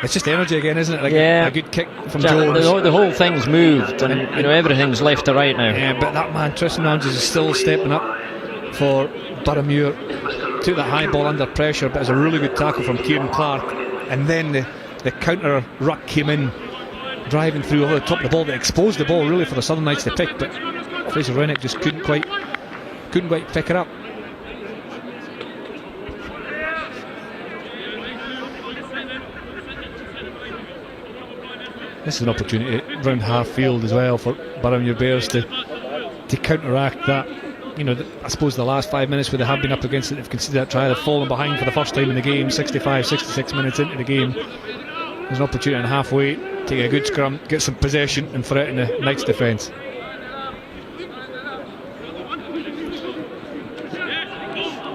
It's just energy again, isn't it? Like yeah. A good kick from Jones. The whole thing's moved, and everything's left to right now. Yeah, but that man Tristan Andrews is still stepping up for Boroughmuir. Took that high ball under pressure, but it was a really good tackle from Kieran Clark. And then the counter ruck came in, driving through over the top of the ball that exposed the ball really for the Southern Knights to pick, but Fraser Rennick just couldn't quite pick it up. This is an opportunity round half field as well for Boroughmuir Bears to counteract that. You know, I suppose the last 5 minutes where they have been up against it, they've conceded that try, they've fallen behind for the first time in the game, 65-66 minutes into the game. There's an opportunity on halfway, take a good scrum, get some possession and threaten the Knights defence.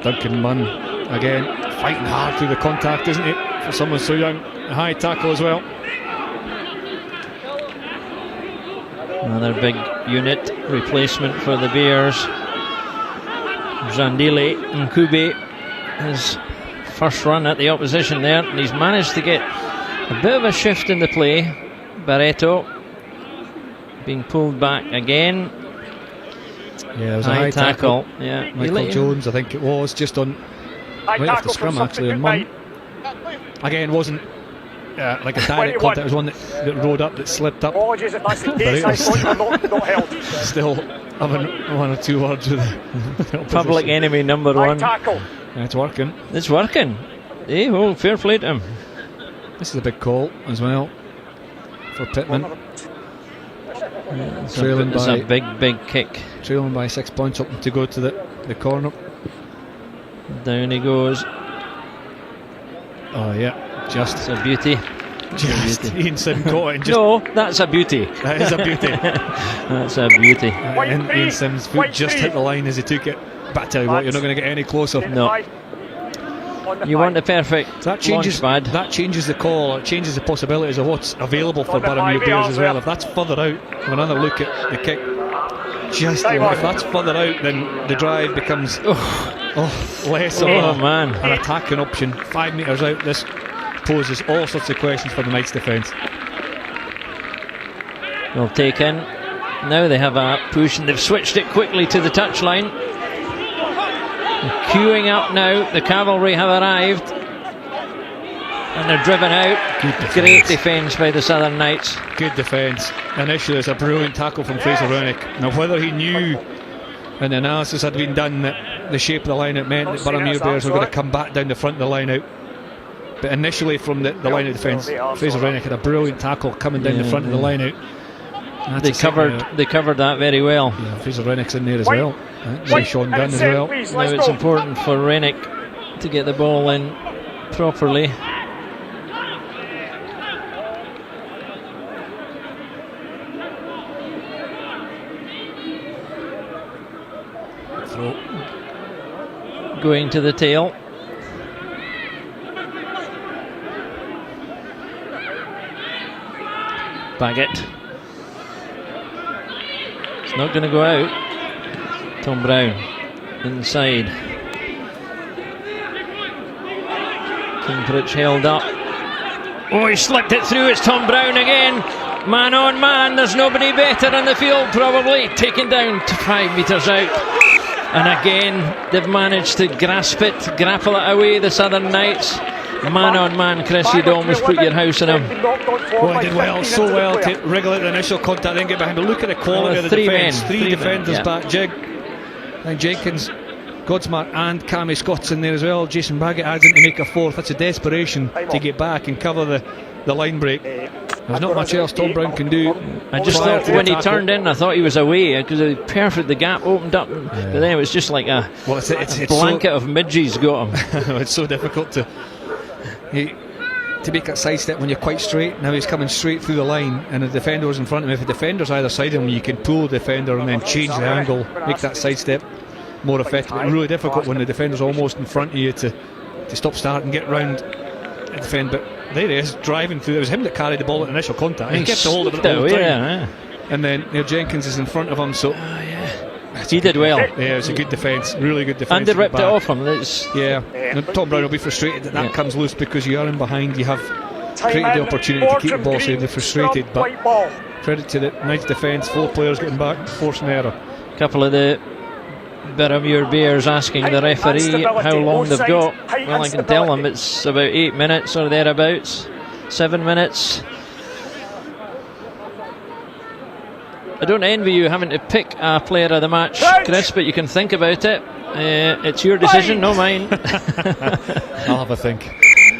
Duncan Munn again, fighting hard through the contact, isn't he, for someone so young. A high tackle as well. Another big unit replacement for the Bears. Zandile Nkube, his first run at the opposition there, and he's managed to get a bit of a shift in the play. Barreto being pulled back again. Yeah, it was a high tackle. Yeah, Michael Jones, I think it was, just on right off the scrum actually on Munn. Again, wasn't like a direct contact, it was one that rode up, that slipped up. Apologies if that's the case, I thought you were not held. Still having one or two words with the public enemy number one. Tackle. Yeah, it's working. It's working. Hey, well, fair play to him. This is a big call as well for Pittman. It's a big kick. Trailing by 6 points, up to go to the corner. Down he goes. Oh yeah, just it's a beauty. Just Ian Sim caught it and just no, that's a beauty. That is a beauty. That's a beauty. And Ian Sim's foot just hit the line as he took it. But I tell you what, you're not going to get any closer. No. You want the perfect that changes the call. It changes the possibilities of what's available for Boroughmuir Bears as well. If that's further out, have another look at the kick. Just if that's further out, then the drive becomes less of an attacking option. 5 metres out, this poses all sorts of questions for the Knights' defence. Well taken. Now they have a push and they've switched it quickly to the touchline. Queuing up now, the cavalry have arrived and they're driven out. Great defence by the Southern Knights. Good defence. Initially it's a brilliant tackle from Fraser Rennick. Now whether he knew and the analysis had been done that the shape of the line out meant that Boroughmuir Bears were going to come back down the front of the line out, but initially from the line of defence, Fraser Rennick had a brilliant tackle coming down the front of the line out. They covered that very well. Yeah, Fraser Rennick's in there as well. Sean Gunn as well. Now it's important for Rennick to get the ball in properly. Throw. Going to the tail. Baggett. It's not going to go out. Tom Brown inside. Kingsbridge held up. Oh, he slipped it through. It's Tom Brown again. Man on man. There's nobody better on the field, probably. Taken down to 5 metres out. And again, they've managed to grasp it, grapple it away, the Southern Knights. Man on man, Chris, you'd almost put your house on him. Well, he did well, so well to wriggle at the initial contact, then get behind. But look at the quality of the defence. Three defenders back. And Jenkins, Godsmart and Cammy Scott's in there as well. Jason Baggett adds in to make a fourth. That's a desperation to get back and cover the line break. There's not much else Tom Brown can do. I just thought when he turned in, I thought he was away because it was perfect. The gap opened up, but then it was just like a blanket of midges got him. It's so difficult to make that sidestep when you're quite straight. Now he's coming straight through the line, and the defender's in front of him. If the defender's either side of him, you can pull the defender and then change the angle, make that sidestep more effective. But really difficult when the defender's almost in front of you to stop, start, and get round and defend. But there he is, driving through. It was him that carried the ball at initial contact. He kept a hold of it all the time. And then Jenkins is in front of him, so he did well. Yeah, it was a good defence, really good defence. And they ripped it off him. Tom Brown will be frustrated that comes loose because you are in behind. You have created the opportunity to keep the ball, so they're frustrated. But credit to the Knights defence, 4 players getting back, forcing error. A couple of the Boroughmuir Bears asking the referee how long they've got. Well, I can tell them it's about 8 minutes or thereabouts, 7 minutes. I don't envy you having to pick a player of the match, Chris, but you can think about it. It's your decision, no mine. I'll have a think.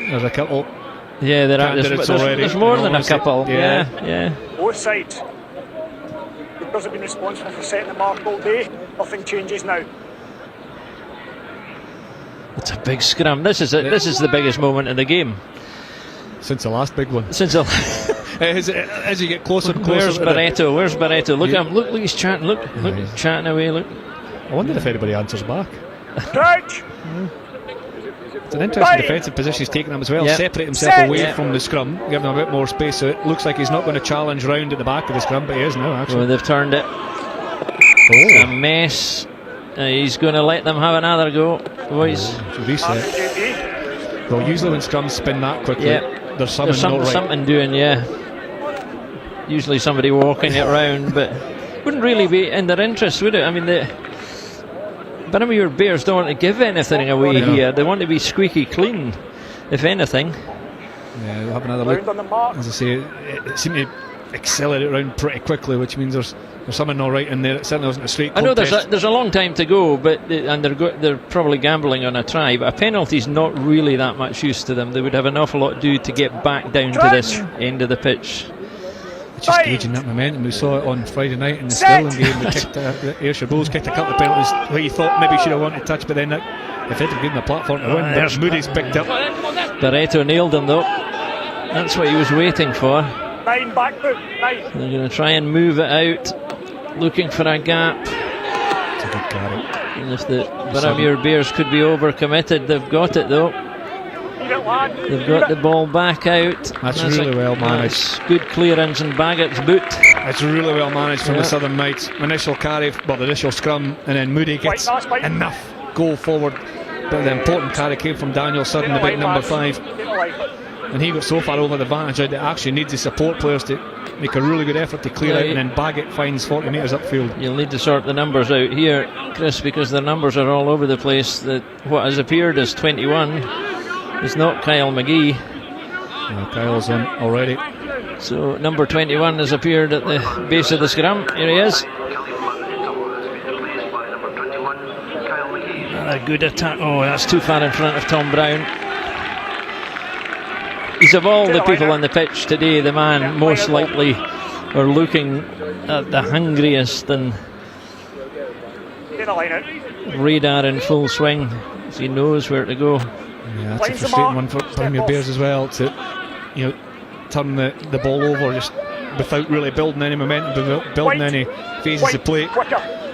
There's a couple. Yeah, there's more than a couple. Yeah. Both sides. Because have been responsible for setting the mark all day. Nothing changes now. It's a big scrum. This is the biggest moment in the game since the last big one. As you get closer and closer. Where's Barreto? Look at him. Look, he's chatting. Look, he's chatting away. Look. I wonder if anybody answers back. Crouch. It's an interesting defensive position he's taken him as well. Separate himself away from the scrum, give him a bit more space. So it looks like he's not going to challenge round at the back of the scrum, but he is now. Actually, well, they've turned it. It's a mess. He's going to let them have another go, boys. Reset. Well, usually when scrums spin that quickly, there's something doing. Usually somebody walking it round, but wouldn't really be in their interest, would it? I mean, the Boroughmuir Bears don't want to give anything away here. They want to be squeaky clean, if anything. Yeah, we'll have another look. As I say, it seemed to accelerate around pretty quickly, which means there's something all right in there. It certainly wasn't a straight contest. I know there's a long time to go, but they're probably gambling on a try. But a penalty's not really that much use to them. They would have an awful lot to do to get back down to this end of the pitch. Just gauging that momentum. We saw it on Friday night in the Stirling game. The Ayrshire Bulls kicked a couple of penalties where you thought maybe should have wanted to touch, but then if they'd have given the platform to win, there's Moody's picked up. Barreto nailed him though. That's what he was waiting for. 9 back foot. 9. They're going to try and move it out, looking for a gap. It's a good carry. And if the Boroughmuir Bears could be overcommitted, they've got it though. They've got the ball back out. That's really well managed. Good clearance and Baggett's boot. It's really well managed from the Southern Knights. Initial carry, the initial scrum, and then Moody gets enough goal forward. But the important carry came from Daniel Sutton, the big number 5. And he got so far over the advantage that it actually needs the support players to make a really good effort to clear out, and then Baggett finds 40 metres upfield. You'll need to sort the numbers out here, Chris, because the numbers are all over the place. What has appeared as 21 is not Kyle McGee. Kyle's on already. So number 21 has appeared at the base of the scrum. Here he is. A good attack. Oh, that's too far in front of Tom Brown. He's of all the people on the pitch today the man most likely are looking at the hungriest, and Get the line out. radar in full swing, as he knows where to go. Yeah, that's a frustrating one for Boroughmuir Bears as well, to turn the ball over just without really building any momentum, building any phases of play.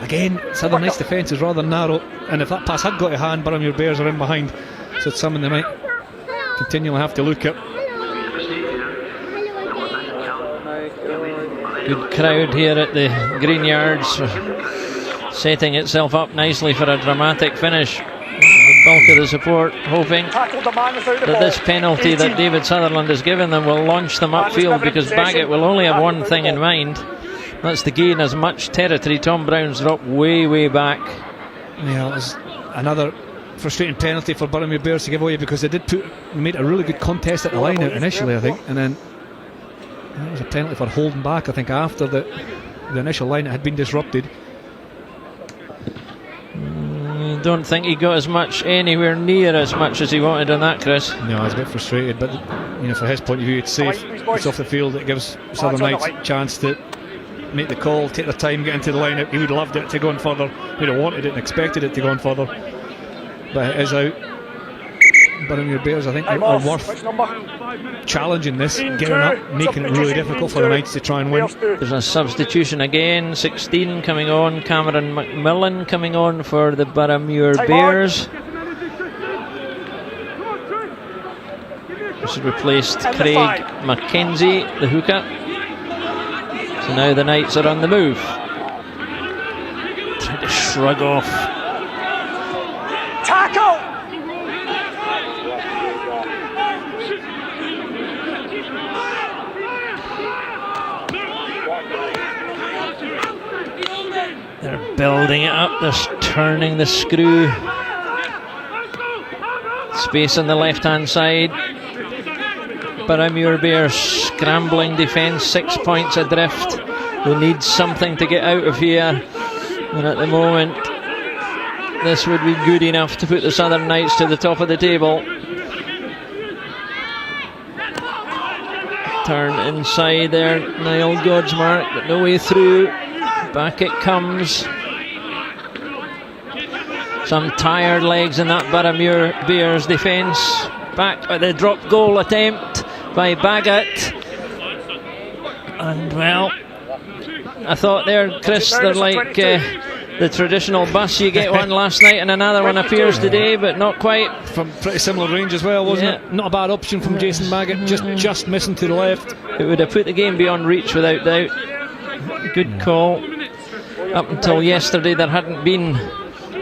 Again, Southern Knights' defence is rather narrow, and if that pass had got a hand, Boroughmuir Bears are in behind, so it's something they might continually have to look at. Good crowd here at the Green Yards, setting itself up nicely for a dramatic finish. The bulk of the support hoping that this penalty that David Sutherland has given them will launch them upfield, because Baggett will only have one thing in mind. That's to gain as much territory. Tom Brown's dropped way back. Yeah, it was another frustrating penalty for Boroughmuir Bears to give away, because they made a really good contest at the line out initially, I think, and then that was a penalty for holding back, I think, after the initial line had been disrupted. Don't think he got anywhere near as much as he wanted on that, Chris. No, I was a bit frustrated, but for his point of view, it's safe. It's off the field. It gives Southern Knights a chance to make the call, take their time, get into the line-up. He would have loved it to go on further. He would have wanted it and expected it to go on further, but it is out. Boroughmuir Bears, I think, are worth challenging this, getting up, making it really difficult for the Knights to try and win. There's a substitution again. 16 coming on. Cameron McMillan coming on for the Boroughmuir Bears. This has replaced Craig Mackenzie, the hooker. So now the Knights are on the move, trying to shrug off. Tackle! They're building it up, they're turning the screw. Space on the left hand side. Boroughmuir Bears scrambling defence, 6 points adrift. They need something to get out of here, and at the moment this would be good enough to put the Southern Knights to the top of the table. Turn inside there, Niall Godsmark, but no way through. Back it comes. Some tired legs in that Boroughmuir Bears defence. Back at the drop goal attempt by Baggett. And well, I thought there, Chris, they're like the traditional bus. You get one last night and another one appears today, but not quite. From pretty similar range as well, wasn't it? Not a bad option from Jason Baggett, just missing to the left. It would have put the game beyond reach without doubt. Good call. Up until yesterday, there hadn't been,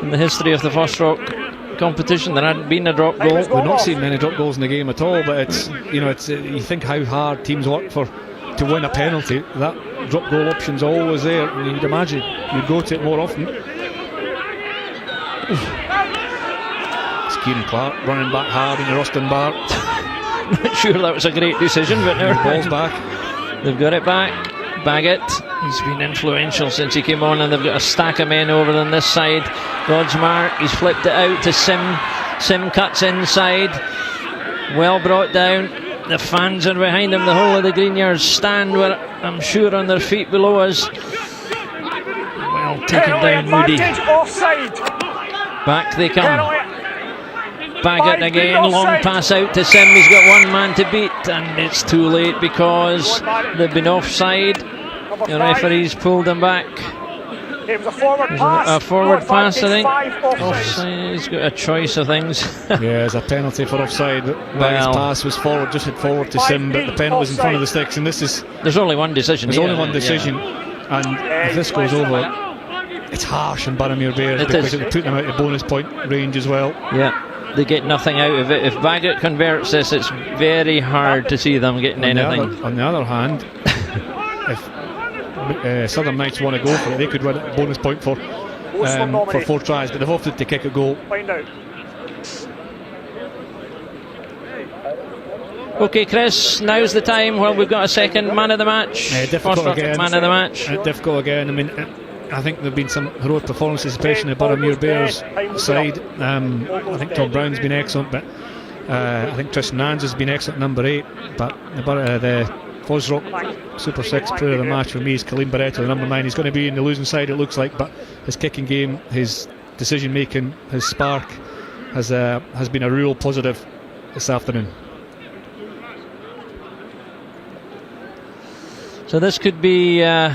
in the history of the FOSROC competition, there hadn't been a drop goal. We've not seen many drop goals in the game at all, but it's you think how hard teams work to win a penalty. That drop goal option's always there, and you'd imagine you'd go to it more often. It's Kieran Clark running back hard in the Ruston bar. Not sure that was a great decision, but now the ball's back. They've got it back. Baggett, he's been influential since he came on, and they've got a stack of men over on this side. Godsmark, he's flipped it out to Sim. Sim cuts inside. Well brought down. The fans are behind him. The whole of the Green Yards stand were, I'm sure, on their feet below us. Well taken down, Moody. Back they come. Baggett again, long pass out to Sim. He's got one man to beat, and it's too late because they've been offside. The referee's pulled them back. It was a forward pass. A forward pass, I think. Offside. He's got a choice of things. Yeah, it's a penalty for offside. Baggett's pass was forward, just hit forward to Sim, but the penalty was in front of the sticks, and this is. There's only one decision. There's only one decision, and if this goes over, it's harsh on Boroughmuir Bears because it would put them out of bonus point range as well. Yeah, they get nothing out of it. If Baggett converts this, it's very hard to see them getting anything. On the other hand, if Southern Knights want to go for it, they could win a bonus point for 4 tries, but they've opted to kick a goal. Find out. Okay, Chris, now's the time. Well, we've got a second man of the match. Difficult again. Man of the match. Difficult again. I mean, I think there have been some heroic performances, especially the Boroughmuir Bears side. I think Tom Brown's been excellent, but I think Tristan Nans has been excellent, number 8. But the FOSROC Super 6 player of the match for me is Colleen Barretto, the number 9. He's going to be in the losing side, it looks like, but his kicking game, his decision making, his spark has been a real positive this afternoon. So this could be it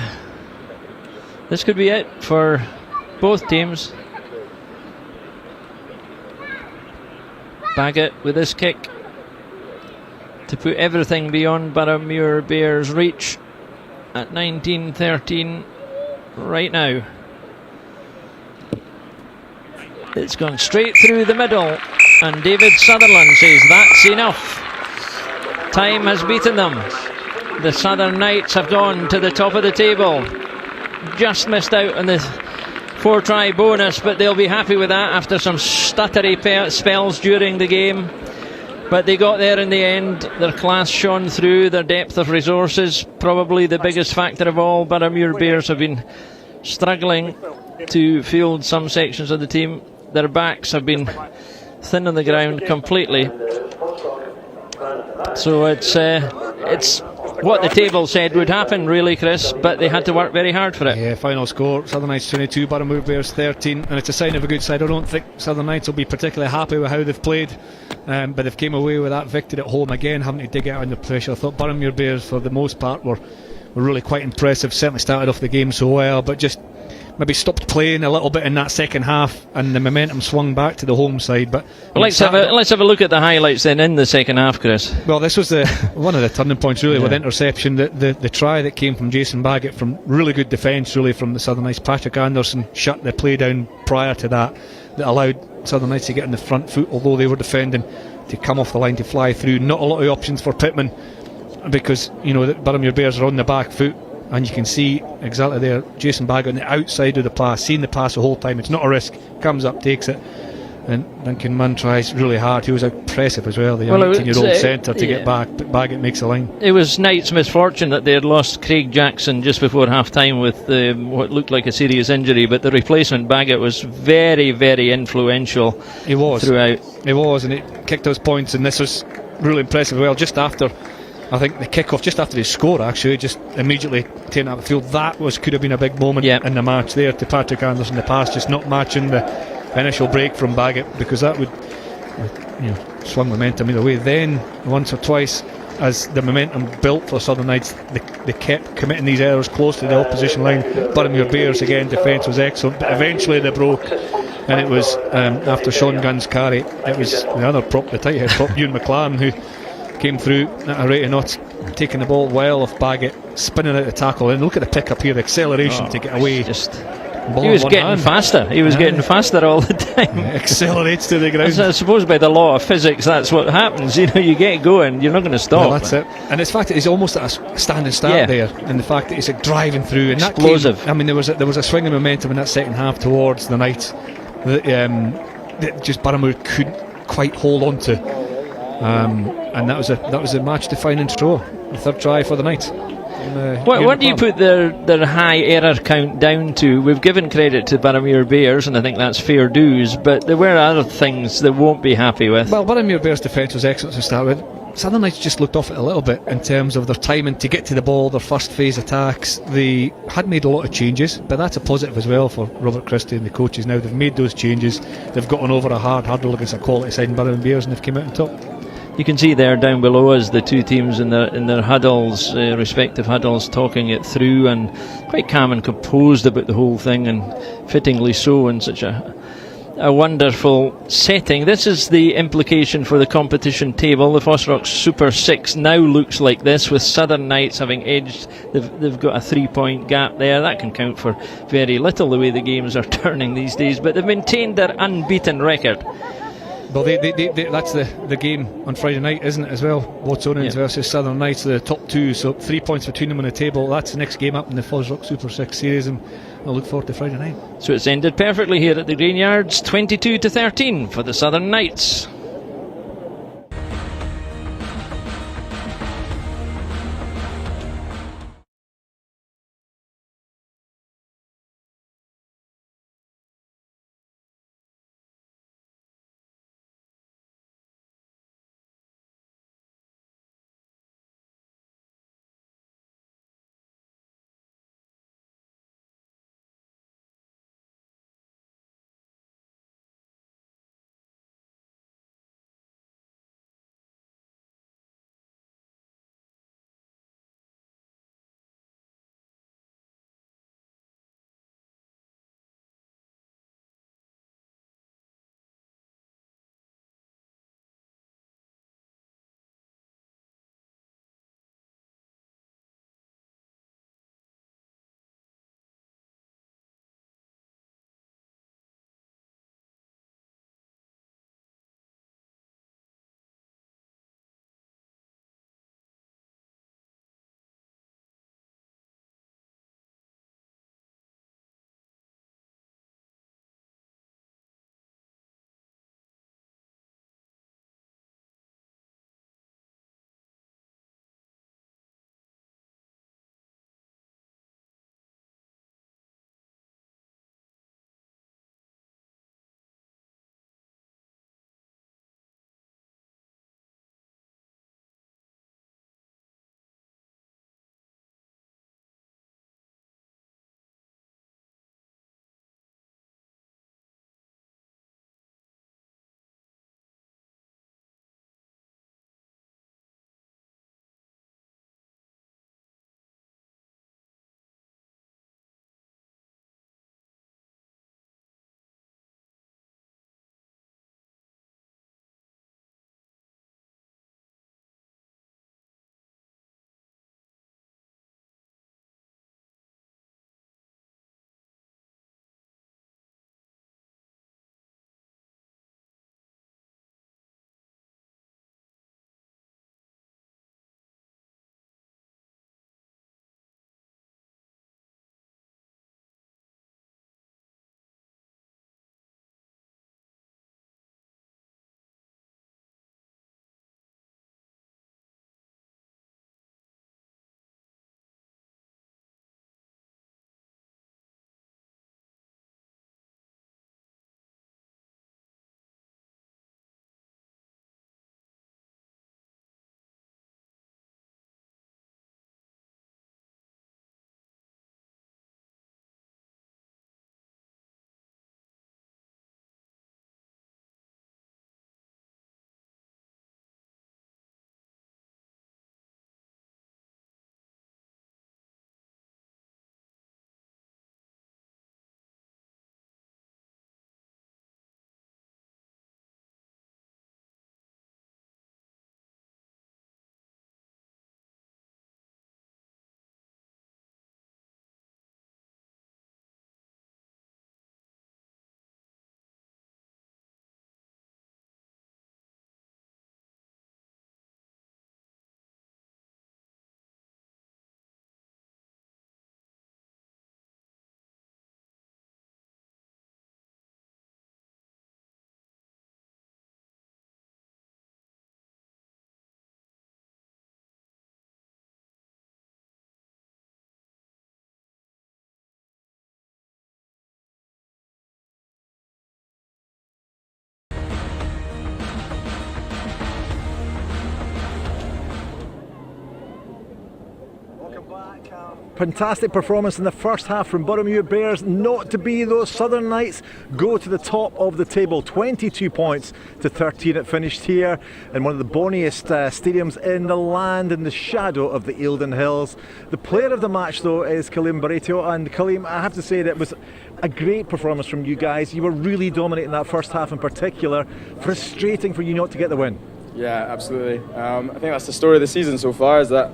for both teams. Baggett with this kick to put everything beyond Boroughmuir Bears' reach at 19-13 right now. It's gone straight through the middle, and David Sutherland says that's enough. Time has beaten them. The Southern Knights have gone to the top of the table. Just missed out on the 4-try bonus, but they'll be happy with that after some stuttery spells during the game. But they got there in the end. Their class shone through, their depth of resources, probably the biggest factor of all. Boroughmuir Bears have been struggling to field some sections of the team. Their backs have been thin on the ground completely. So it's what the table said would happen, really, Chris, but they had to work very hard for it. Yeah, final score, Southern Knights 22, Boroughmuir Bears 13, and it's a sign of a good side. I don't think Southern Knights will be particularly happy with how they've played, but they've came away with that victory at home again, having to dig out under pressure. I thought Boroughmuir Bears, for the most part, were really quite impressive. Certainly started off the game so well, but just maybe stopped playing a little bit in that second half, and the momentum swung back to the home side. But let's have a look at the highlights then in the second half, Chris. Well, this was one of the turning points, really, with interception. The try that came from Jason Baggett from really good defence, really, from the Southern Knights. Patrick Anderson shut the play down prior to that allowed Southern Knights to get on the front foot, although they were defending, to come off the line to fly through. Not a lot of options for Pittman, because the Boroughmuir Bears are on the back foot. And you can see exactly there, Jason Baggett on the outside of the pass, seeing the pass the whole time. It's not a risk, comes up, takes it, and Duncan Munn tries really hard. He was impressive as well, the 18-year-old centre, to get back, but Baggett makes a line. It was Knight's misfortune that they had lost Craig Jackson just before half-time with what looked like a serious injury, but the replacement Baggett was very, very influential. He was throughout. He was, and it kicked those points, and this was really impressive as well. Just after, I think, the kick-off, just after his score, actually, just immediately taking out the field. That could have been a big moment in the match there to Patrick Anderson. The pass just not matching the initial break from Baggett, because that would swung momentum either way. Then once or twice, as the momentum built for Southern Knights, they kept committing these errors close to the opposition line. Boroughmuir Bears, again, defence was excellent, but eventually they broke. And it was after Sean Gunn's carry, it was the other prop, the tight head prop, Ewan McLaren, who came through at a rate of knots, taking the ball well off Baggett, spinning out the tackle, and look at the pick up here, the acceleration to get away. He was getting faster. He was getting faster all the time. Accelerates to the ground. I suppose by the law of physics, that's what happens. You get going, you're not going to stop. Well, that's it. And the fact that he's almost at a standing start there, and the fact that he's driving through, and explosive. That came, there was a swing of momentum in that second half towards the Knights that just Boroughmuir couldn't quite hold on to. And that was a match-defining straw, the third try for the Knights. What do you put their high error count down to? We've given credit to Boroughmuir Bears, and I think that's fair dues, but there were other things they won't be happy with. Well, Boroughmuir Bears' defence was excellent to start with. Southern Knights just looked off it a little bit in terms of their timing to get to the ball, their first phase attacks. They had made a lot of changes, but that's a positive as well for Robert Christie and the coaches. Now they've made those changes, they've gotten over a hard hurdle against a quality side in Boroughmuir Bears, and they've come out on top. You can see there down below us the two teams in their huddles, respective huddles, talking it through, and quite calm and composed about the whole thing, and fittingly so in such a wonderful setting. This is the implication for the competition table. The FOSROC Super 6 now looks like this, with Southern Knights having edged. They've got a 3-point gap there. That can count for very little the way the games are turning these days, but they've maintained their unbeaten record. Well, that's the game on Friday night, isn't it, as well? Watsonians versus Southern Knights, the top two, so 3 points between them on the table. That's the next game up in the FOSROC Super 6 series, and I look forward to Friday night. So it's ended perfectly here at the Green Yards, 22-13 for the Southern Knights. fantastic performance in the first half from Boroughmuir Bears, not to be. Those Southern Knights go to the top of the table, 22 points to 13. It finished here in one of the bonniest stadiums in the land, in the shadow of the Eildon Hills. The player of the match though is Kaleem Barreto, and Kaleem, I have to say that it was a great performance from you guys. You were really dominating that first half in particular. Frustrating for you not to get the win. Yeah, absolutely. I think that's the story of the season so far, is that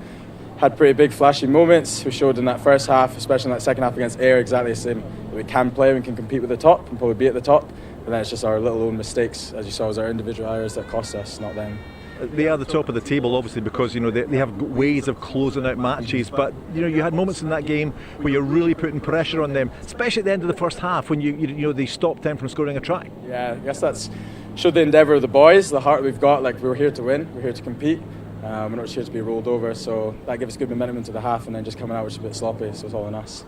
had pretty big flashy moments. We showed in that first half, especially in that second half against Ayr, exactly the same. We can play, we can compete with the top and probably be at the top, but then it's just our little own mistakes, as you saw, as our individual errors that cost us, not them. They are the top of the table, obviously, because they have ways of closing out matches. But you had moments in that game where you're really putting pressure on them, especially at the end of the first half when they stopped them from scoring a try. Yeah, I guess that's showed the endeavour of the boys, the heart we've got. Like, we're here to win, we're here to compete. We're not here to be rolled over, so that gives us good momentum into the half, and then just coming out, which is a bit sloppy, so it's all on us.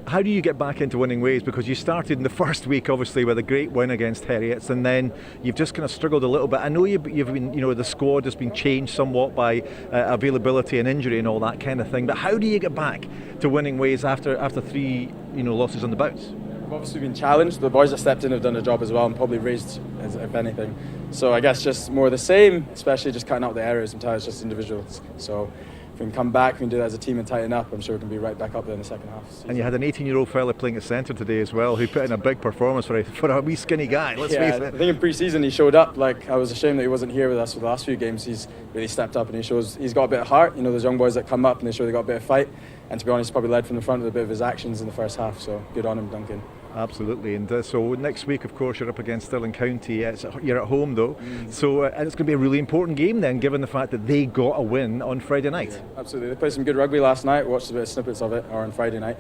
How do you get back into winning ways? Because you started in the first week, obviously, with a great win against Heriot, and then you've just kind of struggled a little bit. I know you've been, the squad has been changed somewhat by availability and injury and all that kind of thing. But how do you get back to winning ways after 3, losses on the bounce? We've obviously been challenged. The boys that stepped in have done a job as well, and probably raised, if anything. So I guess just more of the same, especially just cutting out the errors. Sometimes it's just individuals. So if we can come back, we can do that as a team and tighten up, I'm sure we can be right back up there in the second half. And you had an 18-year-old fella playing at centre today as well, who put in a big performance for a wee skinny guy, let's face it. I think in pre-season he showed up. Like, I was ashamed that he wasn't here with us for the last few games. He's really stepped up, and he's got a bit of heart. There's young boys that come up and they show they got a bit of fight, and to be honest, probably led from the front with a bit of his actions in the first half, so good on him, Duncan. Absolutely, and so next week, of course, you're up against Stirling County. You're at home though, so and it's going to be a really important game then, given the fact that they got a win on Friday night. Yeah, absolutely, they played some good rugby last night. Watched a bit of snippets of it, or on Friday night,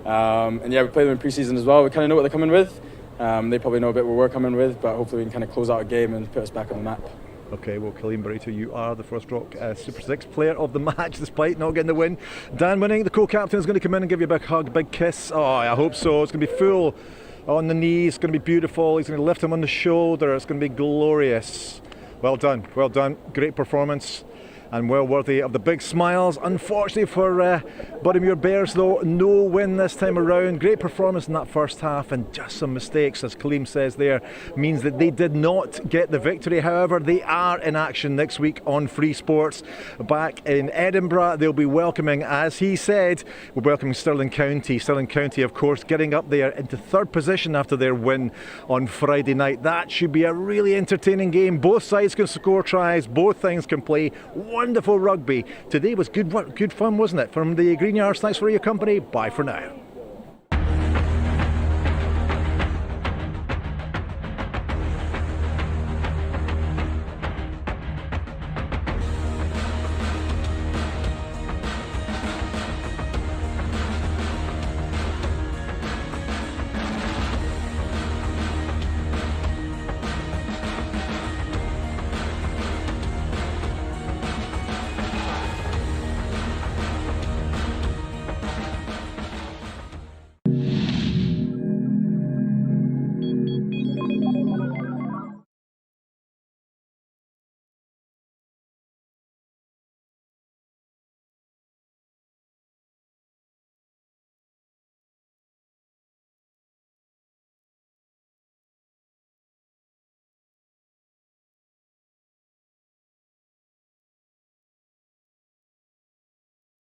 and yeah, we played them in pre-season as well. We kind of know what they're coming with. They probably know a bit what we're coming with, but hopefully we can kind of close out a game and put us back on the map. Okay, well, Kaleem Barreto, you are the FOSROC Super 6 player of the match, despite not getting the win. Dan Winning, the co-captain, is going to come in and give you a big hug, big kiss. Oh, I hope so. It's going to be full on the knees. It's going to be beautiful. He's going to lift him on the shoulder. It's going to be glorious. Well done, well done. Great performance and well worthy of the big smiles. Unfortunately for Boroughmuir Bears though, no win this time around. Great performance in that first half and just some mistakes, as Kaleem says there, means that they did not get the victory. However, they are in action next week on Free Sports back in Edinburgh. They'll be welcoming, as he said, we're welcoming Stirling County. Stirling County, of course, getting up there into third position after their win on Friday night. That should be a really entertaining game. Both sides can score tries, both things can play. Wonderful rugby. Today was good fun, wasn't it? From the Green Yards, thanks for your company. Bye for now.